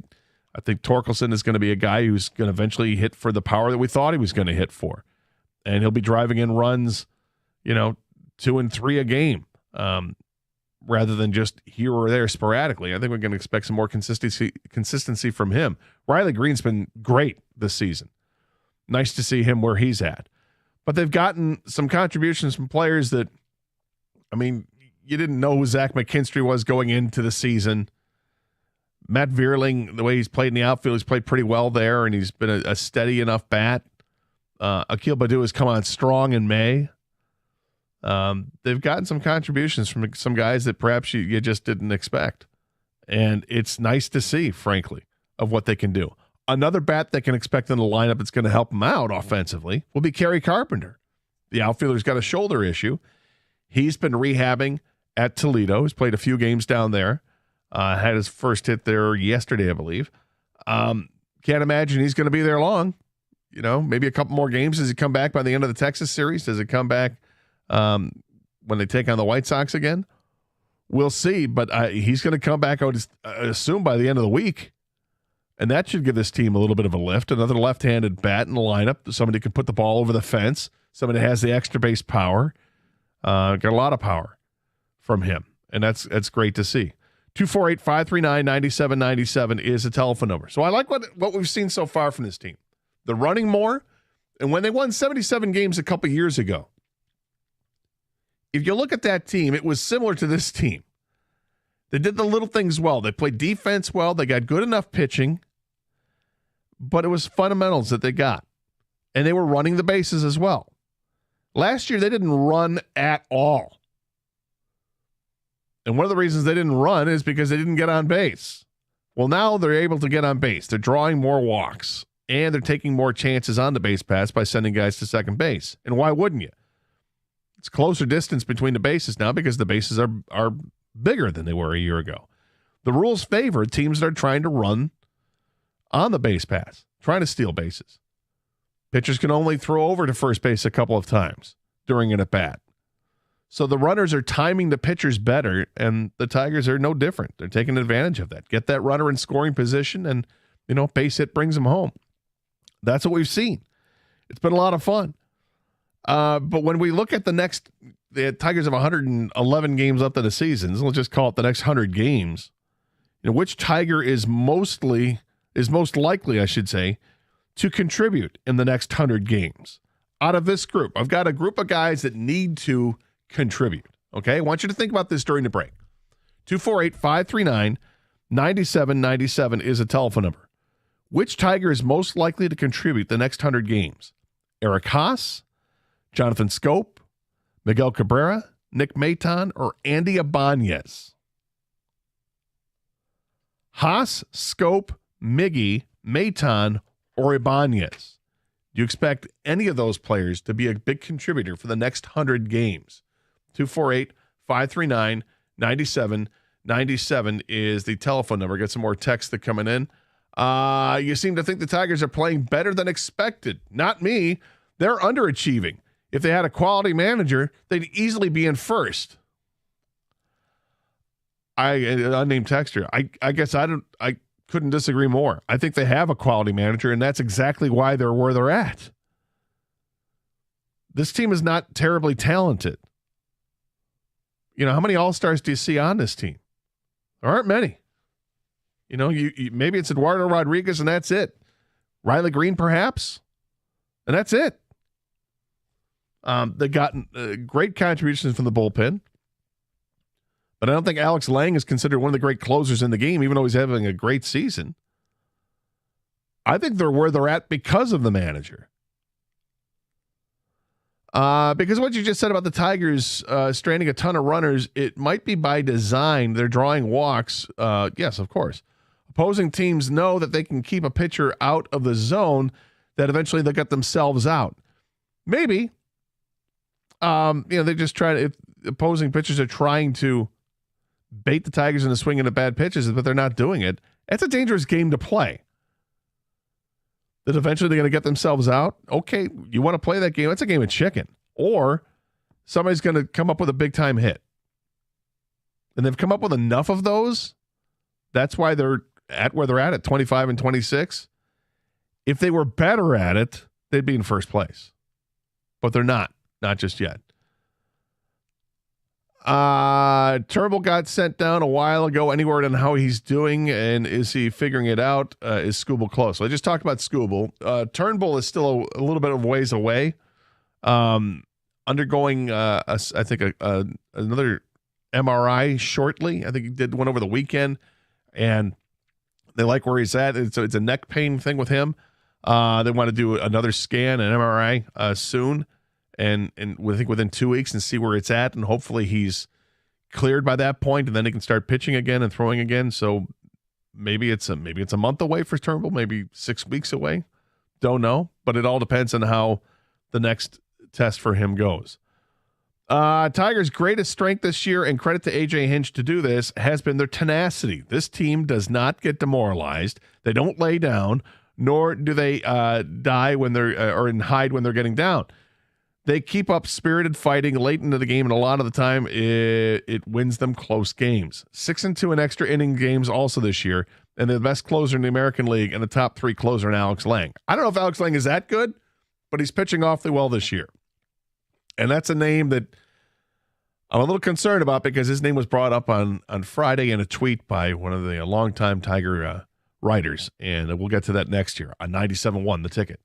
think Torkelson is going to be a guy who's going to eventually hit for the power that we thought he was going to hit for. And he'll be driving in runs, 2 and 3 a game. Rather than just here or there sporadically. I think we're going to expect some more consistency from him. Riley Green's been great this season. Nice to see him where he's at. But they've gotten some contributions from players that, you didn't know who Zach McKinstry was going into the season. Matt Vierling, the way he's played in the outfield, he's played pretty well there, and he's been a steady enough bat. Akil Baddoo has come on strong in May. They've gotten some contributions from some guys that perhaps you just didn't expect. And it's nice to see, frankly, of what they can do. Another bat that can expect in the lineup that's going to help them out offensively will be Kerry Carpenter. The outfielder's got a shoulder issue. He's been rehabbing at Toledo. He's played a few games down there. Had his first hit there yesterday, I believe. Can't imagine he's going to be there long. Maybe a couple more games. Does he come back by the end of the Texas series? Does it come back when they take on the White Sox again? We'll see, but he's going to come back, I would assume, by the end of the week. And that should give this team a little bit of a lift. Another left-handed bat in the lineup. Somebody can put the ball over the fence. Somebody has the extra base power. Got a lot of power from him, and that's great to see. 248-539-9797 is the telephone number. So I like what we've seen so far from this team. They're running more, and when they won 77 games a couple years ago, if you look at that team, it was similar to this team. They did the little things well. They played defense well. They got good enough pitching, but it was fundamentals that they got. And they were running the bases as well. Last year, they didn't run at all. And one of the reasons they didn't run is because they didn't get on base. Well, now they're able to get on base. They're drawing more walks, and they're taking more chances on the base pass by sending guys to second base. And why wouldn't you? It's closer distance between the bases now because the bases are bigger than they were a year ago. The rules favor teams that are trying to run on the base pass, trying to steal bases. Pitchers can only throw over to first base a couple of times during an at-bat. So the runners are timing the pitchers better, and the Tigers are no different. They're taking advantage of that. Get that runner in scoring position, and, base hit brings them home. That's what we've seen. It's been a lot of fun. But when we look at the Tigers have 111 games left in the season. So let's just call it the next 100 games. Which Tiger is most likely, I should say, to contribute in the next 100 games out of this group? I've got a group of guys that need to contribute. Okay, I want you to think about this during the break. 248-539-9797 is a telephone number. Which Tiger is most likely to contribute the next 100 games? Eric Haas, Jonathan Schoop, Miguel Cabrera, Nick Maton, or Andy Ibanez? Haas, Schoop, Miggy, Maton, or Ibanez? Do you expect any of those players to be a big contributor for the next 100 games? 248-539-9797 is the telephone number. Get some more texts that coming in. You seem to think the Tigers are playing better than expected. Not me. They're underachieving. If they had a quality manager, they'd easily be in first. Unnamed texter. I guess I couldn't disagree more. I think they have a quality manager, and that's exactly why they're where they're at. This team is not terribly talented. How many All-Stars do you see on this team? There aren't many. You maybe it's Eduardo Rodriguez, and that's it. Riley Green, perhaps, and that's it. They've gotten great contributions from the bullpen, but I don't think Alex Lang is considered one of the great closers in the game, even though he's having a great season. I think they're where they're at because of the manager. Because what you just said about the Tigers stranding a ton of runners, it might be by design. They're drawing walks. Yes, of course. Opposing teams know that they can keep a pitcher out of the zone, that eventually they'll get themselves out. Maybe. They just try to, if opposing pitchers are trying to bait the Tigers into swinging at bad pitches, but they're not doing it. It's a dangerous game to play. That eventually they're going to get themselves out. Okay, you want to play that game? That's a game of chicken. Or somebody's going to come up with a big time hit. And they've come up with enough of those. That's why they're at where they're at 25 and 26. If they were better at it, they'd be in first place. But they're not just yet. Turnbull got sent down a while ago. Any word on how he's doing, and is he figuring it out? Is Skubal close? So I just talked about Skubal. Turnbull is still a little bit of ways away. Undergoing, I think, another MRI shortly. I think he did one over the weekend, and they like where he's at. It's a neck pain thing with him. They want to do another scan, an MRI soon. And I think within 2 weeks, and see where it's at, and hopefully he's cleared by that point, and then he can start pitching again and throwing again. So maybe it's a month away for Turnbull, maybe 6 weeks away. Don't know, but it all depends on how the next test for him goes. Tigers' greatest strength this year, and credit to AJ Hinch to do this, has been their tenacity. This team does not get demoralized. They don't lay down, nor do they die when they're or hide when they're getting down. They keep up spirited fighting late into the game, and a lot of the time it wins them close games. 6-2 in extra inning games also this year, and they're the best closer in the American League and the top 3 closer in Alex Lang. I don't know if Alex Lang is that good, but he's pitching awfully well this year. And that's a name that I'm a little concerned about, because his name was brought up on Friday in a tweet by one of the longtime Tiger writers, and we'll get to that next year on 97.1 The Ticket.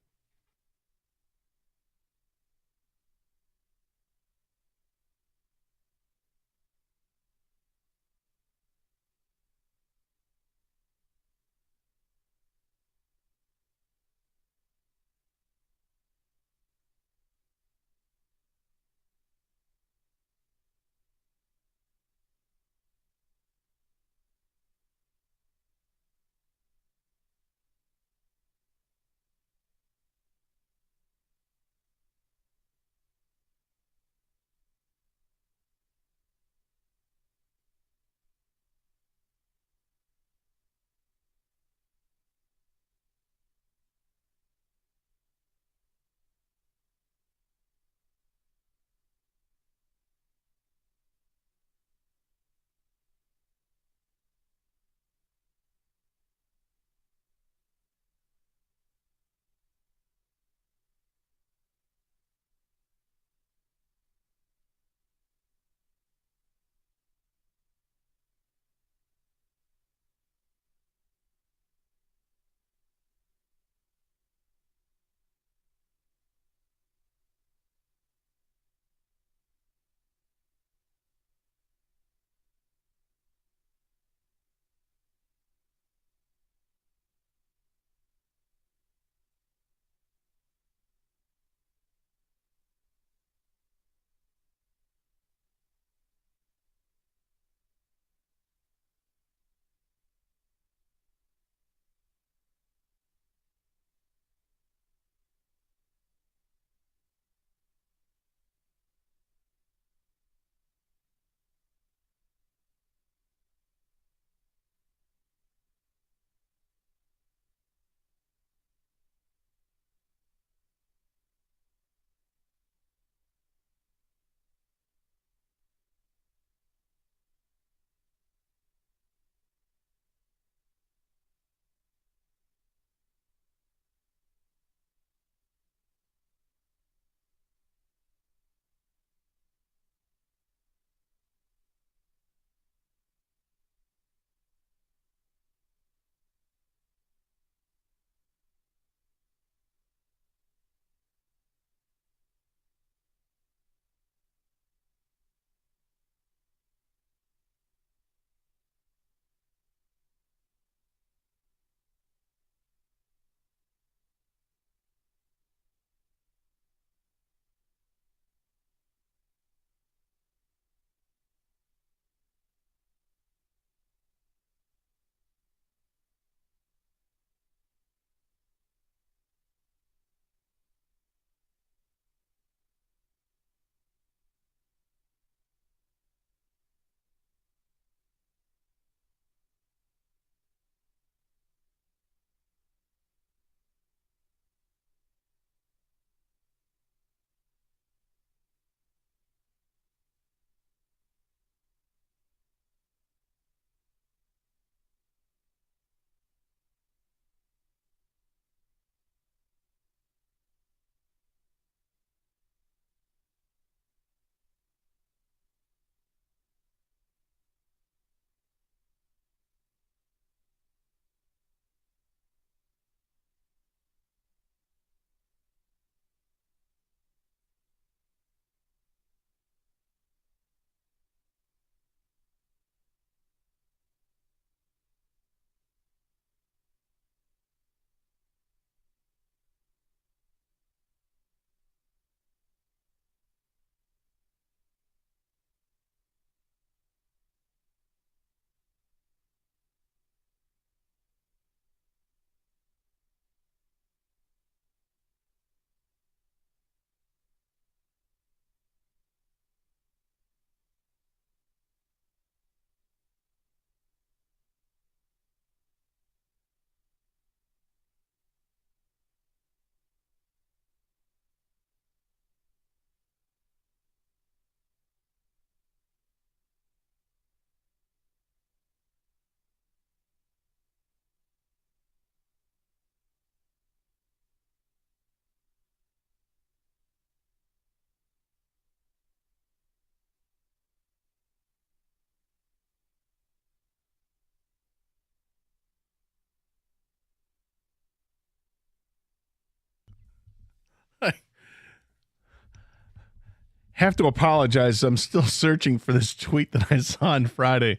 have to apologize. I'm still searching for this tweet that I saw on Friday.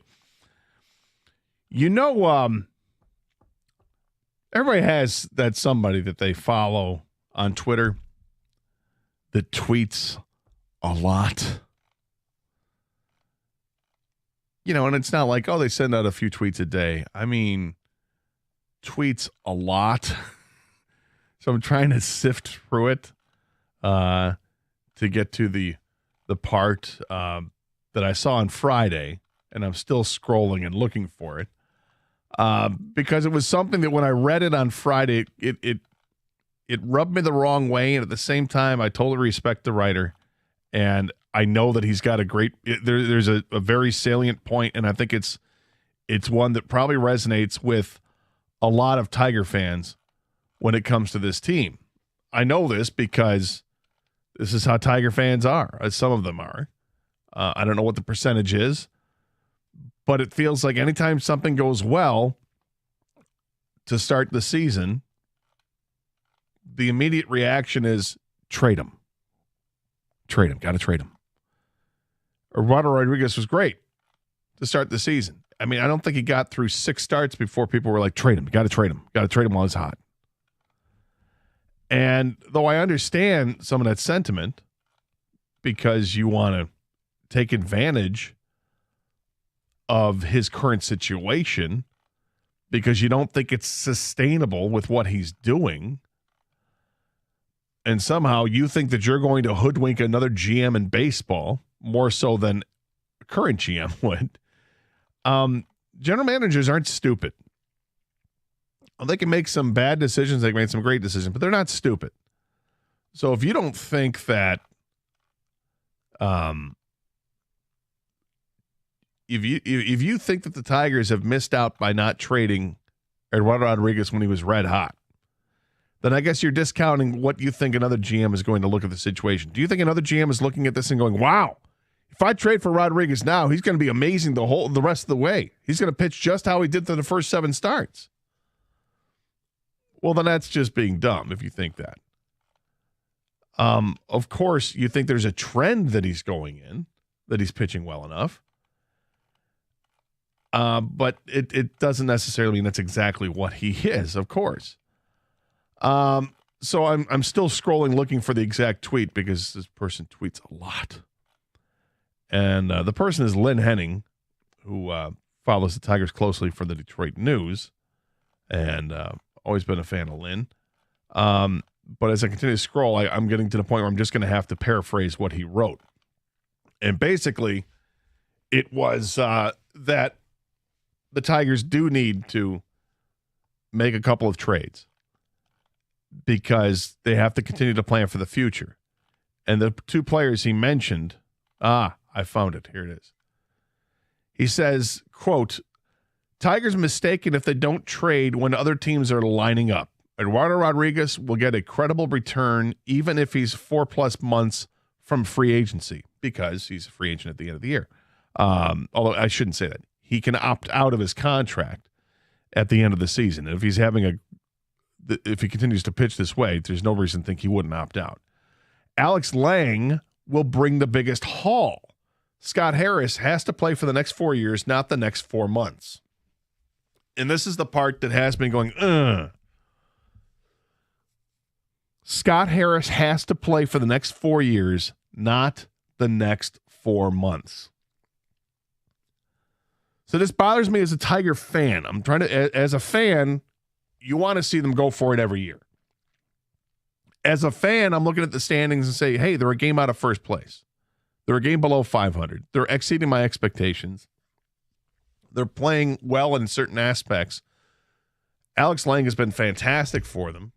You know, everybody has that somebody that they follow on Twitter that tweets a lot. You know, and it's not like, oh, they send out a few tweets a day. I mean, tweets a lot. So I'm trying to sift through it to get to the part that I saw on Friday, and I'm still scrolling and looking for it because it was something that when I read it on Friday, it rubbed me the wrong way, and at the same time, I totally respect the writer, and I know that he's got a great. There's a very salient point, and I think it's one that probably resonates with a lot of Tiger fans when it comes to this team. I know this because this is how Tiger fans are, as some of them are. I don't know what the percentage is, but it feels like anytime something goes well to start the season, the immediate reaction is trade him. Trade him. Got to trade him. Eduardo Rodriguez was great to start the season. I mean, I don't think he got through 6 starts before people were like, trade him. Got to trade him. Got to trade him while he's hot. And though I understand some of that sentiment because you want to take advantage of his current situation because you don't think it's sustainable with what he's doing, and somehow you think that you're going to hoodwink another GM in baseball more so than a current GM would. General managers aren't stupid. They can make some bad decisions. They can make some great decisions, but they're not stupid. So if you don't think that, if you think that the Tigers have missed out by not trading Eduardo Rodriguez when he was red hot, then I guess you're discounting what you think another GM is going to look at the situation. Do you think another GM is looking at this and going, wow, if I trade for Rodriguez now, he's going to be amazing the rest of the way. He's going to pitch just how he did for the first 7 starts. Well, then that's just being dumb if you think that. Of course, you think there's a trend that he's going in, that he's pitching well enough. But it doesn't necessarily mean that's exactly what he is, of course. So I'm still scrolling looking for the exact tweet because this person tweets a lot. And the person is Lynn Henning, who follows the Tigers closely for the Detroit News. And always been a fan of Lynn. But as I continue to scroll, I'm getting to the point where I'm just going to have to paraphrase what he wrote. And basically, it was that the Tigers do need to make a couple of trades because they have to continue to plan for the future. And the 2 players he mentioned, I found it. Here it is. He says, quote, Tigers mistaken if they don't trade when other teams are lining up. Eduardo Rodriguez will get a credible return even if he's 4+ months from free agency because he's a free agent at the end of the year. Although I shouldn't say that. He can opt out of his contract at the end of the season. And if he's if he continues to pitch this way, there's no reason to think he wouldn't opt out. Alex Lang will bring the biggest haul. Scott Harris has to play for the next 4 years, not the next 4 months. And this is the part that has been going, Scott Harris has to play for the next 4 years, not the next 4 months. So this bothers me as a Tiger fan. I'm trying to, as a fan, you want to see them go for it every year. As a fan, I'm looking at the standings and say, hey, they're a game out of first place. They're a game below 500. They're exceeding my expectations. They're playing well in certain aspects. Alex Lang has been fantastic for them,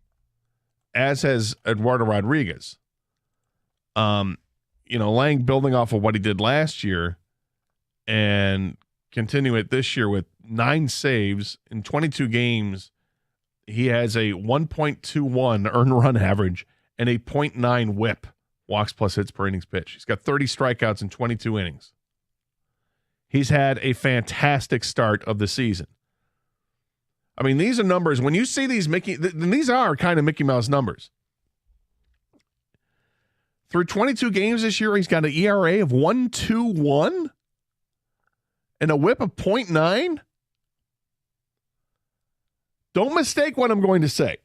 as has Eduardo Rodriguez. Lang building off of what he did last year and continue it this year with 9 saves in 22 games. He has a 1.21 earned run average and a 0.9 whip, walks plus hits per innings pitched. He's got 30 strikeouts in 22 innings. He's had a fantastic start of the season. I mean, these are numbers. When you see these these are kind of Mickey Mouse numbers. Through 22 games this year, he's got an ERA of 1.21 and a whip of 0.9. Don't mistake what I'm going to say.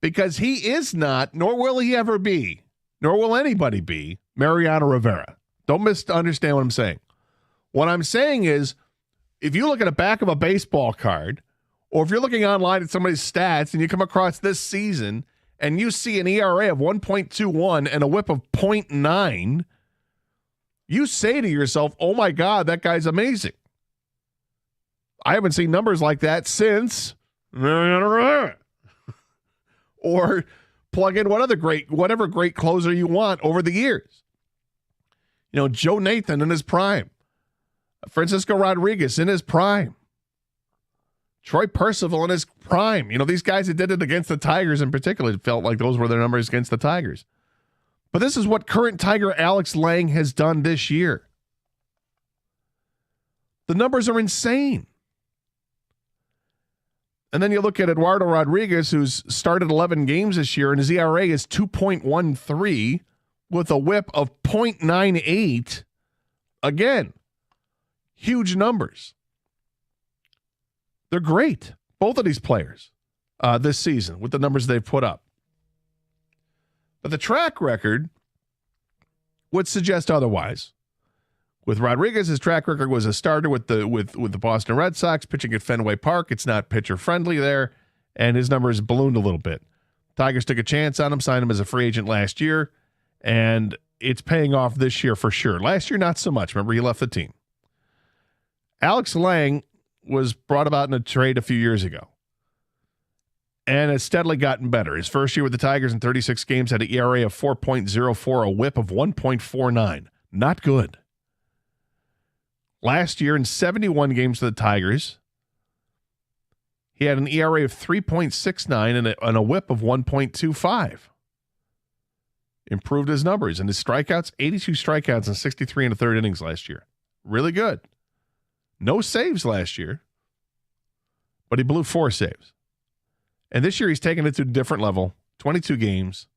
Because he is not, nor will he ever be, nor will anybody be, Mariano Rivera. Don't misunderstand what I'm saying. What I'm saying is, if you look at the back of a baseball card, or if you're looking online at somebody's stats and you come across this season and you see an ERA of 1.21 and a whip of 0.9, you say to yourself, oh my God, that guy's amazing. I haven't seen numbers like that since Mariano Rivera. Or plug in whatever great closer you want over the years. You know, Joe Nathan in his prime. Francisco Rodriguez in his prime. Troy Percival in his prime. You know, these guys that did it against the Tigers in particular felt like those were their numbers against the Tigers. But this is what current Tiger Alex Lang has done this year. The numbers are insane. And then you look at Eduardo Rodriguez, who's started 11 games this year, and his ERA is 2.13 with a whip of 0.98. Again, huge numbers. They're great, both of these players, this season with the numbers they've put up. But the track record would suggest otherwise. With Rodriguez, his track record was a starter with the Boston Red Sox, pitching at Fenway Park. It's not pitcher friendly there, and his numbers ballooned a little bit. Tigers took a chance on him, signed him as a free agent last year, and it's paying off this year for sure. Last year, not so much. Remember, he left the team. Alex Lang was brought about in a trade a few years ago and has steadily gotten better. His first year with the Tigers in 36 games had an ERA of 4.04, a whip of 1.49. Not good. Last year in 71 games for the Tigers, he had an ERA of 3.69 and a whip of 1.25. Improved his numbers and his strikeouts, 82 strikeouts in 63 and a third innings last year. Really good. No saves last year, but he blew 4 saves. And this year he's taken it to a different level. 22 games.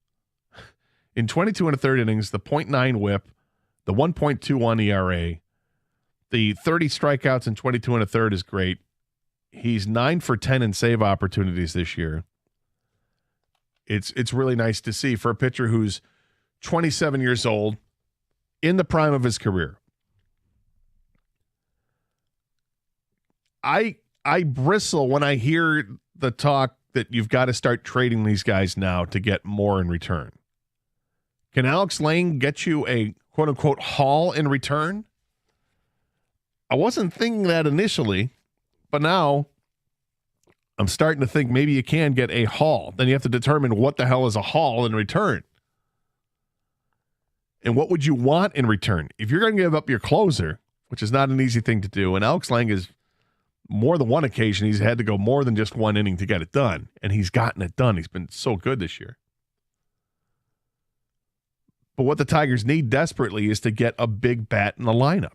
In 22 and a third innings, the 0.9 whip, the 1.21 ERA, the 30 strikeouts in 22 and a third is great. He's 9 for 10 in save opportunities this year. It's really nice to see for a pitcher who's 27 years old, in the prime of his career. I bristle when I hear the talk that you've got to start trading these guys now to get more in return. Can Alex Lang get you a quote-unquote haul in return? I wasn't thinking that initially, but now I'm starting to think maybe you can get a haul. Then you have to determine what the hell is a haul in return. And what would you want in return? If you're going to give up your closer, which is not an easy thing to do, and Alex Lang is more than one occasion, he's had to go more than just one inning to get it done, and he's gotten it done. He's been so good this year. But what the Tigers need desperately is to get a big bat in the lineup.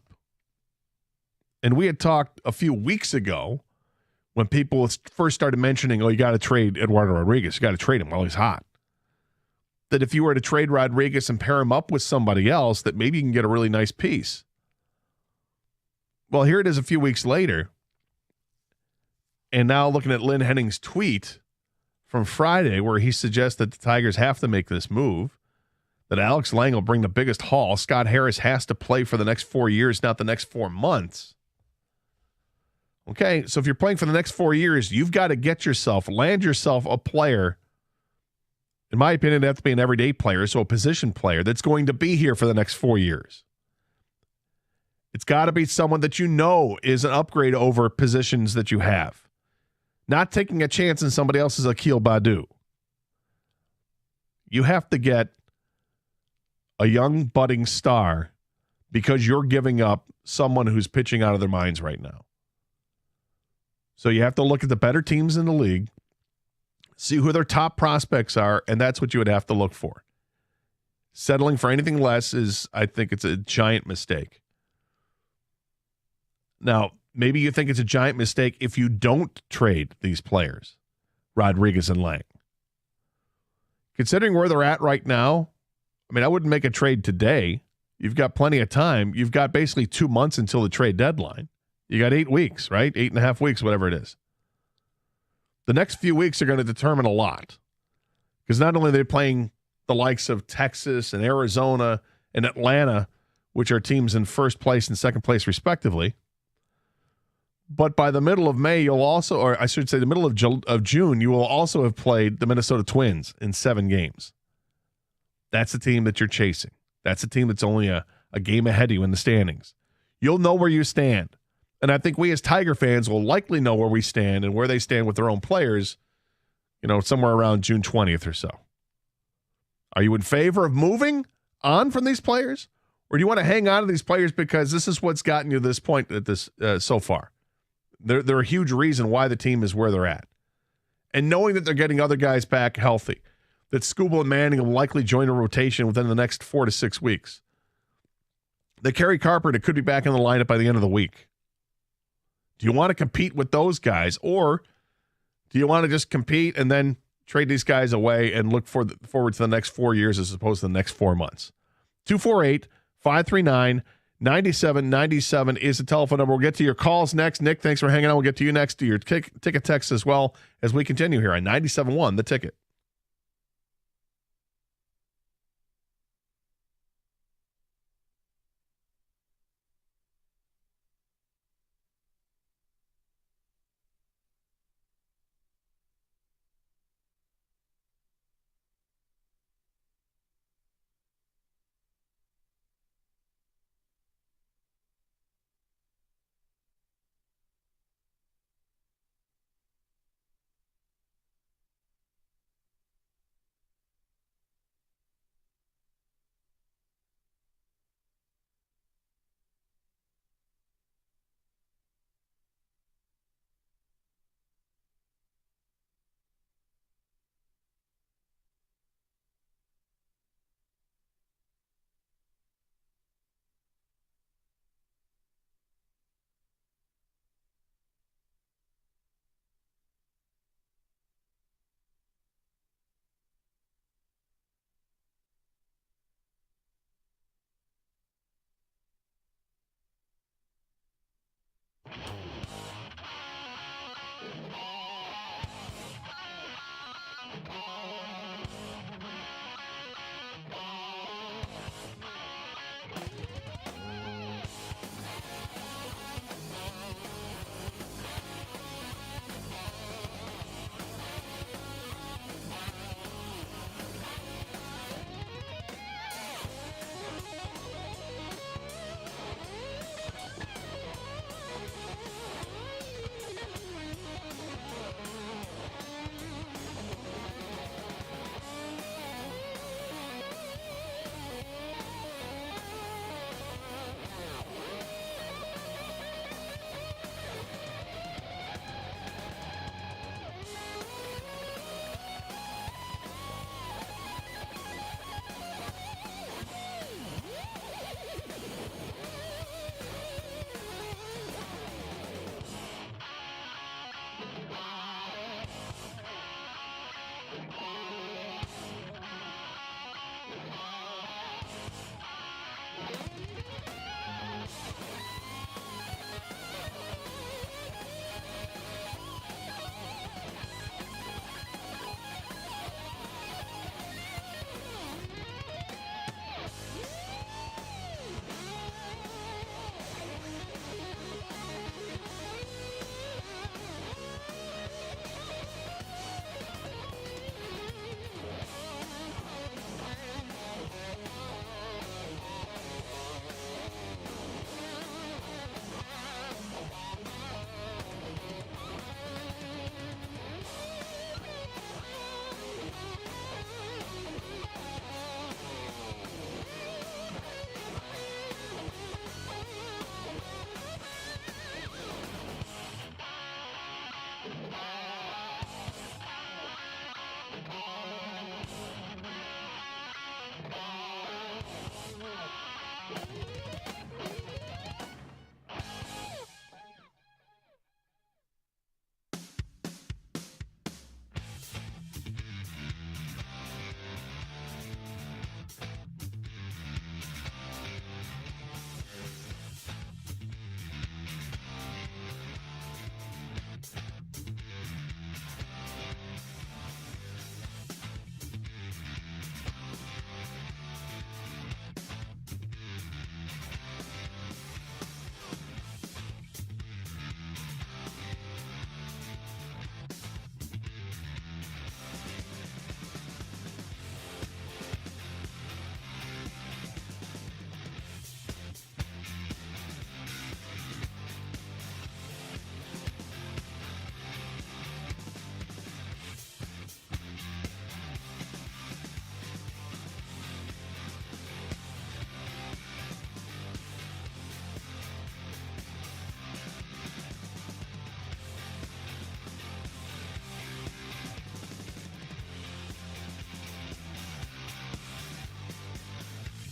And we had talked a few weeks ago when people first started mentioning, oh, you got to trade Eduardo Rodriguez. You got to trade him while he's hot. That if you were to trade Rodriguez and pair him up with somebody else, that maybe you can get a really nice piece. Well, here it is a few weeks later. And now looking at Lynn Henning's tweet from Friday where he suggests that the Tigers have to make this move, that Alex Lang will bring the biggest haul. Scott Harris has to play for the next 4 years, not the next 4 months. Okay, so if you're playing for the next 4 years, you've got to land yourself a player. In my opinion, it'd have to be an everyday player, so a position player that's going to be here for the next 4 years. It's got to be someone that you know is an upgrade over positions that you have. Not taking a chance in somebody else's Akil Baddoo. You have to get a young budding star because you're giving up someone who's pitching out of their minds right now. So you have to look at the better teams in the league, see who their top prospects are, and that's what you would have to look for. Settling for anything less I think it's a giant mistake. Now, maybe you think it's a giant mistake if you don't trade these players, Rodriguez and Lang. considering where they're at right now, I mean, I wouldn't make a trade today. You've got plenty of time. You've got basically 2 months until the trade deadline. You got 8 weeks, right? 8.5 weeks, whatever it is. The next few weeks are going to determine a lot because not only are they playing the likes of Texas and Arizona and Atlanta, which are teams in first place and second place respectively, but by the middle of May, you'll also, or I should say the middle of June, you will also have played the Minnesota Twins in 7 games. That's the team that you're chasing. That's a team that's only a game ahead of you in the standings. You'll know where you stand. And I think we as Tiger fans will likely know where we stand and where they stand with their own players, somewhere around June 20th or so. Are you in favor of moving on from these players? Or do you want to hang on to these players because this is what's gotten you to this point at this so far? They're a huge reason why the team is where they're at. And knowing that they're getting other guys back healthy, that Skubal and Manning will likely join a rotation within the next 4 to 6 weeks. That Kerry Carpenter could be back in the lineup by the end of the week. Do you want to compete with those guys, or do you want to just compete and then trade these guys away and look forward to the next 4 years as opposed to the next 4 months? 248-539-9797 is the telephone number. We'll get to your calls next. Nick, thanks for hanging out. We'll get to you next, to your ticket text as well as we continue here on 97.1 The Ticket.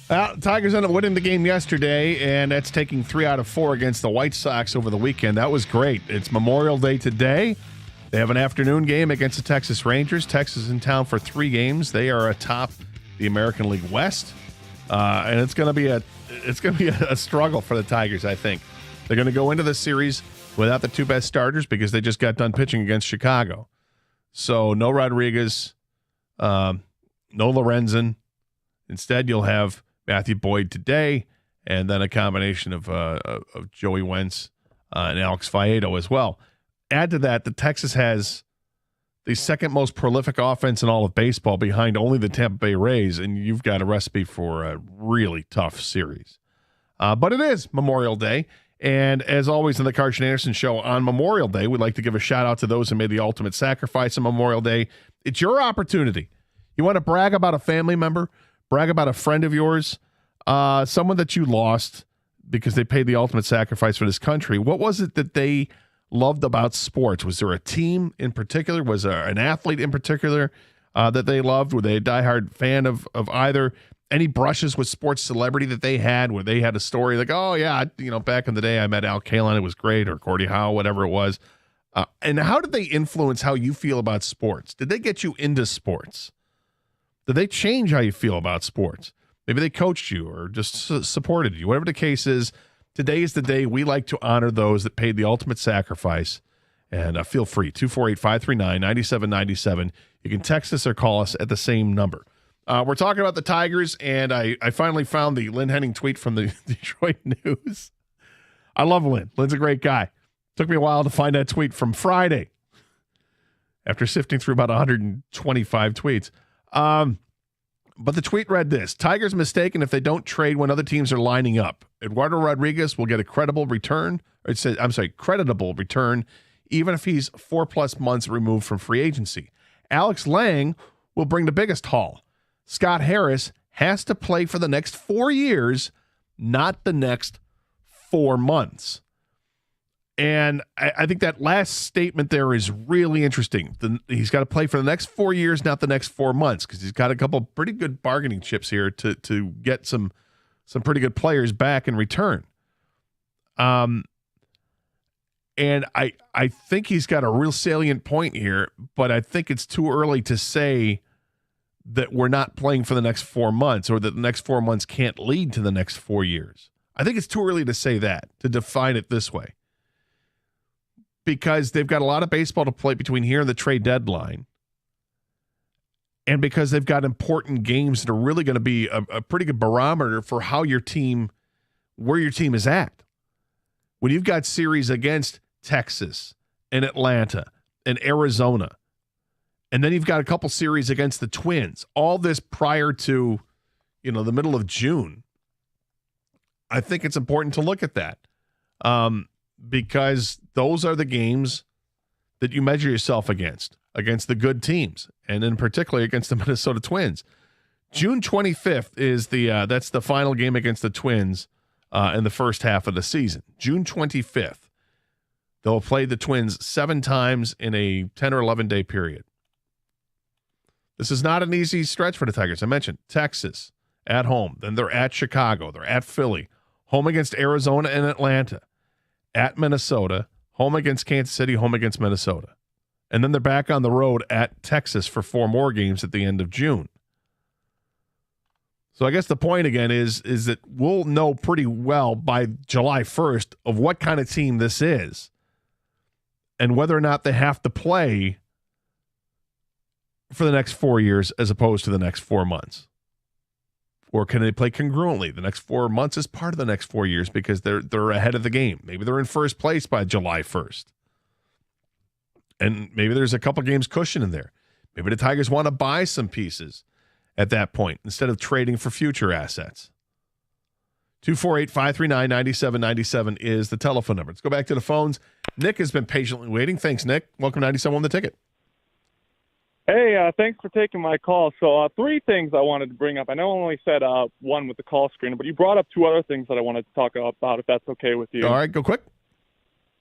Tigers ended up winning the game yesterday, and that's taking 3 out of 4 against the White Sox over the weekend. That was great. It's Memorial Day today. They have an afternoon game against the Texas Rangers. Texas is in town for 3 games. They are atop the American League West, and it's going to be a struggle for the Tigers. I think they're going to go into the series without the 2 best starters because they just got done pitching against Chicago. So no Rodriguez, no Lorenzen. Instead, you'll have Matthew Boyd today, and then a combination of Joey Wentz and Alex Faedo as well. Add to that, the Texas has the second most prolific offense in all of baseball behind only the Tampa Bay Rays, and you've got a recipe for a really tough series. But it is Memorial Day, and as always on the Karsch and Anderson Show on Memorial Day, we'd like to give a shout-out to those who made the ultimate sacrifice on Memorial Day. It's your opportunity. You want to brag about a family member? Brag about a friend of yours, someone that you lost because they paid the ultimate sacrifice for this country. What was it that they loved about sports? Was there a team in particular? Was there an athlete in particular that they loved? Were they a diehard fan of either? Any brushes with sports celebrity that they had where they had a story like, oh, yeah, back in the day I met Al Kaline. It was great. Or Gordie Howe, whatever it was. And how did they influence how you feel about sports? Did they get you into sports? Did they change how you feel about sports? Maybe they coached you or just supported you. Whatever the case is, today is the day we like to honor those that paid the ultimate sacrifice. And feel free, 248-539-9797. You can text us or call us at the same number. We're talking about the Tigers, and I finally found the Lynn Henning tweet from the Detroit News. I love Lynn. Lynn's a great guy. Took me a while to find that tweet from Friday after sifting through about 125 tweets. But the tweet read this: Tigers mistaken if they don't trade when other teams are lining up. Eduardo Rodriguez will get a creditable return, even if he's 4+ months removed from free agency. Alex Lang will bring the biggest haul. Scott Harris has to play for the next 4 years, not the next 4 months. And I think that last statement there is really interesting. He's got to play for the next 4 years, not the next 4 months, because he's got a couple pretty good bargaining chips here to get some pretty good players back in return. And I think he's got a real salient point here, but I think it's too early to say that we're not playing for the next 4 months or that the next 4 months can't lead to the next 4 years. I think it's too early to say that, to define it this way. Because they've got a lot of baseball to play between here and the trade deadline. And because they've got important games that are really going to be a pretty good barometer for how where your team is at. When you've got series against Texas and Atlanta and Arizona, and then you've got a couple series against the Twins, all this prior to, the middle of June, I think it's important to look at that. Because those are the games that you measure yourself against the good teams, and in particular against the Minnesota Twins. June 25th is that's the final game against the Twins in the first half of the season. June 25th, they'll play the Twins 7 times in a 10 or 11-day period. This is not an easy stretch for the Tigers. I mentioned Texas at home, then they're at Chicago, they're at Philly, home against Arizona and Atlanta, at Minnesota, home against Kansas City, home against Minnesota. And then they're back on the road at Texas for 4 more games at the end of June. So I guess the point again is that we'll know pretty well by July 1st of what kind of team this is and whether or not they have to play for the next 4 years as opposed to the next 4 months. Or can they play congruently? The next 4 months is part of the next 4 years because they're ahead of the game. Maybe they're in first place by July 1st. And maybe there's a couple games cushion in there. Maybe the Tigers want to buy some pieces at that point instead of trading for future assets. 248-539-9797 is the telephone number. Let's go back to the phones. Nick has been patiently waiting. Thanks, Nick. Welcome to 97 on the Ticket. Hey, thanks for taking my call. So 3 things I wanted to bring up. I know I only said one with the call screener, but you brought up 2 other things that I wanted to talk about, if that's okay with you. All right, go quick.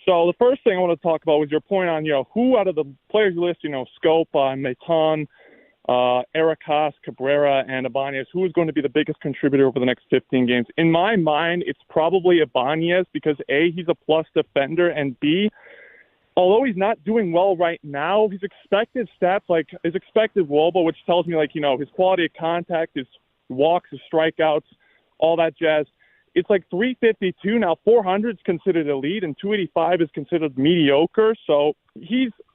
So the first thing I want to talk about was your point on, who out of the players you list, Scope, Maton, Eric Haas, Cabrera, and Ibanez, who is going to be the biggest contributor over the next 15 games? In my mind, it's probably Ibanez because, A, he's a plus defender, and B, although he's not doing well right now, his expected stats, like his expected WOBA, which tells me, his quality of contact, his walks, his strikeouts, all that jazz, it's like 352. Now, 400 is considered elite, and 285 is considered mediocre. So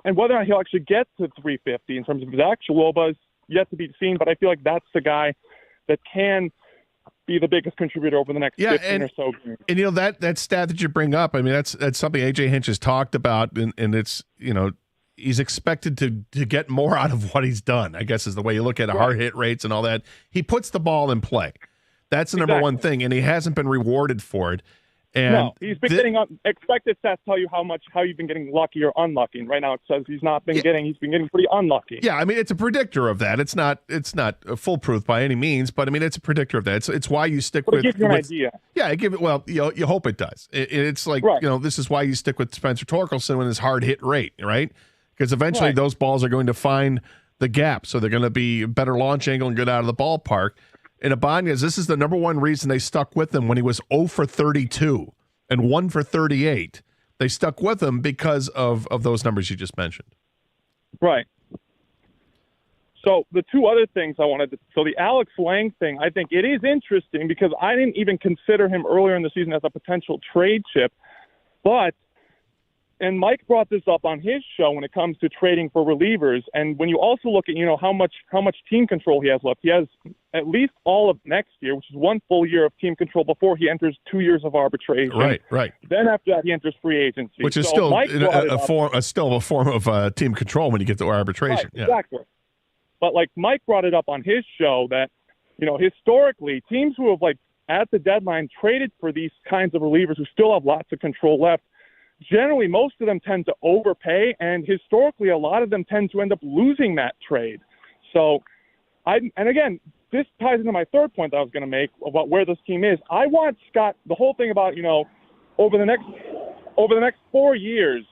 and whether or not he'll actually get to 350 in terms of his actual WOBA is yet to be seen, but I feel like that's the guy that can be the biggest contributor over the next 15 or so games. And that stat that you bring up, I mean, that's something AJ Hinch has talked about, and it's, he's expected to get more out of what he's done, I guess is the way you look at hard hit rates and all that. He puts the ball in play. That's the number one thing, and he hasn't been rewarded for it. And no, he's been getting expected stats tell you how you've been getting lucky or unlucky. And right now it says he's been getting pretty unlucky. Yeah, I mean it's a predictor of that. It's not foolproof by any means, but I mean it's a predictor of that. It's why you stick with. It gives you an idea. Yeah, you hope it does. It's like this is why you stick with Spencer Torkelson with his hard hit rate, right? Because eventually those balls are going to find the gap, so they're going to be a better launch angle and get out of the ballpark. And Ibanez, this is the number one reason they stuck with him when he was 0 for 32 and 1 for 38. They stuck with him because of those numbers you just mentioned. Right. So the two other things the Alex Lang thing, I think it is interesting because I didn't even consider him earlier in the season as a potential trade chip. And Mike brought this up on his show when it comes to trading for relievers. And when you also look at, how much team control he has left, he has at least all of next year, which is one full year of team control before he enters 2 years of arbitration. Right. Then after that, he enters free agency. Which is still a form of team control when you get to arbitration. Right, exactly. But Mike brought it up on his show that, historically, teams who have at the deadline traded for these kinds of relievers who still have lots of control left, generally, most of them tend to overpay, and historically, a lot of them tend to end up losing that trade. So, and again, this ties into my third point that I was going to make about where this team is. I want Scott, the whole thing about, over the next 4 years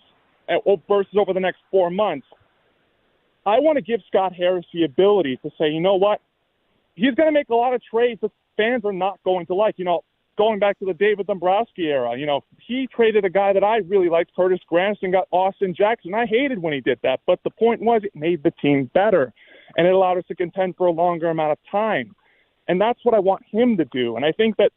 versus over the next 4 months, I want to give Scott Harris the ability to say, you know what, he's going to make a lot of trades that fans are not going to like. Going back to the David Dombrowski era, he traded a guy that I really liked, Curtis Granderson, got Austin Jackson. I hated when he did that, but the point was it made the team better, and it allowed us to contend for a longer amount of time. And that's what I want him to do. And I think that,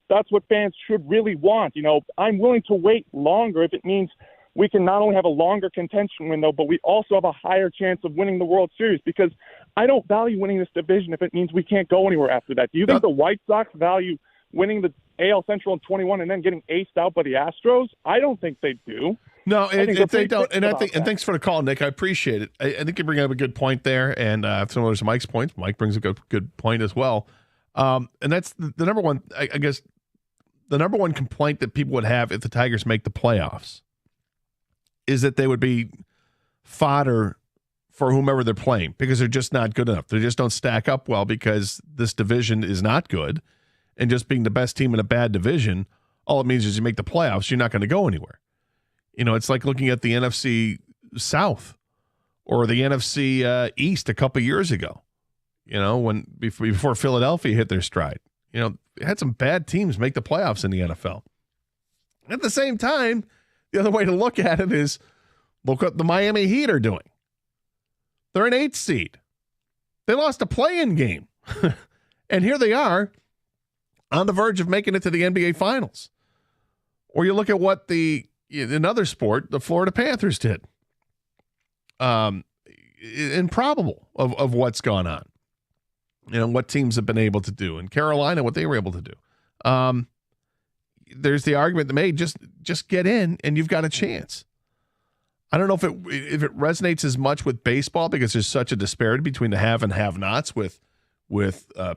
that's what fans should really want. I'm willing to wait longer if it means we can not only have a longer contention window, but we also have a higher chance of winning the World Series, because I don't value winning this division if it means we can't go anywhere after that. Do you think the White Sox value winning the AL Central in 21 and then getting aced out by the Astros? I don't think they do. No, they don't. And thanks for the call, Nick. I appreciate it. I think you bring up a good point there, and similar to Mike's points, Mike brings a good point as well. And that's the number one. I guess the number one complaint that people would have if the Tigers make the playoffs is that they would be fodder for whomever they're playing because they're just not good enough. They just don't stack up well because this division is not good. And just being the best team in a bad division, all it means is you make the playoffs, you're not going to go anywhere. It's like looking at the NFC South or the NFC East a couple years ago, when before Philadelphia hit their stride. Had some bad teams make the playoffs in the NFL. At the same time, the other way to look at it is look what the Miami Heat are doing. They're an 8th seed. They lost a play-in game. And here they are, on the verge of making it to the NBA Finals. Or you look at what another sport, the Florida Panthers did. Improbable of what's gone on. What teams have been able to do. And Carolina, what they were able to do. There's the argument that made, just get in and you've got a chance. I don't know if it resonates as much with baseball because there's such a disparity between the have and have-nots with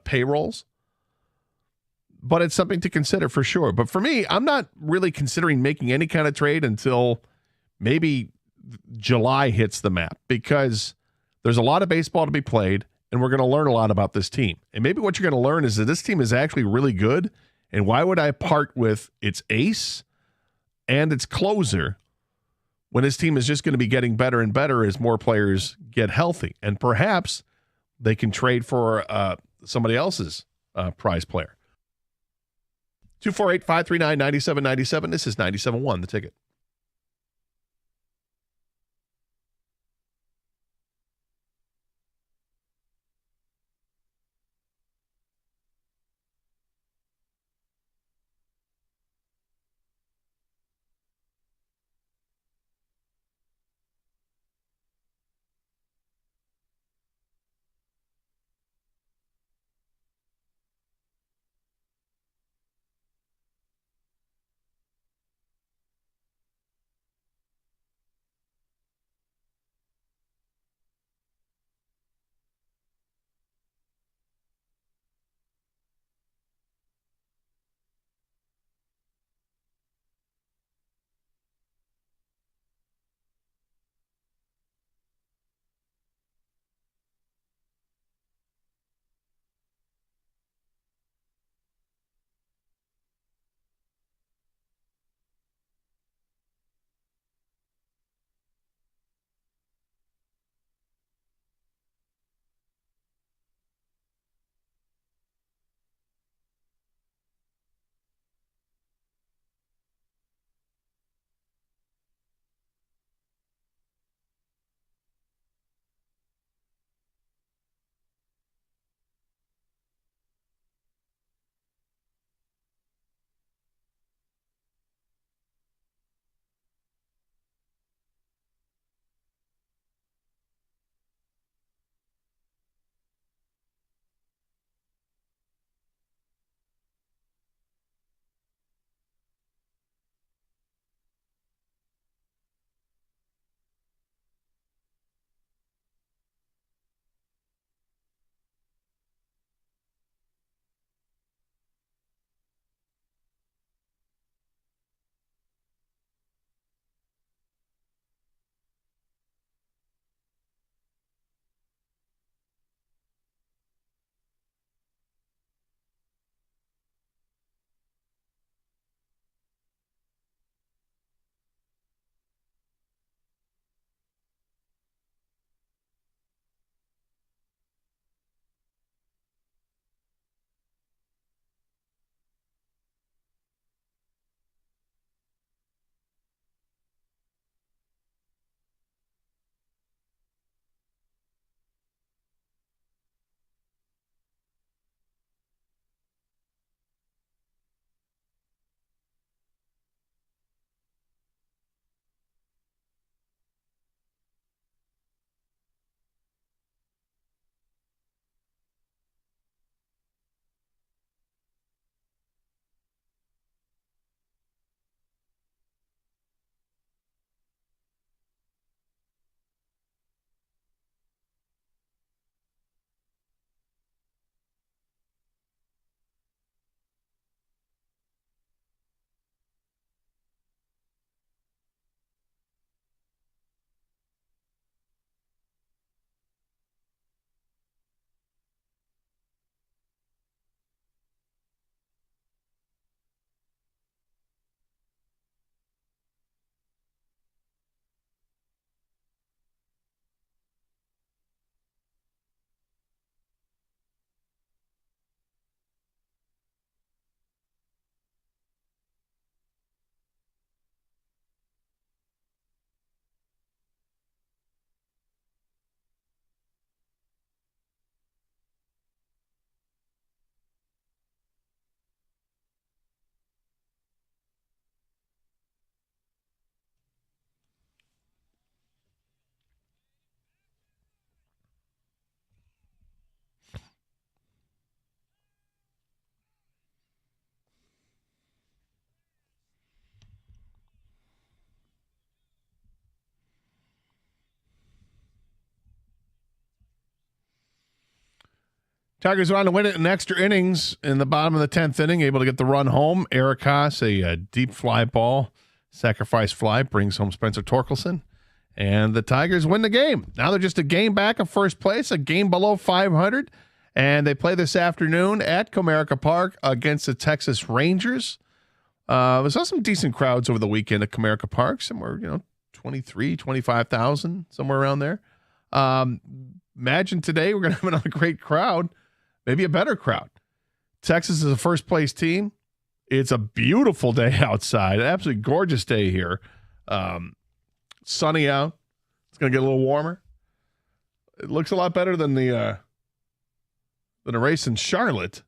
payrolls. But it's something to consider for sure. But for me, I'm not really considering making any kind of trade until maybe July hits the map because there's a lot of baseball to be played and we're going to learn a lot about this team. And maybe what you're going to learn is that this team is actually really good. And why would I part with its ace and its closer when this team is just going to be getting better and better as more players get healthy? And perhaps they can trade for somebody else's prize player. 248-539-9797. This is 97.1, The Ticket. Tigers went on to win it in extra innings in the bottom of the 10th inning, able to get the run home. Eric Haas, a deep fly ball, sacrifice fly, brings home Spencer Torkelson. And the Tigers win the game. Now they're just a game back of first place, a game below 500. And they play this afternoon at Comerica Park against the Texas Rangers. We saw some decent crowds over the weekend at Comerica Park, somewhere, 23, 25,000, somewhere around there. Imagine today we're going to have another great crowd, maybe a better crowd. Texas is a first-place team. It's a beautiful day outside, an absolutely gorgeous day here. Sunny out. It's going to get a little warmer. It looks a lot better than a race in Charlotte,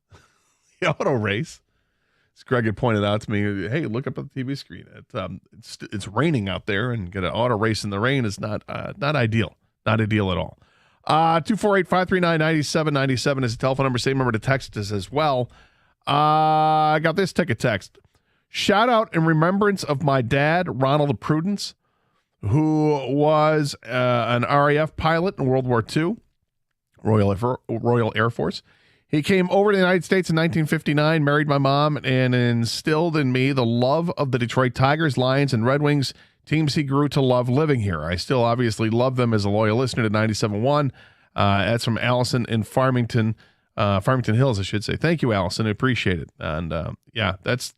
the auto race. As Greg had pointed out to me, hey, look up at the TV screen. It's raining out there, and get an auto race in the rain is not ideal. Not ideal at all. 248-539-9797 is the telephone number. Same number to text us as well. I got this ticket text. Shout out in remembrance of my dad, Ronald Prudence, who was an RAF pilot in World War II, Royal Air Force. He came over to the United States in 1959, married my mom, and instilled in me the love of the Detroit Tigers, Lions, and Red Wings, teams he grew to love living here. I still obviously love them as a loyal listener to 97.1. That's from Allison in Farmington Hills, I should say. Thank you, Allison. I appreciate it. And yeah, that's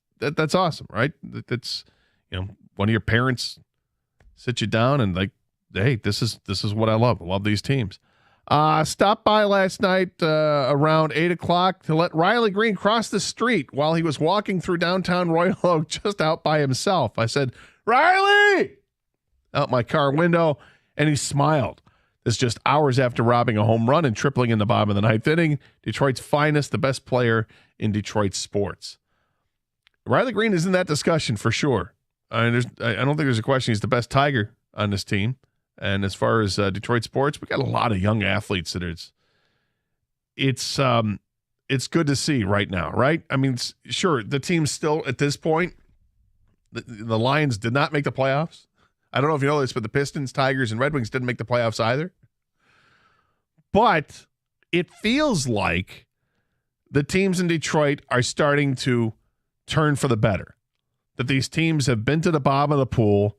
awesome, right? That's, one of your parents sit you down and like, hey, this is what I love. I love these teams. Stopped by last night around 8 o'clock to let Riley Green cross the street while he was walking through downtown Royal Oak just out by himself. I said, Riley! Out my car window, and he smiled. This just hours after robbing a home run and tripling in the bottom of the ninth inning. Detroit's finest, the best player in Detroit sports. Riley Green is in that discussion for sure. I don't think there's a question he's the best Tiger on this team. And as far as Detroit sports, we got a lot of young athletes that it's good to see right now, right? I mean, sure, the team's still at this point. The Lions did not make the playoffs. I don't know if you know this, but the Pistons, Tigers, and Red Wings didn't make the playoffs either. But it feels like the teams in Detroit are starting to turn for the better. That these teams have been to the bottom of the pool,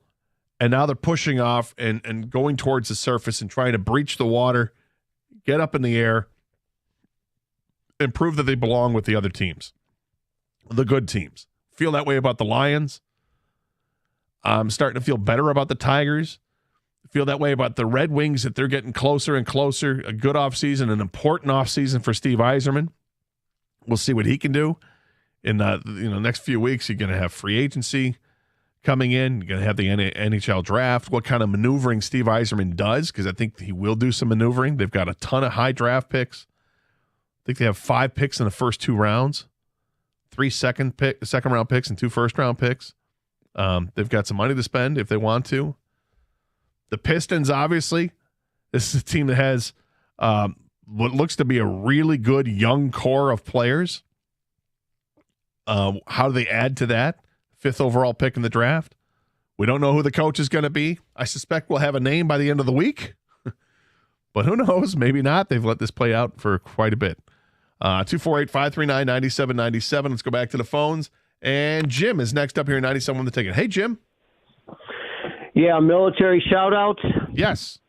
and now they're pushing off and going towards the surface and trying to breach the water, get up in the air, and prove that they belong with the other teams, the good teams. Feel that way about the Lions. I'm starting to feel better about the Tigers. Feel that way about the Red Wings, that they're getting closer and closer. A good offseason, an important offseason for Steve Yzerman. We'll see what he can do. In the next few weeks, you're going to have free agency coming in. You're going to have the NHL draft. What kind of maneuvering Steve Yzerman does, because I think he will do some maneuvering. They've got a ton of high draft picks. I think they have 5 picks in the first 2 rounds, 3 second-round picks and 2 first-round picks. They've got some money to spend if they want to. The Pistons, obviously, this is a team that has what looks to be a really good young core of players. How do they add to that? 5th overall pick in the draft. We don't know who the coach is going to be. I suspect we'll have a name by the end of the week. But who knows? Maybe not. They've let this play out for quite a bit. 248-539-9797. Let's go back to the phones. And Jim is next up here in 97 on the ticket. Hey, Jim. Yeah, military shout-out. Yes.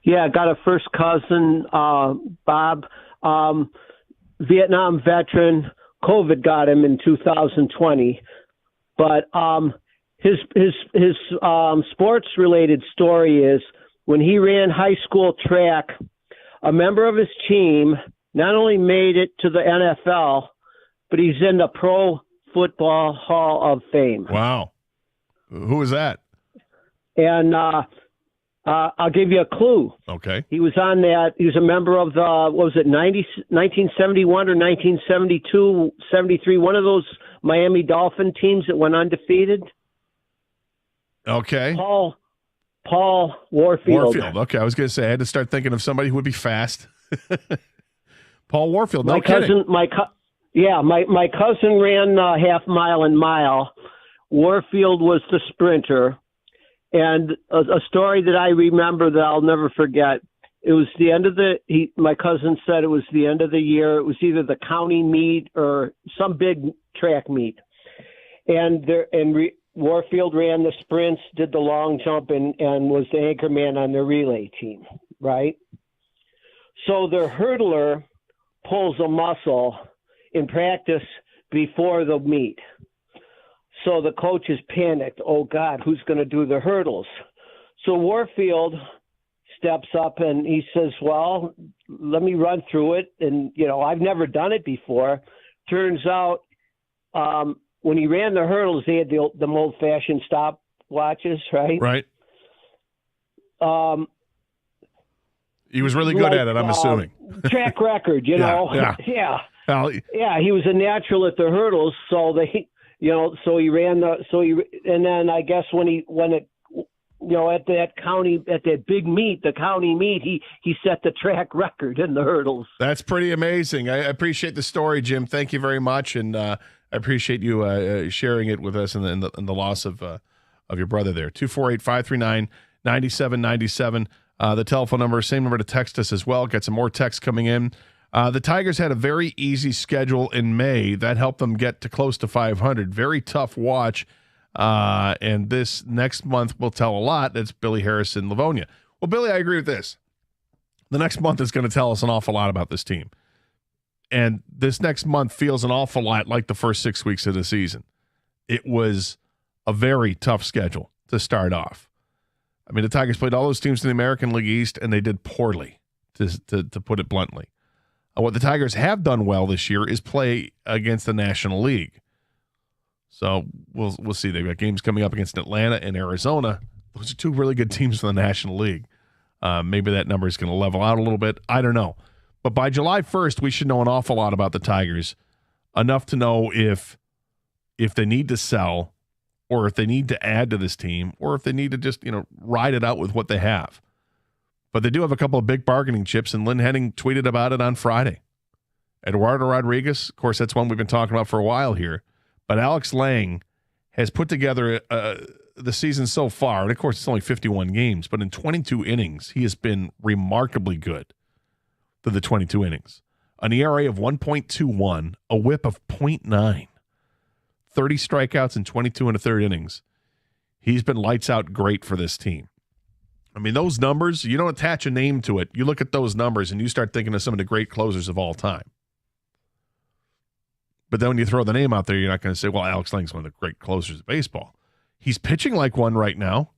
Yeah, I got a first cousin, Bob, Vietnam veteran. COVID got him in 2020. But his sports-related story is when he ran high school track, a member of his team not only made it to the NFL, but he's in the Pro Football Hall of Fame. Wow. Who is that? And I'll give you a clue. Okay. He was on that. He was a member of the, 1971 or 1972, 73, one of those Miami Dolphin teams that went undefeated. Okay. Paul Warfield. Okay, I was going to say I had to start thinking of somebody who would be fast. Paul Warfield. No my kidding. My cousin ran half mile and mile. Warfield was the sprinter. And a story that I remember that I'll never forget. It was the end of my cousin said it was the end of the year. It was either the county meet or some big track meet. Warfield ran the sprints, did the long jump, and was the anchor man on the relay team, right? So the hurdler pulls a muscle in practice before the meet. So the coaches panicked. Oh, God, who's going to do the hurdles? So Warfield steps up and he says, well, let me run through it. And, I've never done it before. Turns out when he ran the hurdles, they had the old-fashioned stopwatches, right? Right. He was really good at it, I'm assuming. Track record, know. Yeah. Yeah, he was a natural at the hurdles, so so he ran and then I guess when at that big meet, the county meet, he set the track record in the hurdles. That's pretty amazing. I appreciate the story, Jim. Thank you very much, and I appreciate you sharing it with us and the loss of your brother there. 248-539-9797. The telephone number, same number to text us as well. Get some more texts coming in. The Tigers had a very easy schedule in May. That helped them get to close to 500. Very tough watch. And this next month will tell a lot. That's Billy Harrison, Livonia. Well, Billy, I agree with this. The next month is going to tell us an awful lot about this team. And this next month feels an awful lot like the first 6 weeks of the season. It was a very tough schedule to start off. I mean, the Tigers played all those teams in the American League East, and they did poorly, to put it bluntly. What the Tigers have done well this year is play against the National League. So we'll see. They've got games coming up against Atlanta and Arizona. Those are two really good teams from the National League. Maybe that number is going to level out a little bit. I don't know. But by July 1st, we should know an awful lot about the Tigers, enough to know if they need to sell or if they need to add to this team or if they need to just, ride it out with what they have. But they do have a couple of big bargaining chips, and Lynn Henning tweeted about it on Friday. Eduardo Rodriguez, of course, that's one we've been talking about for a while here. But Alex Lang has put together the season so far, and of course it's only 51 games, but in 22 innings, he has been remarkably good for the 22 innings. An ERA of 1.21, a whip of 0.9, 30 strikeouts in 22 and a third innings. He's been lights out great for this team. I mean, those numbers, you don't attach a name to it. You look at those numbers and you start thinking of some of the great closers of all time. But then when you throw the name out there, you're not going to say, well, Alex Lang's one of the great closers of baseball. He's pitching like one right now.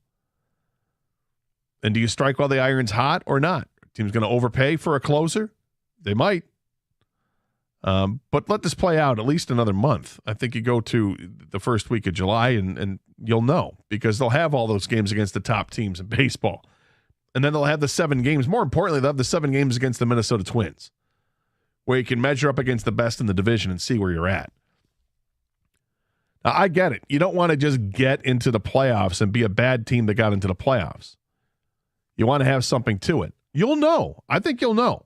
And do you strike while the iron's hot or not? Team's going to overpay for a closer? They might. But let this play out at least another month. I think you go to the first week of July and you'll know, because they'll have all those games against the top teams in baseball. And then they'll have the 7 games. More importantly, they'll have the 7 games against the Minnesota Twins, where you can measure up against the best in the division and see where you're at. Now, I get it. You don't want to just get into the playoffs and be a bad team that got into the playoffs. You want to have something to it. You'll know. I think you'll know.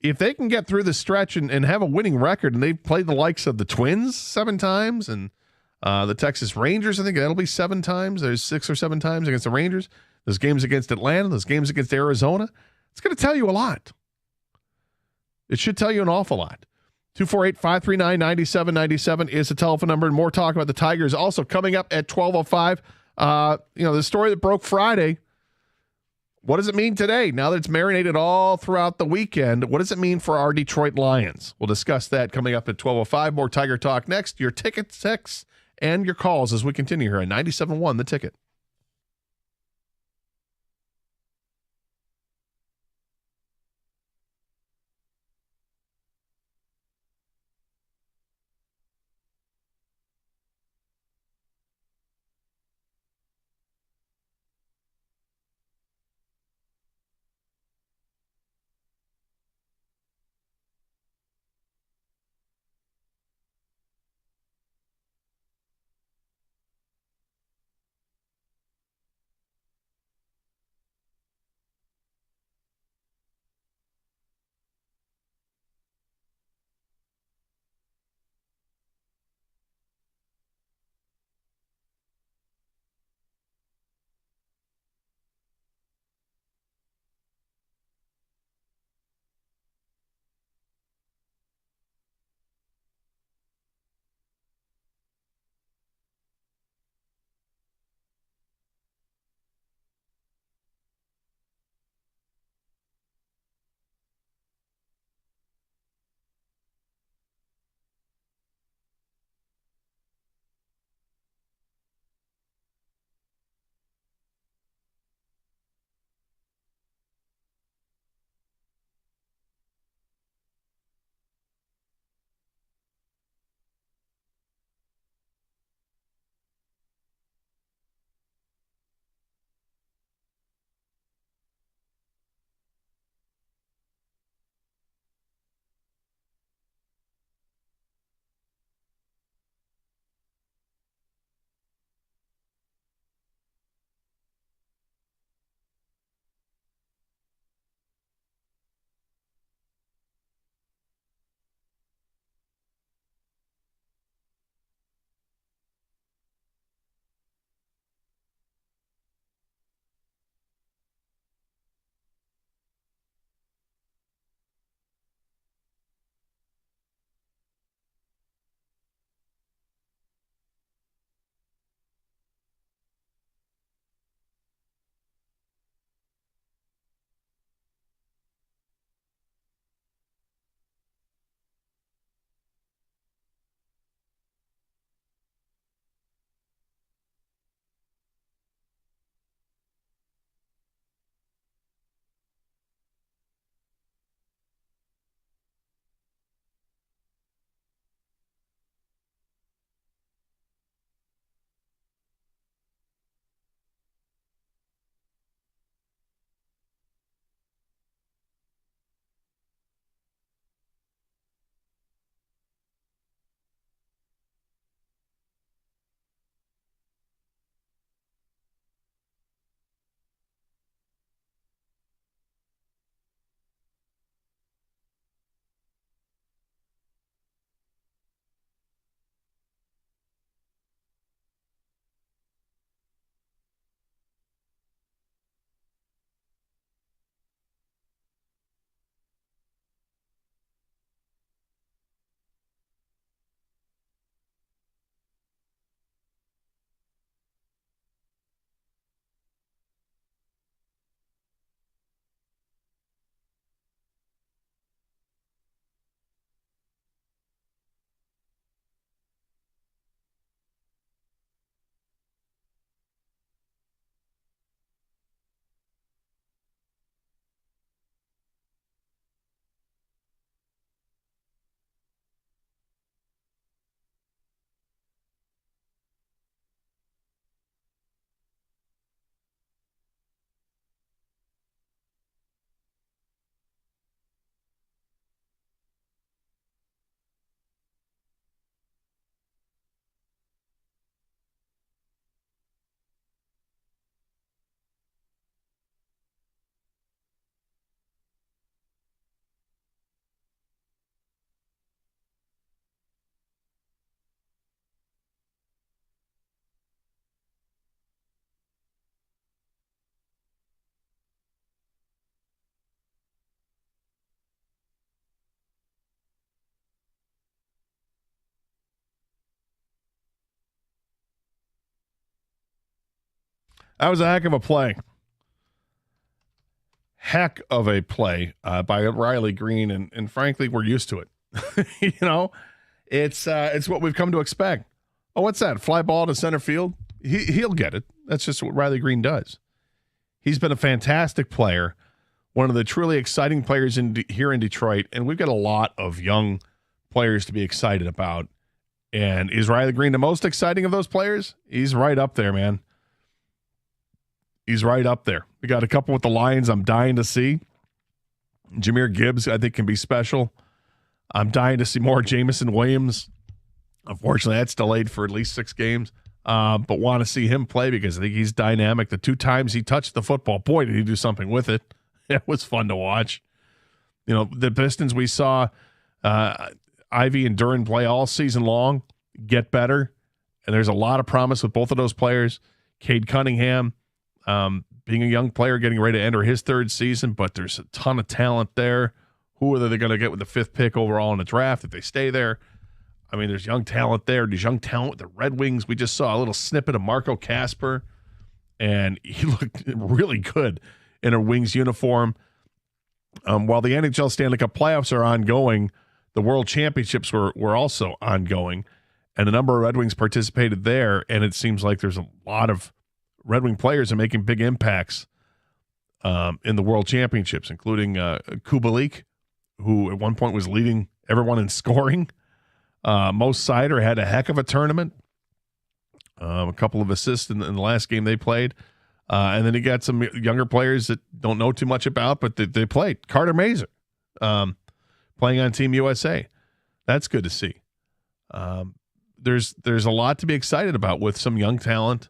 If they can get through the stretch and have a winning record, and they've played the likes of the Twins 7 times and the Texas Rangers, I think that'll be 7 times. There's 6 or 7 times against the Rangers. There's games against Atlanta. There's games against Arizona. It's going to tell you a lot. It should tell you an awful lot. 248-539-9797 is the telephone number, and more talk about the Tigers. Also coming up at 12:05, the story that broke Friday. What does it mean today? Now that it's marinated all throughout the weekend, what does it mean for our Detroit Lions? We'll discuss that coming up at 12:05. More Tiger Talk next. Your ticket texts and your calls as we continue here at 97.1 The Ticket. That was a heck of a play. Heck of a play by Riley Green, and frankly, we're used to it. You know, it's what we've come to expect. Oh, what's that? Fly ball to center field? He'll get it. That's just what Riley Green does. He's been a fantastic player, one of the truly exciting players here in Detroit, and we've got a lot of young players to be excited about. And is Riley Green the most exciting of those players? He's right up there, man. He's right up there. We got a couple with the Lions I'm dying to see. Jahmyr Gibbs, I think, can be special. I'm dying to see more Jameson Williams. Unfortunately, that's delayed for at least 6 games. But want to see him play because I think he's dynamic. The 2 times he touched the football, boy, did he do something with it. It was fun to watch. You know, the Pistons, we saw Ivy and Duren play all season long, get better. And there's a lot of promise with both of those players. Cade Cunningham, being a young player, getting ready to enter his 3rd season, but there's a ton of talent there. Who are they going to get with the 5th pick overall in the draft if they stay there? I mean, there's young talent there. There's young talent with the Red Wings. We just saw a little snippet of Marco Casper, and he looked really good in a Wings uniform. While the NHL Stanley Cup playoffs are ongoing, the World Championships were also ongoing, and a number of Red Wings participated there, and it seems like there's a lot of Red Wing players are making big impacts in the World Championships, including Kubalik, who at one point was leading everyone in scoring. Mo Seider had a heck of a tournament. A couple of assists in the last game they played. And then he got some younger players that don't know too much about, but they played. Carter Mazer playing on Team USA. That's good to see. There's a lot to be excited about with some young talent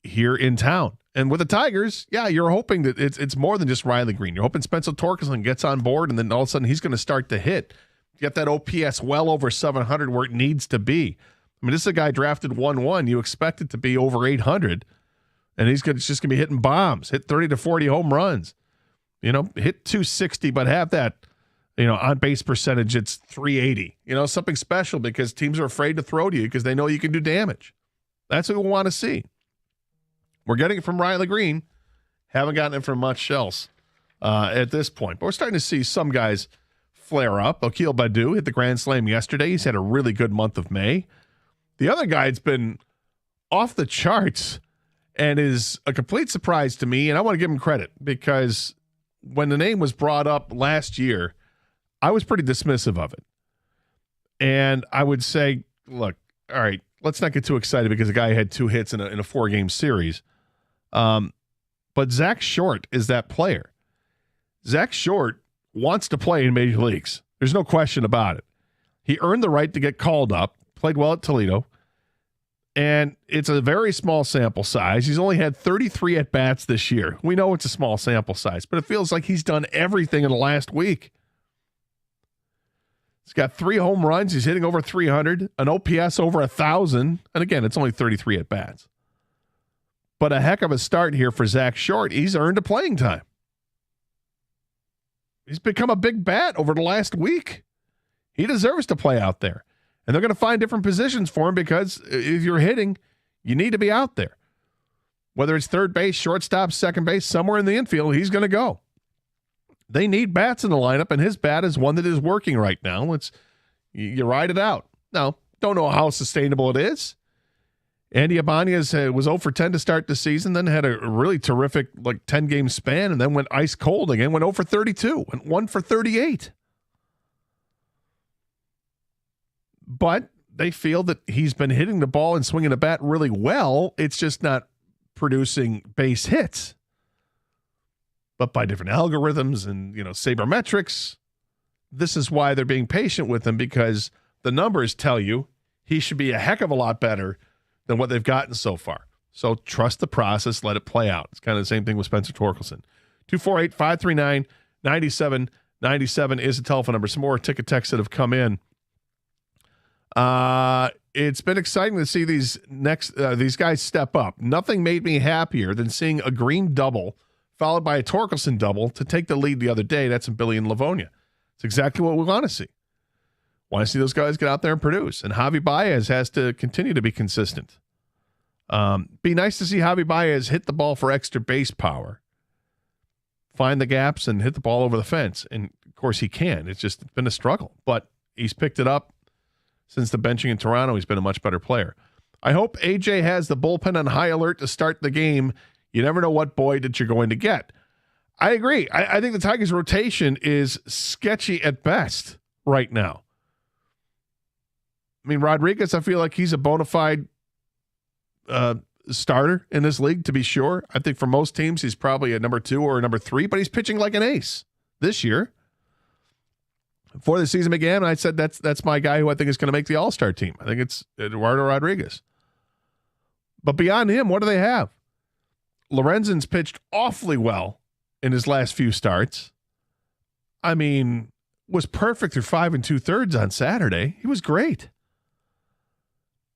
here in town. And with the Tigers, yeah, you're hoping that it's more than just Riley Green. You're hoping Spencer Torkelson gets on board, and then all of a sudden he's going to start to hit. Get that OPS well over 700 where it needs to be. I mean, this is a guy drafted 1-1. You expect it to be over 800, and it's just going to be hitting bombs, hit 30 to 40 home runs. You know, hit 260, but have that, on base percentage, it's 380. Something special because teams are afraid to throw to you because they know you can do damage. That's what we want to see. We're getting it from Riley Green. Haven't gotten it from much else at this point. But we're starting to see some guys flare up. Akil Baddoo hit the grand slam yesterday. He's had a really good month of May. The other guy's been off the charts and is a complete surprise to me, and I want to give him credit because when the name was brought up last year, I was pretty dismissive of it. And I would say, look, all right, let's not get too excited because the guy had 2 hits in a 4-game series. But Zach Short is that player. Zach Short wants to play in major leagues. There's no question about it. He earned the right to get called up, played well at Toledo, and it's a very small sample size. He's only had 33 at-bats this year. We know it's a small sample size, but it feels like he's done everything in the last week. He's got 3 home runs. He's hitting over 300, an OPS over 1,000, and again, it's only 33 at-bats. But a heck of a start here for Zach Short. He's earned a playing time. He's become a big bat over the last week. He deserves to play out there. And they're going to find different positions for him because if you're hitting, you need to be out there. Whether it's third base, shortstop, second base, somewhere in the infield, he's going to go. They need bats in the lineup, and his bat is one that is working right now. You ride it out. Now, don't know how sustainable it is. Andy Ibanez was 0 for 10 to start the season, then had a really terrific 10-game span, and then went ice cold again, went 0 for 32, went 1 for 38. But they feel that he's been hitting the ball and swinging the bat really well. It's just not producing base hits. But by different algorithms and, sabermetrics, this is why they're being patient with him because the numbers tell you he should be a heck of a lot better than what they've gotten so far. So trust the process, let it play out. It's kind of the same thing with Spencer Torkelson. 248-539-9797 is the telephone number. Some more ticket texts that have come in. It's been exciting to see these guys step up. Nothing made me happier than seeing a Green double followed by a Torkelson double to take the lead the other day. That's in Billy and Livonia. It's exactly what we want to see. Want to see those guys get out there and produce. And Javi Baez has to continue to be consistent. Be nice to see Javi Baez hit the ball for extra base power, find the gaps, and hit the ball over the fence. And, of course, he can. It's just been a struggle. But he's picked it up since the benching in Toronto. He's been a much better player. I hope AJ has the bullpen on high alert to start the game. You never know what Boyd that you're going to get. I agree. I think the Tigers' rotation is sketchy at best right now. I mean, Rodriguez, I feel like he's a bona fide starter in this league, to be sure. I think for most teams, he's probably a number 2 or a number 3, but he's pitching like an ace this year. Before the season began, I said that's my guy who I think is going to make the All-Star team. I think it's Eduardo Rodriguez. But beyond him, what do they have? Lorenzen's pitched awfully well in his last few starts. I mean, was perfect through 5 2/3 on Saturday. He was great.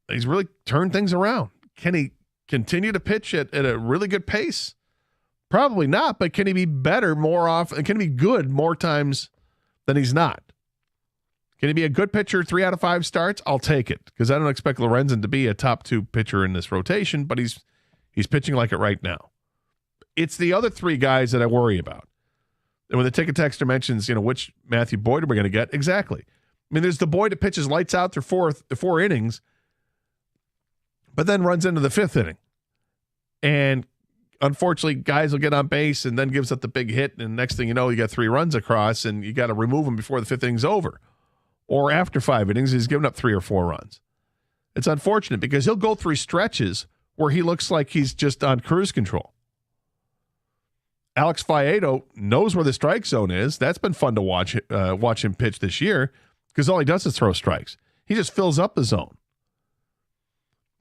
He's really turned things around. Can he continue to pitch at a really good pace? Probably not, but can he be better more often? Can he be good more times than he's not? Can he be a good pitcher 3 out of 5 starts? I'll take it, because I don't expect Lorenzen to be a top 2 pitcher in this rotation, but he's pitching like it right now. It's the other 3 guys that I worry about. And when the ticket texter mentions, which Matthew Boyd are we going to get? Exactly. I mean, there's the Boyd that pitches lights out through 4 innings, but then runs into the 5th inning. And unfortunately, guys will get on base and then gives up the big hit, and next thing you know, you got 3 runs across, and you got to remove him before the 5th inning's over. Or after 5 innings, he's given up 3 or 4 runs. It's unfortunate because he'll go through stretches where he looks like he's just on cruise control. Alex Faedo knows where the strike zone is. That's been fun to watch him pitch this year, because all he does is throw strikes. He just fills up the zone.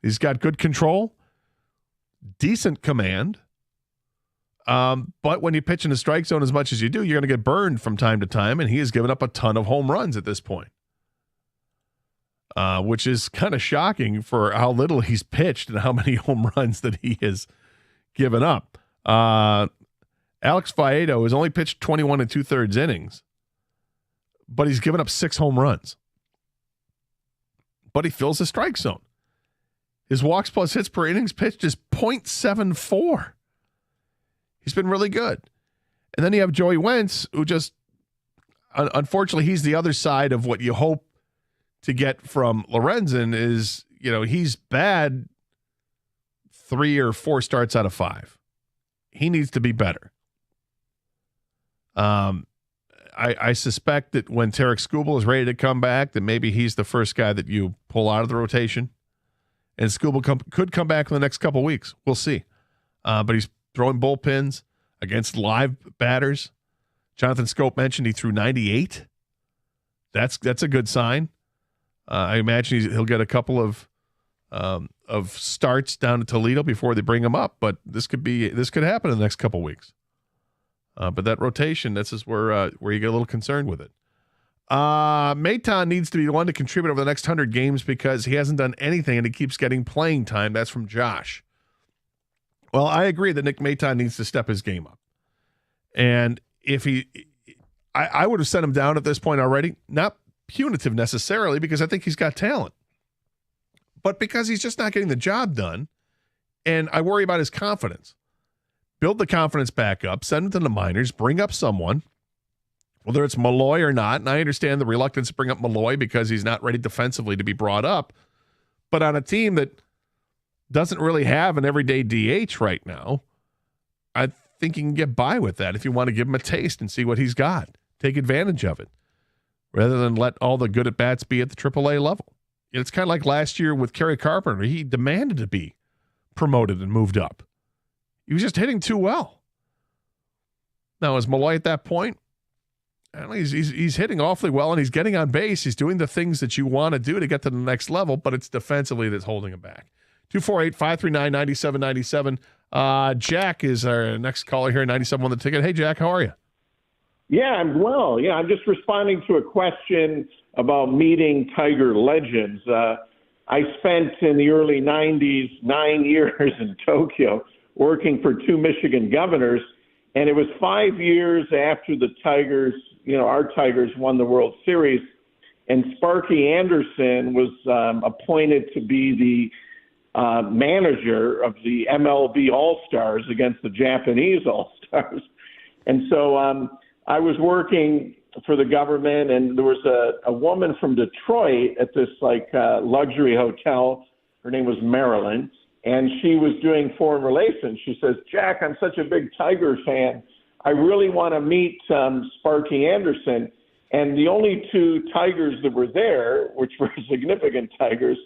He's got good control, decent command. But when you pitch in the strike zone as much as you do, you're going to get burned from time to time, and he has given up a ton of home runs at this point, which is kind of shocking for how little he's pitched and how many home runs that he has given up. Alex Faedo has only pitched 21 2/3 innings, but he's given up 6 home runs. But he fills the strike zone. His walks plus hits per innings pitched is .74. He's been really good. And then you have Joey Wentz, who just, unfortunately, he's the other side of what you hope to get from Lorenzen is, he's bad 3 or 4 starts out of 5. He needs to be better. I suspect that when Tarek Skubal is ready to come back, that maybe he's the first guy that you pull out of the rotation. And Skubal could come back in the next couple of weeks. We'll see. But he's throwing bullpens against live batters. Jonathan Scope mentioned he threw 98. That's a good sign. I imagine he'll get a couple of starts down to Toledo before they bring him up. But this could happen in the next couple of weeks. But that rotation, this is where you get a little concerned with it. Maton needs to be the one to contribute over the next 100 games because he hasn't done anything and he keeps getting playing time. That's from Josh. Well, I agree that Nick Maton needs to step his game up. And if I would have sent him down at this point already, not punitive necessarily because I think he's got talent, but because he's just not getting the job done. And I worry about his confidence. Build the confidence back up, send him to the minors, bring up someone, whether it's Malloy or not. And I understand the reluctance to bring up Malloy because he's not ready defensively to be brought up. But on a team that doesn't really have an everyday DH right now, I think you can get by with that if you want to give him a taste and see what he's got. Take advantage of it rather than let all the good at-bats be at the AAA level. It's kind of like last year with Kerry Carpenter. He demanded to be promoted and moved up. He was just hitting too well. Now, is Malloy at that point? I don't know, he's hitting awfully well, and he's getting on base. He's doing the things that you want to do to get to the next level, but it's defensively that's holding him back. 248-539-9797. Jack is our next caller here, 97 on the ticket. Hey, Jack, how are you? Yeah, I'm well. Yeah, I'm just responding to a question about meeting Tiger legends. I spent in the early 90s 9 years in Tokyo working for 2 Michigan governors, and it was 5 years after the Tigers, our Tigers won the World Series, and Sparky Anderson was appointed to be the manager of the MLB All-Stars against the Japanese All-Stars. And so I was working for the government, and there was a woman from Detroit at this luxury hotel. Her name was Marilyn, and she was doing foreign relations. She says, Jack, I'm such a big Tiger fan. I really want to meet Sparky Anderson. And the only two Tigers that were there, which were significant Tigers,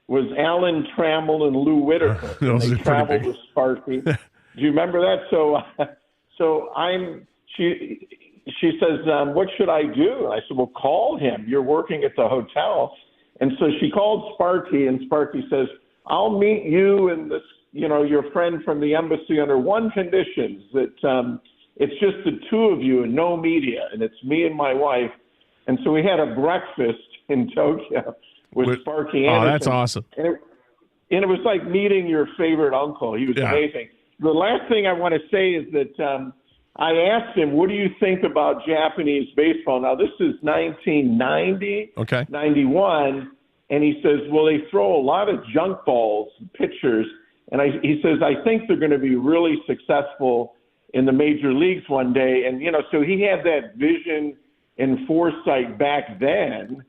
was Alan Trammell and Lou Whitaker. They traveled with Sparky. Do you remember that? She says, what should I do? And I said, well, call him. You're working at the hotel. And so she called Sparky, and Sparky says, I'll meet you and this, your friend from the embassy under one condition, that it's just the two of you and no media, and it's me and my wife. And so we had a breakfast in Tokyo with Sparky Anderson. Oh, that's awesome. And it was like meeting your favorite uncle. He was amazing. The last thing I want to say is that I asked him, what do you think about Japanese baseball? Now, this is 1990, 91, and he says, well, they throw a lot of junk balls, pitchers, and he says, I think they're going to be really successful in the major leagues one day. And, so he had that vision and foresight back then,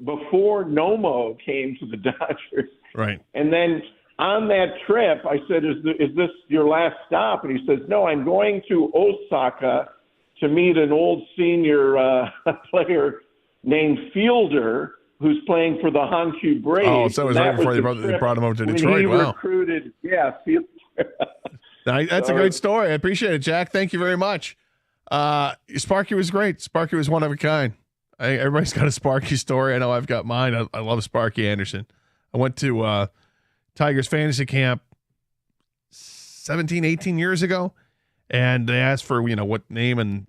before Nomo came to the Dodgers. Right. And then on that trip, I said, is this your last stop? And he says, no, I'm going to Osaka to meet an old senior player named Fielder, who's playing for the Hankyu Braves. Oh, so it was right before they brought him over to Detroit. He wow. recruited, Fielder. That's a great story. I appreciate it, Jack. Thank you very much. Sparky was great. Sparky was one of a kind. Everybody's got a Sparky story. I know I've got mine. I love Sparky Anderson. I went to Tigers fantasy camp 17, 18 years ago, and they asked for, what name and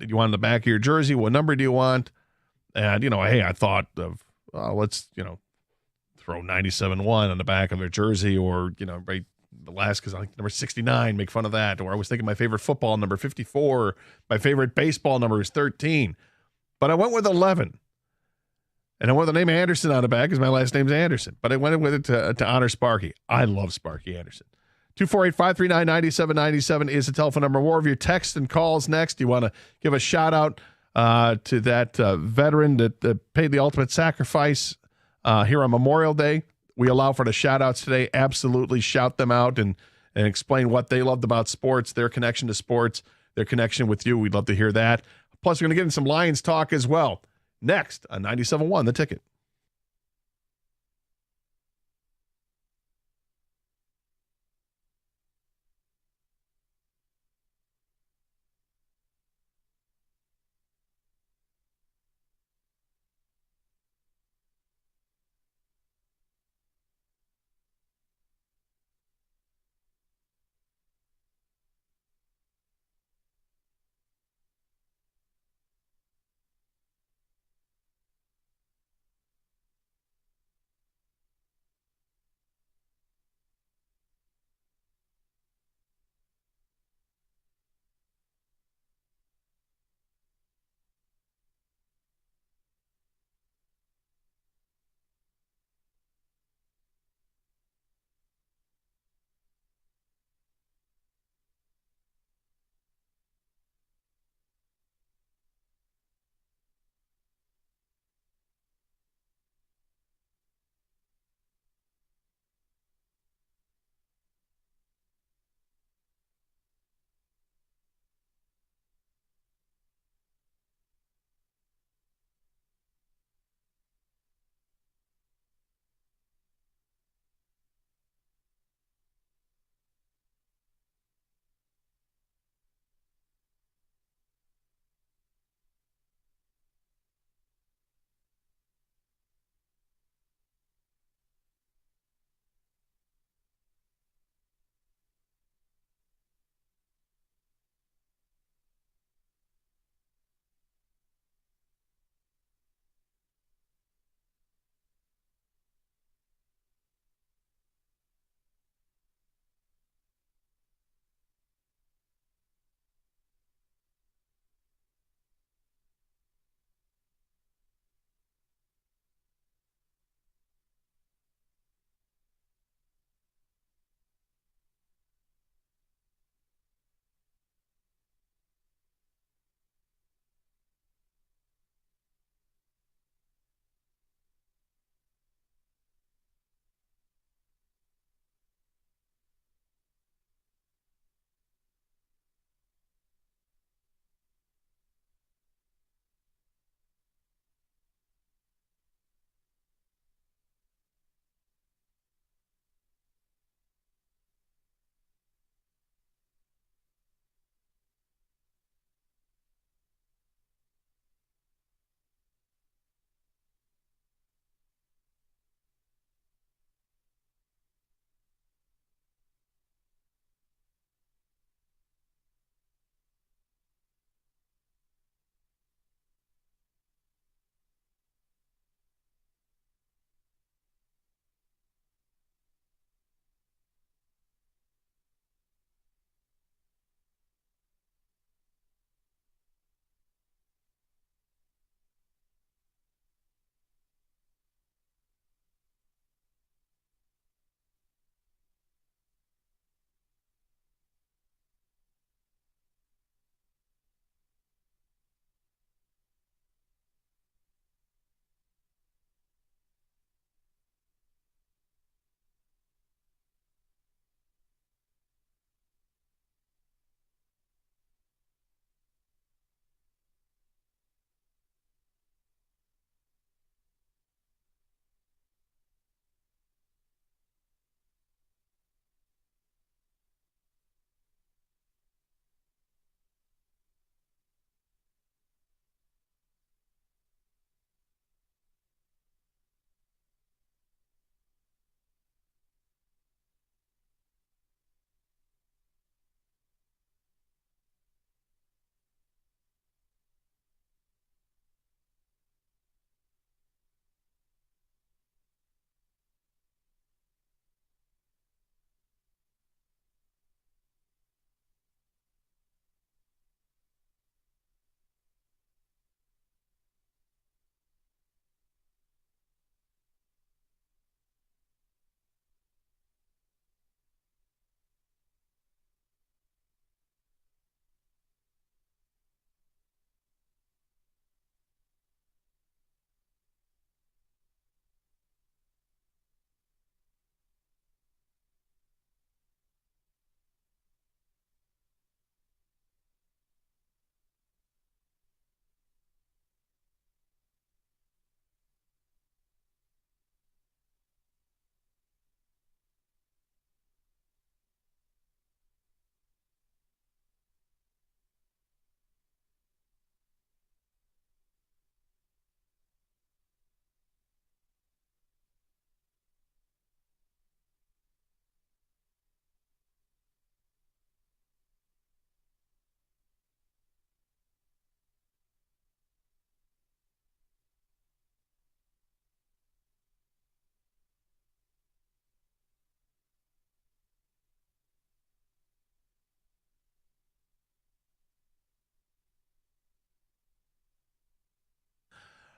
you want on the back of your jersey, what number do you want? And, hey, I thought of, let's, throw 97-1 on the back of their jersey, or, right, the last, because I like number 69, make fun of that. Or I was thinking my favorite football number 54, my favorite baseball number is 13. But I went with 11. And I went with the name Anderson on the back because my last name's Anderson. But I went with it to honor Sparky. I love Sparky Anderson. 248-539-9797 is the telephone number. More of your texts and calls next. You want to give a shout out to that veteran that paid the ultimate sacrifice here on Memorial Day. We allow for the shout outs today. Absolutely shout them out and explain what they loved about sports, their connection to sports, their connection with you. We'd love to hear that. Plus, we're going to get in some Lions talk as well. Next on 97.1 The Ticket.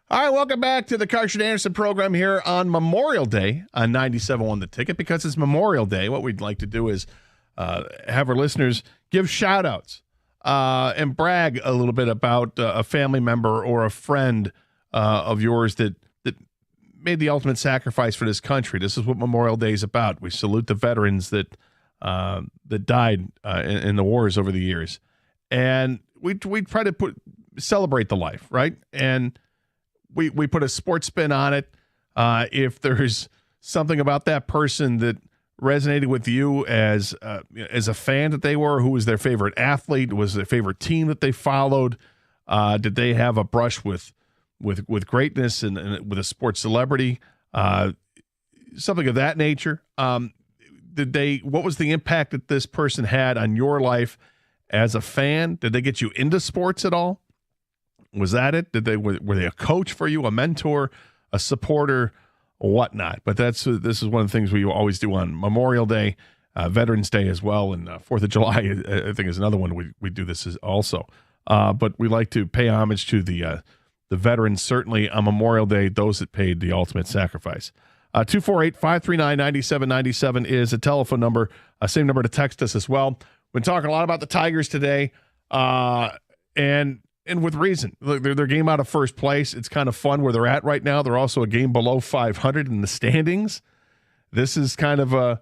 All right, welcome back to the Karsch and Anderson program here on Memorial Day on 97.1 The Ticket. Because it's Memorial Day, what we'd like to do is have our listeners give shout-outs and brag a little bit about a family member or a friend of yours that made the ultimate sacrifice for this country. This is what Memorial Day is about. We salute the veterans that died in the wars over the years. And we try to celebrate the life, right? And we put a sports spin on it. If there's something about that person that resonated with you as a fan that they were, who was their favorite athlete, was their favorite team that they followed, did they have a brush with greatness and with a sports celebrity, something of that nature. What was the impact that this person had on your life as a fan? Did they get you into sports at all? Was that it? Were they a coach for you, a mentor, a supporter, or whatnot? But this is one of the things we always do on Memorial Day, Veterans Day as well, and 4th of July, I think, is another one we do this also. But we like to pay homage to the veterans, certainly on Memorial Day, those that paid the ultimate sacrifice. 248-539-9797 is a telephone number, same number to text us as well. We've been talking a lot about the Tigers today, and with reason. Look, they're game out of first place. It's kind of fun where they're at right now. They're also a game below 500 in the standings. This is kind of a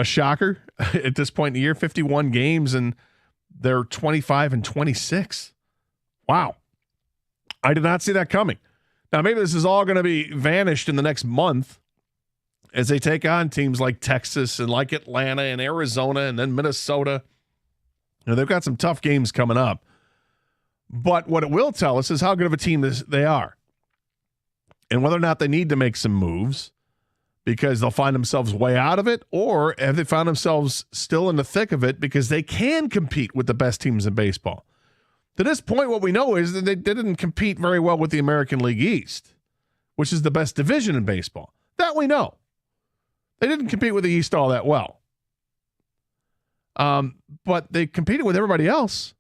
shocker at this point in the year. 51 games, and they're 25-26. Wow. I did not see that coming. Now, maybe this is all going to be vanished in the next month as they take on teams like Texas and like Atlanta and Arizona and then Minnesota. They've got some tough games coming up. But what it will tell us is how good of a team they are and whether or not they need to make some moves because they'll find themselves way out of it, or have they found themselves still in the thick of it because they can compete with the best teams in baseball. To this point, what we know is that they didn't compete very well with the American League East, which is the best division in baseball. That we know. They didn't compete with the East all that well. But they competed with everybody else.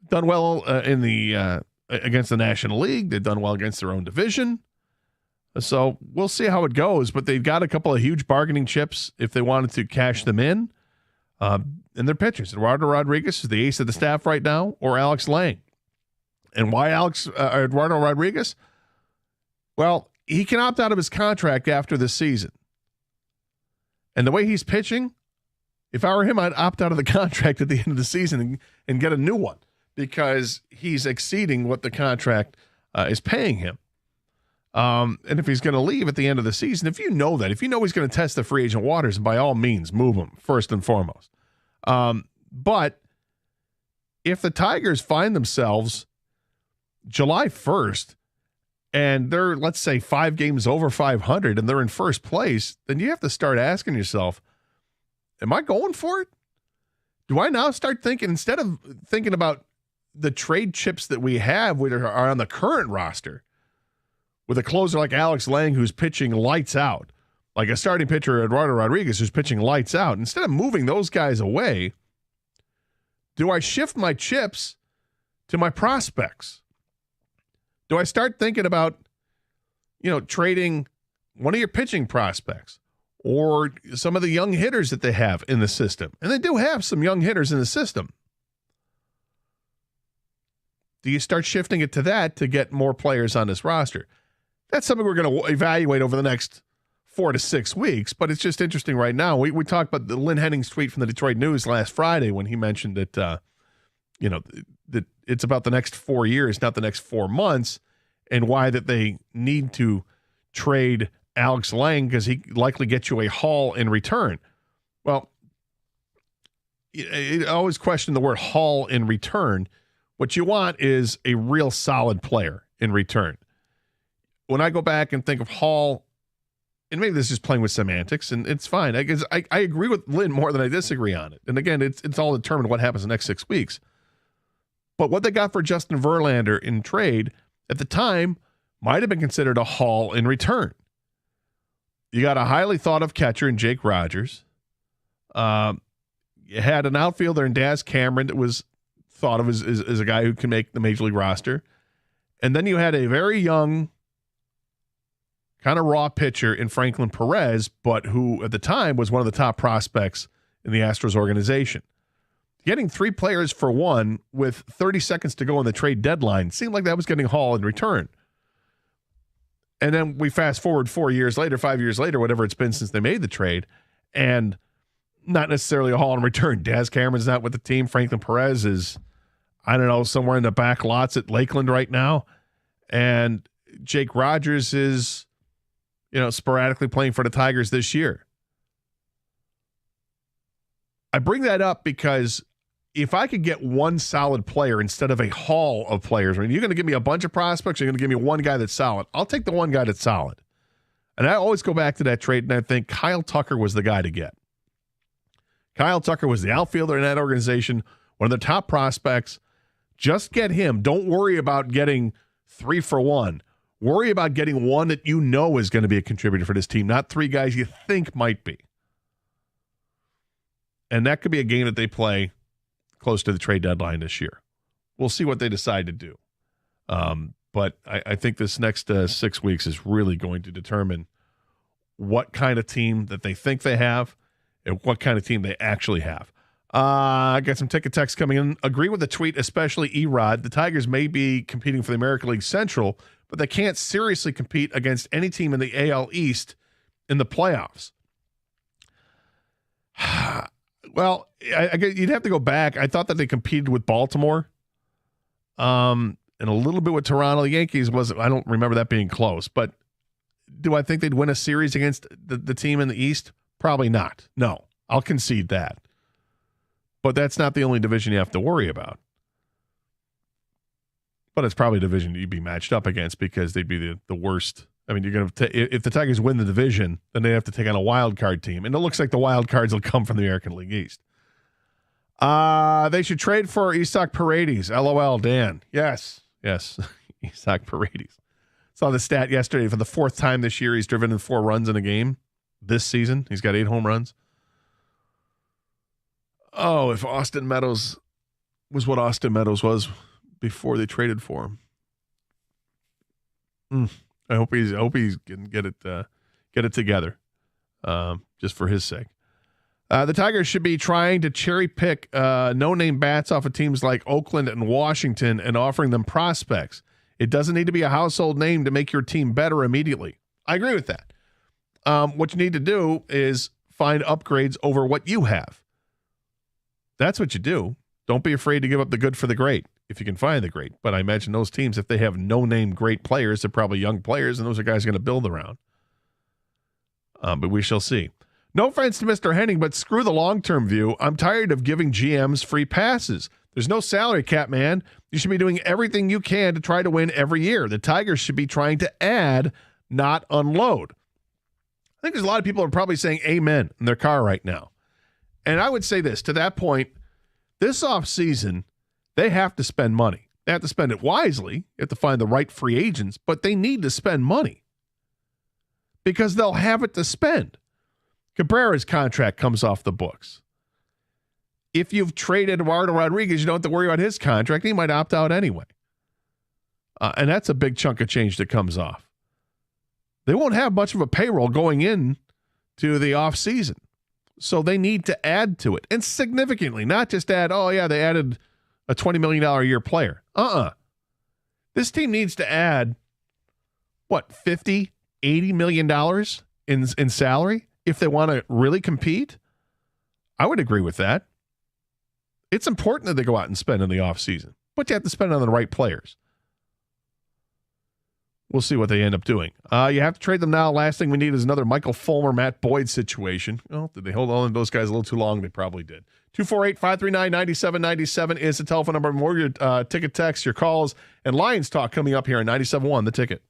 Done well in the against the National League. They've done well against their own division. So we'll see how it goes. But they've got a couple of huge bargaining chips if they wanted to cash them in. And their pitchers, Eduardo Rodriguez is the ace of the staff right now, or Alex Lange. And why Eduardo Rodriguez? Well, he can opt out of his contract after this season. And the way he's pitching, if I were him, I'd opt out of the contract at the end of the season and get a new one, because he's exceeding what the contract is paying him. And if he's going to leave at the end of the season, if you know he's going to test the free agent waters, by all means, move him first and foremost. But if the Tigers find themselves July 1st and they're, let's say, 5 games over 500 and they're in first place, then you have to start asking yourself, am I going for it? Do I now start thinking, instead of thinking about the trade chips that we have that are on the current roster, with a closer like Alex Lange who's pitching lights out, like a starting pitcher Eduardo Rodriguez who's pitching lights out, instead of moving those guys away, do I shift my chips to my prospects? Do I start thinking about, trading one of your pitching prospects or some of the young hitters that they have in the system? And they do have some young hitters in the system. Do you start shifting it to that to get more players on this roster? That's something we're going to evaluate over the next 4 to 6 weeks, but it's just interesting right now. We talked about the Lynn Hennings tweet from the Detroit News last Friday when he mentioned that, that it's about the next 4 years, not the next 4 months, and why that they need to trade Alex Lange because he likely gets you a haul in return. Well, I always question the word haul in return. What you want is a real solid player in return. When I go back and think of haul, and maybe this is playing with semantics, and it's fine. I agree with Lynn more than I disagree on it. And again, it's all determined what happens in the next 6 weeks. But what they got for Justin Verlander in trade at the time might have been considered a haul in return. You got a highly thought of catcher in Jake Rogers. You had an outfielder in Daz Cameron that was thought of as a guy who can make the major league roster. And then you had a very young, kind of raw pitcher in Franklin Perez, but who at the time was one of the top prospects in the Astros organization. Getting 3 players for one with 30 seconds to go on the trade deadline seemed like that was getting haul in return. And then we fast forward 4 years later, 5 years later, whatever it's been since they made the trade, and not necessarily a haul in return. Daz Cameron's not with the team. Franklin Perez is, I don't know, somewhere in the back lots at Lakeland right now. And Jake Rogers is, sporadically playing for the Tigers this year. I bring that up because if I could get one solid player instead of a haul of players, I mean, you're going to give me a bunch of prospects, you're going to give me one guy that's solid. I'll take the one guy that's solid. And I always go back to that trade, and I think Kyle Tucker was the guy to get. Kyle Tucker was the outfielder in that organization, one of the top prospects. Just get him. Don't worry about getting 3 for 1. Worry about getting one that you know is going to be a contributor for this team, not 3 guys you think might be. And that could be a game that they play close to the trade deadline this year. We'll see what they decide to do. But I think this next 6 weeks is really going to determine what kind of team that they think they have and what kind of team they actually have. I got some ticket texts coming in. Agree with the tweet, especially Erod. The Tigers may be competing for the American League Central, but they can't seriously compete against any team in the AL East in the playoffs. Well, you'd have to go back. I thought that they competed with Baltimore, and a little bit with Toronto. The Yankees I don't remember that being close, but do I think they'd win a series against the team in the East? Probably not. No, I'll concede that. But that's not the only division you have to worry about. But it's probably a division you'd be matched up against because they'd be the worst. I mean, you're going to if the Tigers win the division, then they have to take on a wild card team, and it looks like the wild cards will come from the American League East. They should trade for Isaac Paredes. LOL, Dan. Yes, Isaac Paredes. Saw the stat yesterday. For the 4th time this year, he's driven in 4 runs in a game. This season, he's got 8 home runs. Oh, if Austin Meadows was what Austin Meadows was before they traded for him. I hope he's can get it together, just for his sake. The Tigers should be trying to cherry pick no-name bats off of teams like Oakland and Washington and offering them prospects. It doesn't need to be a household name to make your team better immediately. I agree with that. What you need to do is find upgrades over what you have. That's what you do. Don't be afraid to give up the good for the great if you can find the great. But I imagine those teams, if they have no-name great players, they're probably young players, and those are guys going to build around. But we shall see. No offense to Mr. Henning, but screw the long-term view. I'm tired of giving GMs free passes. There's no salary cap, man. You should be doing everything you can to try to win every year. The Tigers should be trying to add, not unload. I think there's a lot of people who are probably saying amen in their car right now. And I would say this, to that point, this offseason, they have to spend money. They have to spend it wisely. You have to find the right free agents, but they need to spend money because they'll have it to spend. Cabrera's contract comes off the books. If you've traded Eduardo Rodriguez, you don't have to worry about his contract. He might opt out anyway. And that's a big chunk of change that comes off. They won't have much of a payroll going in to the offseason. So they need to add to it, and significantly, not just add, they added a $20 million a year player. This team needs to add, $50, $80 million in salary if they want to really compete? I would agree with that. It's important that they go out and spend in the offseason, but you have to spend on the right players. We'll see what they end up doing. You have to trade them now. Last thing we need is another Michael Fulmer, Matt Boyd situation. Well, did they hold on to those guys a little too long? They probably did. 248-539-9797 is the telephone number. More your ticket text, your calls, and Lions Talk coming up here on 97.1 The Ticket.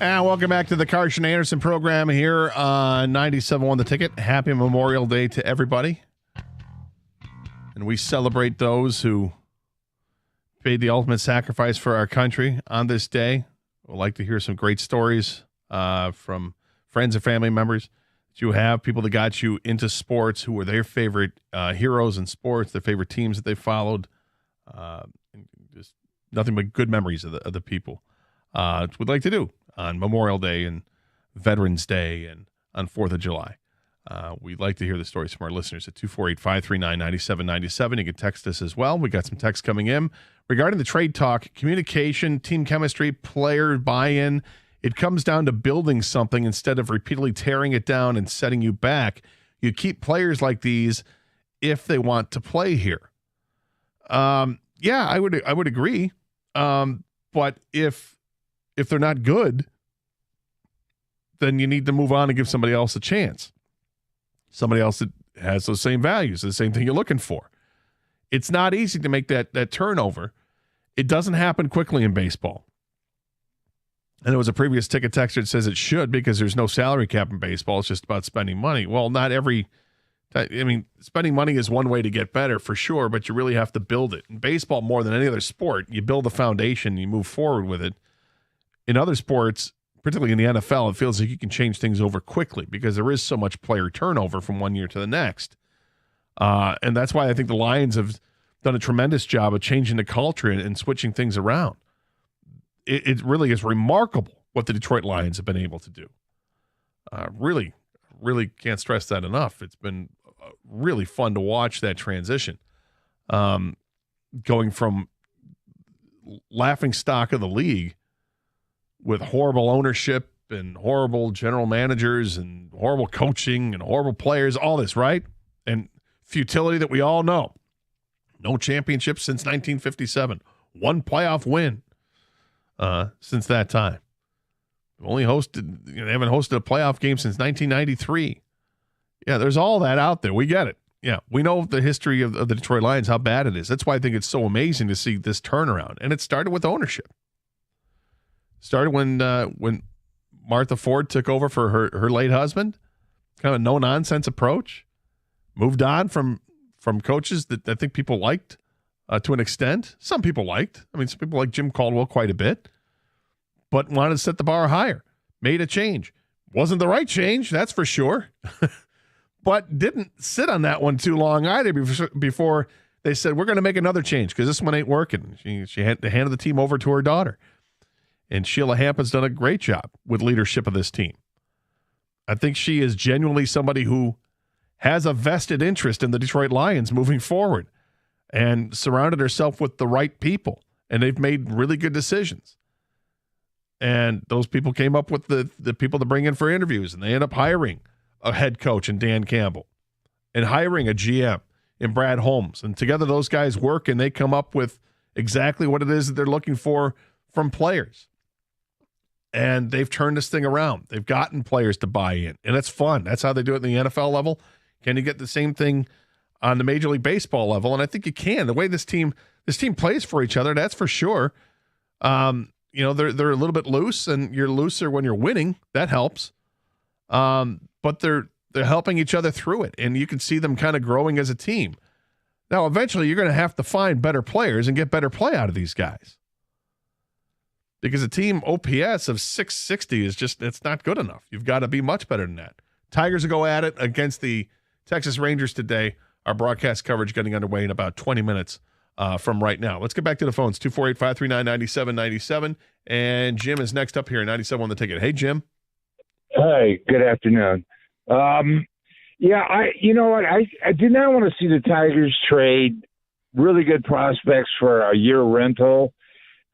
And welcome back to the Carson Anderson program here on 97.1 The Ticket. Happy Memorial Day to everybody. And we celebrate those who paid the ultimate sacrifice for our country on this day. We'd like to hear some great stories from friends and family members that you have, people that got you into sports, who were their favorite heroes in sports, their favorite teams that they followed. Just nothing but good memories of the people. We'd like to do on Memorial Day and Veterans Day and on 4th of July. We'd like to hear the stories from our listeners at 248-539-9797. You can text us as well. We got some texts coming in. Regarding the trade talk, communication, team chemistry, player buy-in, it comes down to building something instead of repeatedly tearing it down and setting you back. You keep players like these if they want to play here. Yeah, I would agree. But if they're not good, then you need to move on and give somebody else a chance. Somebody else that has those same values, the same thing you're looking for. It's not easy to make that turnover. It doesn't happen quickly in baseball. And there was a previous ticket texter that says it should because there's no salary cap in baseball. It's just about spending money. Well, spending money is one way to get better for sure, but you really have to build it. In baseball, more than any other sport, you build a foundation, you move forward with it. In other sports, particularly in the NFL, it feels like you can change things over quickly because there is so much player turnover from one year to the next. And that's why I think the Lions have done a tremendous job of changing the culture and switching things around. It really is remarkable what the Detroit Lions have been able to do. Really can't stress that enough. It's been really fun to watch that transition. Going from laughing stock of the league with horrible ownership and horrible general managers and horrible coaching and horrible players, all this, right? And futility that we all know. No championships since 1957. One playoff win since that time. They haven't hosted a playoff game since 1993. Yeah, there's all that out there. We get it. Yeah, we know the history of the Detroit Lions, how bad it is. That's why I think it's so amazing to see this turnaround. And it started with ownership. Started when Martha Ford took over for her late husband, kind of a no-nonsense approach. Moved on from coaches that I think people liked to an extent. Some people liked. I mean, some people like Jim Caldwell quite a bit, but wanted to set the bar higher. Made a change. Wasn't the right change, that's for sure. But didn't sit on that one too long either before they said, we're going to make another change because this one ain't working. She handed the team over to her daughter. And Sheila Hampton's done a great job with leadership of this team. I think she is genuinely somebody who has a vested interest in the Detroit Lions moving forward and surrounded herself with the right people. And they've made really good decisions. And those people came up with the people to bring in for interviews, and they end up hiring a head coach in Dan Campbell and hiring a GM in Brad Holmes. And together those guys work, and they come up with exactly what it is that they're looking for from players. And they've turned this thing around. They've gotten players to buy in, and it's fun. That's how they do it in the NFL level. Can you get the same thing on the Major League Baseball level? And I think you can. The way this team plays for each other, that's for sure. They're a little bit loose, and you're looser when you're winning. That helps. But they're helping each other through it, and you can see them kind of growing as a team. Now, eventually, you're going to have to find better players and get better play out of these guys. Because a team OPS of 660 it's not good enough. You've got to be much better than that. Tigers will go at it against the Texas Rangers today. Our broadcast coverage getting underway in about 20 minutes from right now. Let's get back to the phones, 248-539-9797. And Jim is next up here at 97 on the ticket. Hey, Jim. Hey, good afternoon. You know what? I did not want to see the Tigers trade really good prospects for a year rental.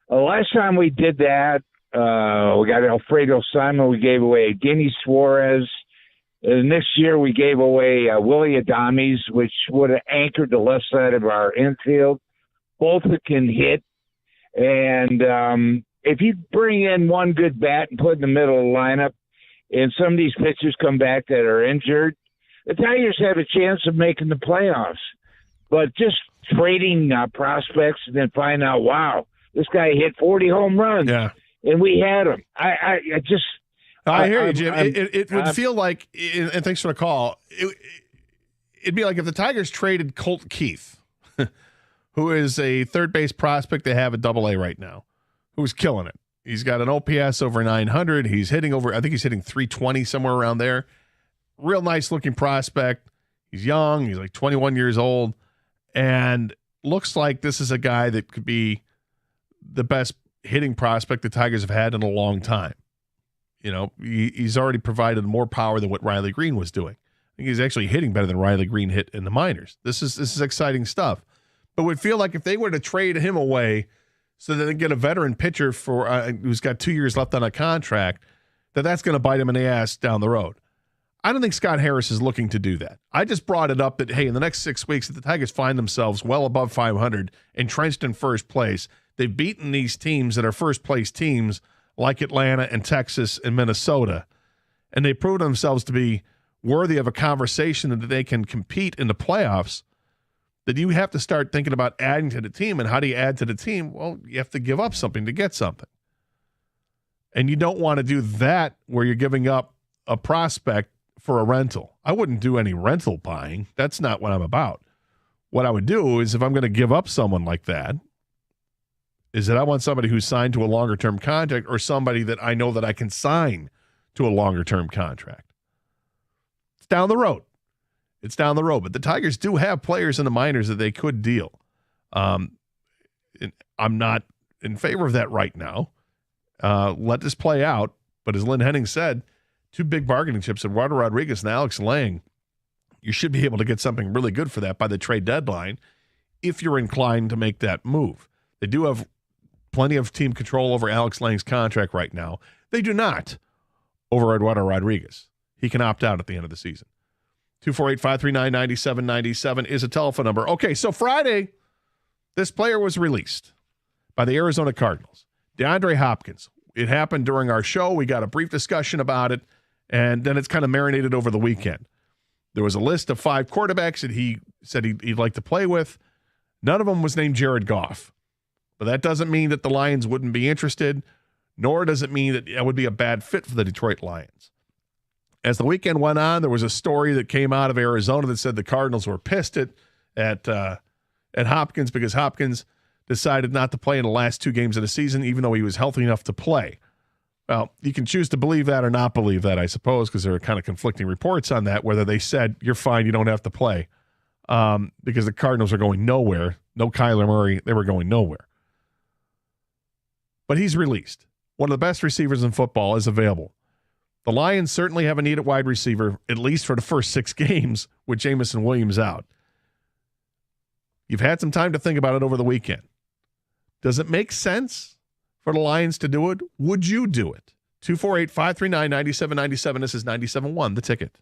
Last time we did that, we got Alfredo Simon. We gave away Guinea Suarez. Next year, we gave away Willie Adames, which would have anchored the left side of our infield. Both can hit. And if you bring in one good bat and put in the middle of the lineup, and some of these pitchers come back that are injured, the Tigers have a chance of making the playoffs. But just trading prospects and then find out, wow, this guy hit 40 home runs. Yeah. and we had him. I just. I hear you, Jim. It would feel like, and thanks for the call. It'd be like if the Tigers traded Colt Keith, who is a third base prospect they have at AA right now, who's killing it. He's got an OPS over 900. He's hitting over, I think he's hitting 320, somewhere around there. Real nice looking prospect. He's young. He's like 21 years old. And looks like this is a guy that could be the best hitting prospect the Tigers have had in a long time. You know, he's already provided more power than what Riley Green was doing. I think he's actually hitting better than Riley Green hit in the minors. This is exciting stuff. But it would feel like if they were to trade him away so that they get a veteran pitcher for who's got 2 years left on a contract, that's going to bite him in the ass down the road. I don't think Scott Harris is looking to do that. I just brought it up that, hey, in the next 6 weeks, if the Tigers find themselves well above 500, entrenched in first place, they've beaten these teams that are first-place teams like Atlanta and Texas and Minnesota, and they prove themselves to be worthy of a conversation that they can compete in the playoffs, that you have to start thinking about adding to the team. And how do you add to the team? Well, you have to give up something to get something. And you don't want to do that where you're giving up a prospect for a rental. I wouldn't do any rental buying. That's not what I'm about. What I would do is, if I'm going to give up someone like that, is that I want somebody who's signed to a longer-term contract, or somebody that I know that I can sign to a longer-term contract. It's down the road. But the Tigers do have players in the minors that they could deal. I'm not in favor of that right now. Let this play out. But as Lynn Henning said, two big bargaining chips, Eduardo Rodriguez and Alex Lang. You should be able to get something really good for that by the trade deadline if you're inclined to make that move. They do have plenty of team control over Alex Lang's contract right now. They do not over Eduardo Rodriguez. He can opt out at the end of the season. 248-539-9797 is a telephone number. Okay, so Friday, this player was released by the Arizona Cardinals. DeAndre Hopkins. It happened during our show. We got a brief discussion about it, and then it's kind of marinated over the weekend. There was a list of 5 quarterbacks that he said he'd like to play with. None of them was named Jared Goff. But that doesn't mean that the Lions wouldn't be interested, nor does it mean that it would be a bad fit for the Detroit Lions. As the weekend went on, there was a story that came out of Arizona that said the Cardinals were pissed at Hopkins because Hopkins decided not to play in the last 2 games of the season, even though he was healthy enough to play. Well, you can choose to believe that or not believe that, I suppose, because there are kind of conflicting reports on that, whether they said, you're fine, you don't have to play, because the Cardinals are going nowhere. No Kyler Murray, they were going nowhere. But he's released. One of the best receivers in football is available. The Lions certainly have a need at wide receiver, at least for the first 6 games, with Jamison Williams out. You've had some time to think about it over the weekend. Does it make sense for the Lions to do it? Would you do it? 248-539-9797. This is 97.1, The Ticket.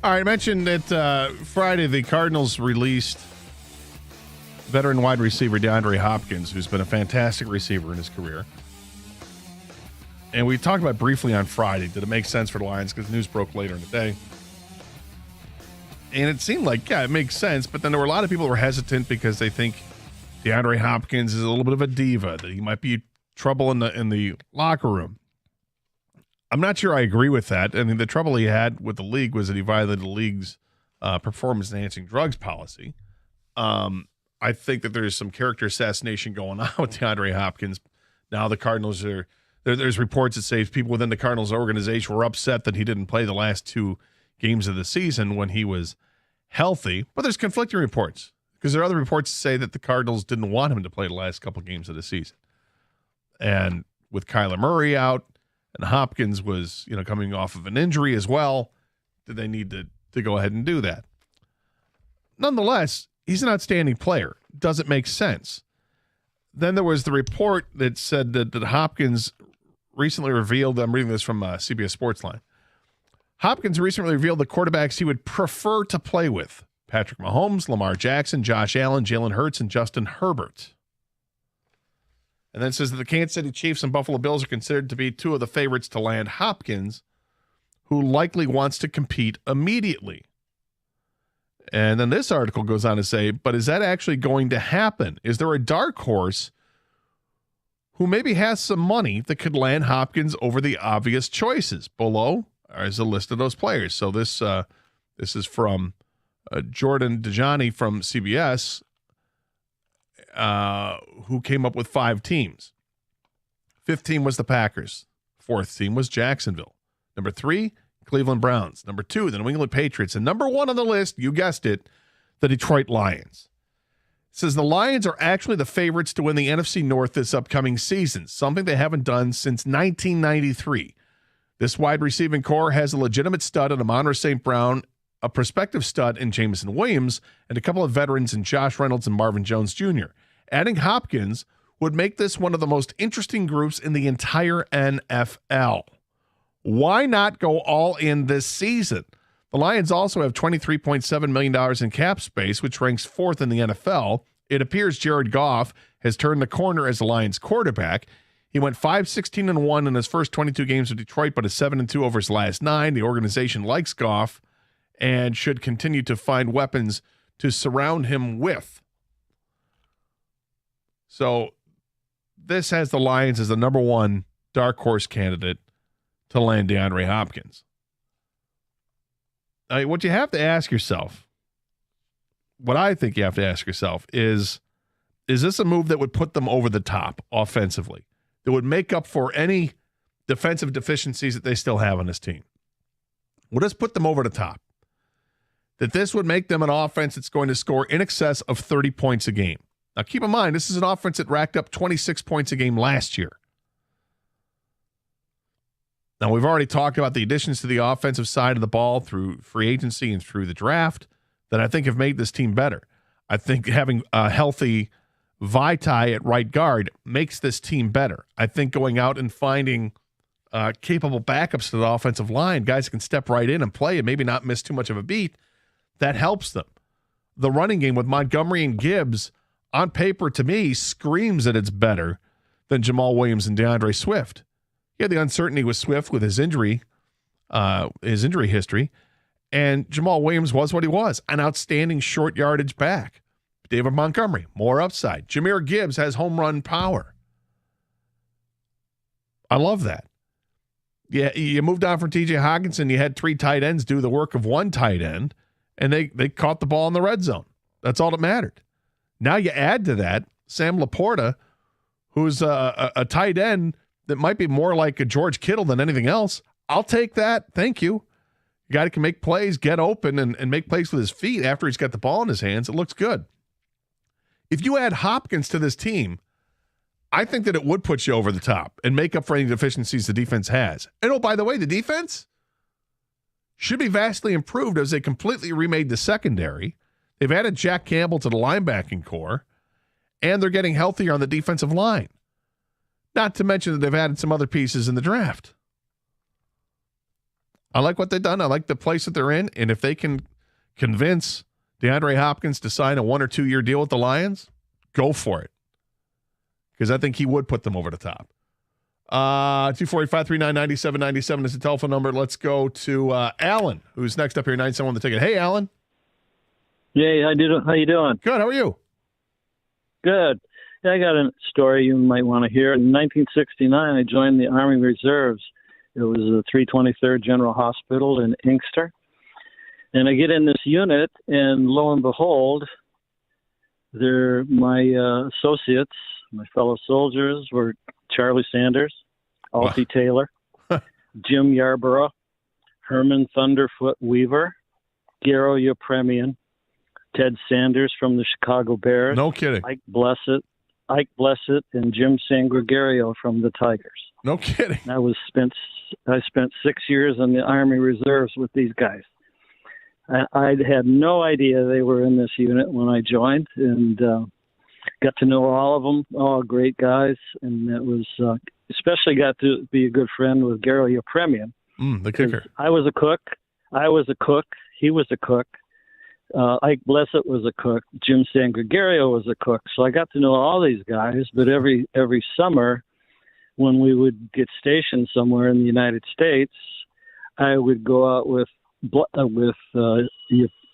All right, I mentioned that Friday the Cardinals released veteran wide receiver DeAndre Hopkins, who's been a fantastic receiver in his career. And we talked about briefly on Friday, did it make sense for the Lions? Because the news broke later in the day. And it seemed like, yeah, it makes sense. But then there were a lot of people who were hesitant because they think DeAndre Hopkins is a little bit of a diva, that he might be trouble in the locker room. I'm not sure I agree with that. I mean, the trouble he had with the league was that he violated the league's performance-enhancing drugs policy. I think that there's some character assassination going on with DeAndre Hopkins. Now the Cardinals are there's reports that say people within the Cardinals organization were upset that he didn't play the last 2 games of the season when he was healthy. But there's conflicting reports because there are other reports that say that the Cardinals didn't want him to play the last couple games of the season. And with Kyler Murray out and Hopkins was, coming off of an injury as well, did they need to go ahead and do that? Nonetheless, he's an outstanding player. Doesn't make sense. Then there was the report that said that Hopkins recently revealed, I'm reading this from CBS Sportsline, Hopkins recently revealed the quarterbacks he would prefer to play with: Patrick Mahomes, Lamar Jackson, Josh Allen, Jalen Hurts, and Justin Herbert. And then says that the Kansas City Chiefs and Buffalo Bills are considered to be 2 of the favorites to land Hopkins, who likely wants to compete immediately. And then this article goes on to say, but is that actually going to happen? Is there a dark horse who maybe has some money that could land Hopkins over the obvious choices? Below is a list of those players. So this is from Jordan Dajani from CBS, who came up with 5 teams. 5th team was the Packers. 4th team was Jacksonville. Number 3, Cleveland Browns. Number 2, the New England Patriots. And number 1 on the list, you guessed it, the Detroit Lions. It says the Lions are actually the favorites to win the NFC North this upcoming season, something they haven't done since 1993. This wide receiving core has a legitimate stud in Amon-Ra St. Brown, a prospective stud in Jameson Williams, and a couple of veterans in Josh Reynolds and Marvin Jones Jr. Adding Hopkins would make this one of the most interesting groups in the entire NFL. Why not go all in this season? The Lions also have $23.7 million in cap space, which ranks 4th in the NFL. It appears Jared Goff has turned the corner as the Lions quarterback. He went 5-16-1 in his first 22 games with Detroit, but is 7-2 over his last 9. The organization likes Goff and should continue to find weapons to surround him with. So this has the Lions as the number 1 dark horse candidate to land DeAndre Hopkins. I mean, what you have to ask yourself, what I think you have to ask yourself is this a move that would put them over the top offensively, that would make up for any defensive deficiencies that they still have on this team? Would this put them over the top? That this would make them an offense that's going to score in excess of 30 points a game. Now, keep in mind, this is an offense that racked up 26 points a game last year. Now, we've already talked about the additions to the offensive side of the ball through free agency and through the draft that I think have made this team better. I think having a healthy Vitae at right guard makes this team better. I think going out and finding capable backups to the offensive line, guys who can step right in and play and maybe not miss too much of a beat, that helps them. The running game with Montgomery and Gibbs, on paper, to me, screams that it's better than Jamal Williams and DeAndre Swift. He had the uncertainty with Swift with his injury history, and Jamal Williams was what he was, an outstanding short yardage back. David Montgomery, more upside. Jahmyr Gibbs has home run power. I love that. Yeah, you moved on from TJ Hockenson, you had 3 tight ends do the work of 1 tight end, and they caught the ball in the red zone. That's all that mattered. Now you add to that Sam Laporta, who's a tight end that might be more like a George Kittle than anything else. I'll take that. Thank you. A guy that can make plays, get open, and make plays with his feet after he's got the ball in his hands. It looks good. If you add Hopkins to this team, I think that it would put you over the top and make up for any deficiencies the defense has. And, oh, by the way, the defense should be vastly improved as they completely remade the secondary. They've added Jack Campbell to the linebacking core, and they're getting healthier on the defensive line. Not to mention that they've added some other pieces in the draft. I like what they've done. I like the place that they're in. And if they can convince DeAndre Hopkins to sign a 1 or 2 year deal with the Lions, go for it. Because I think he would put them over the top. 248-539-9797 is the telephone number. Let's go to Alan, who's next up here, 971 the ticket. Hey, Alan. Yeah, how you doing? Good. How are you? Good. Yeah, I got a story you might want to hear. In 1969, I joined the Army Reserves. It was the 323rd General Hospital in Inkster. And I get in this unit, and lo and behold, they're my associates, my fellow soldiers were Charlie Sanders, Alfie Taylor, Jim Yarborough, Herman Thunderfoot Weaver, Garo Yepremian, Ted Sanders from the Chicago Bears. No kidding. Ike Blessett, and Jim San Gregorio from the Tigers. No kidding. I spent 6 years in the Army Reserves with these guys. I had no idea they were in this unit when I joined, and got to know all of them, all great guys, and it was especially got to be a good friend with Garo Yepremian. The kicker. I was a cook. He was a cook. Ike Blessett was a cook. Jim San Gregorio was a cook. So I got to know all these guys. But every summer, when we would get stationed somewhere in the United States, I would go out with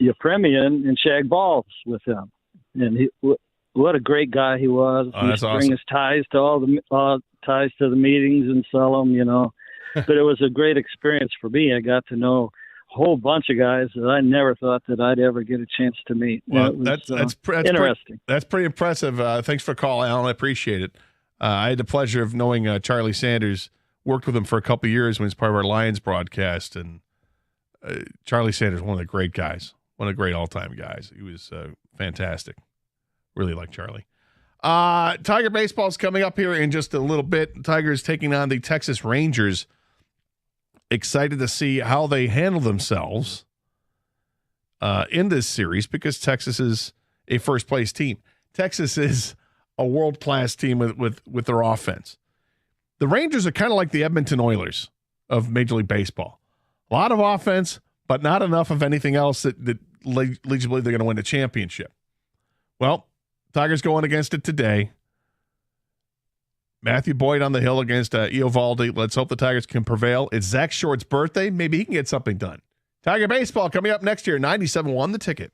Yepremian and shag balls with him. And what a great guy he was. Oh, that's awesome. Bring his ties to all the meetings and sell them, But it was a great experience for me. I got to know a whole bunch of guys that I never thought that I'd ever get a chance to meet. Well, that's interesting. That's pretty impressive. Thanks for calling, Alan. I appreciate it. I had the pleasure of knowing Charlie Sanders. Worked with him for a couple of years when he was part of our Lions broadcast, and Charlie Sanders, one of the great guys, one of the great all-time guys. He was fantastic. Really like Charlie. Tiger baseball's coming up here in just a little bit. Tigers taking on the Texas Rangers. Excited to see how they handle themselves in this series because Texas is a first-place team. Texas is a world-class team with their offense. The Rangers are kind of like the Edmonton Oilers of Major League Baseball. A lot of offense, but not enough of anything else that leads you to believe they're going to win a championship. Well, Tigers going against it today. Matthew Boyd on the hill against Eovaldi. Let's hope the Tigers can prevail. It's Zach Short's birthday. Maybe he can get something done. Tiger baseball coming up next year. 97.1 The Ticket.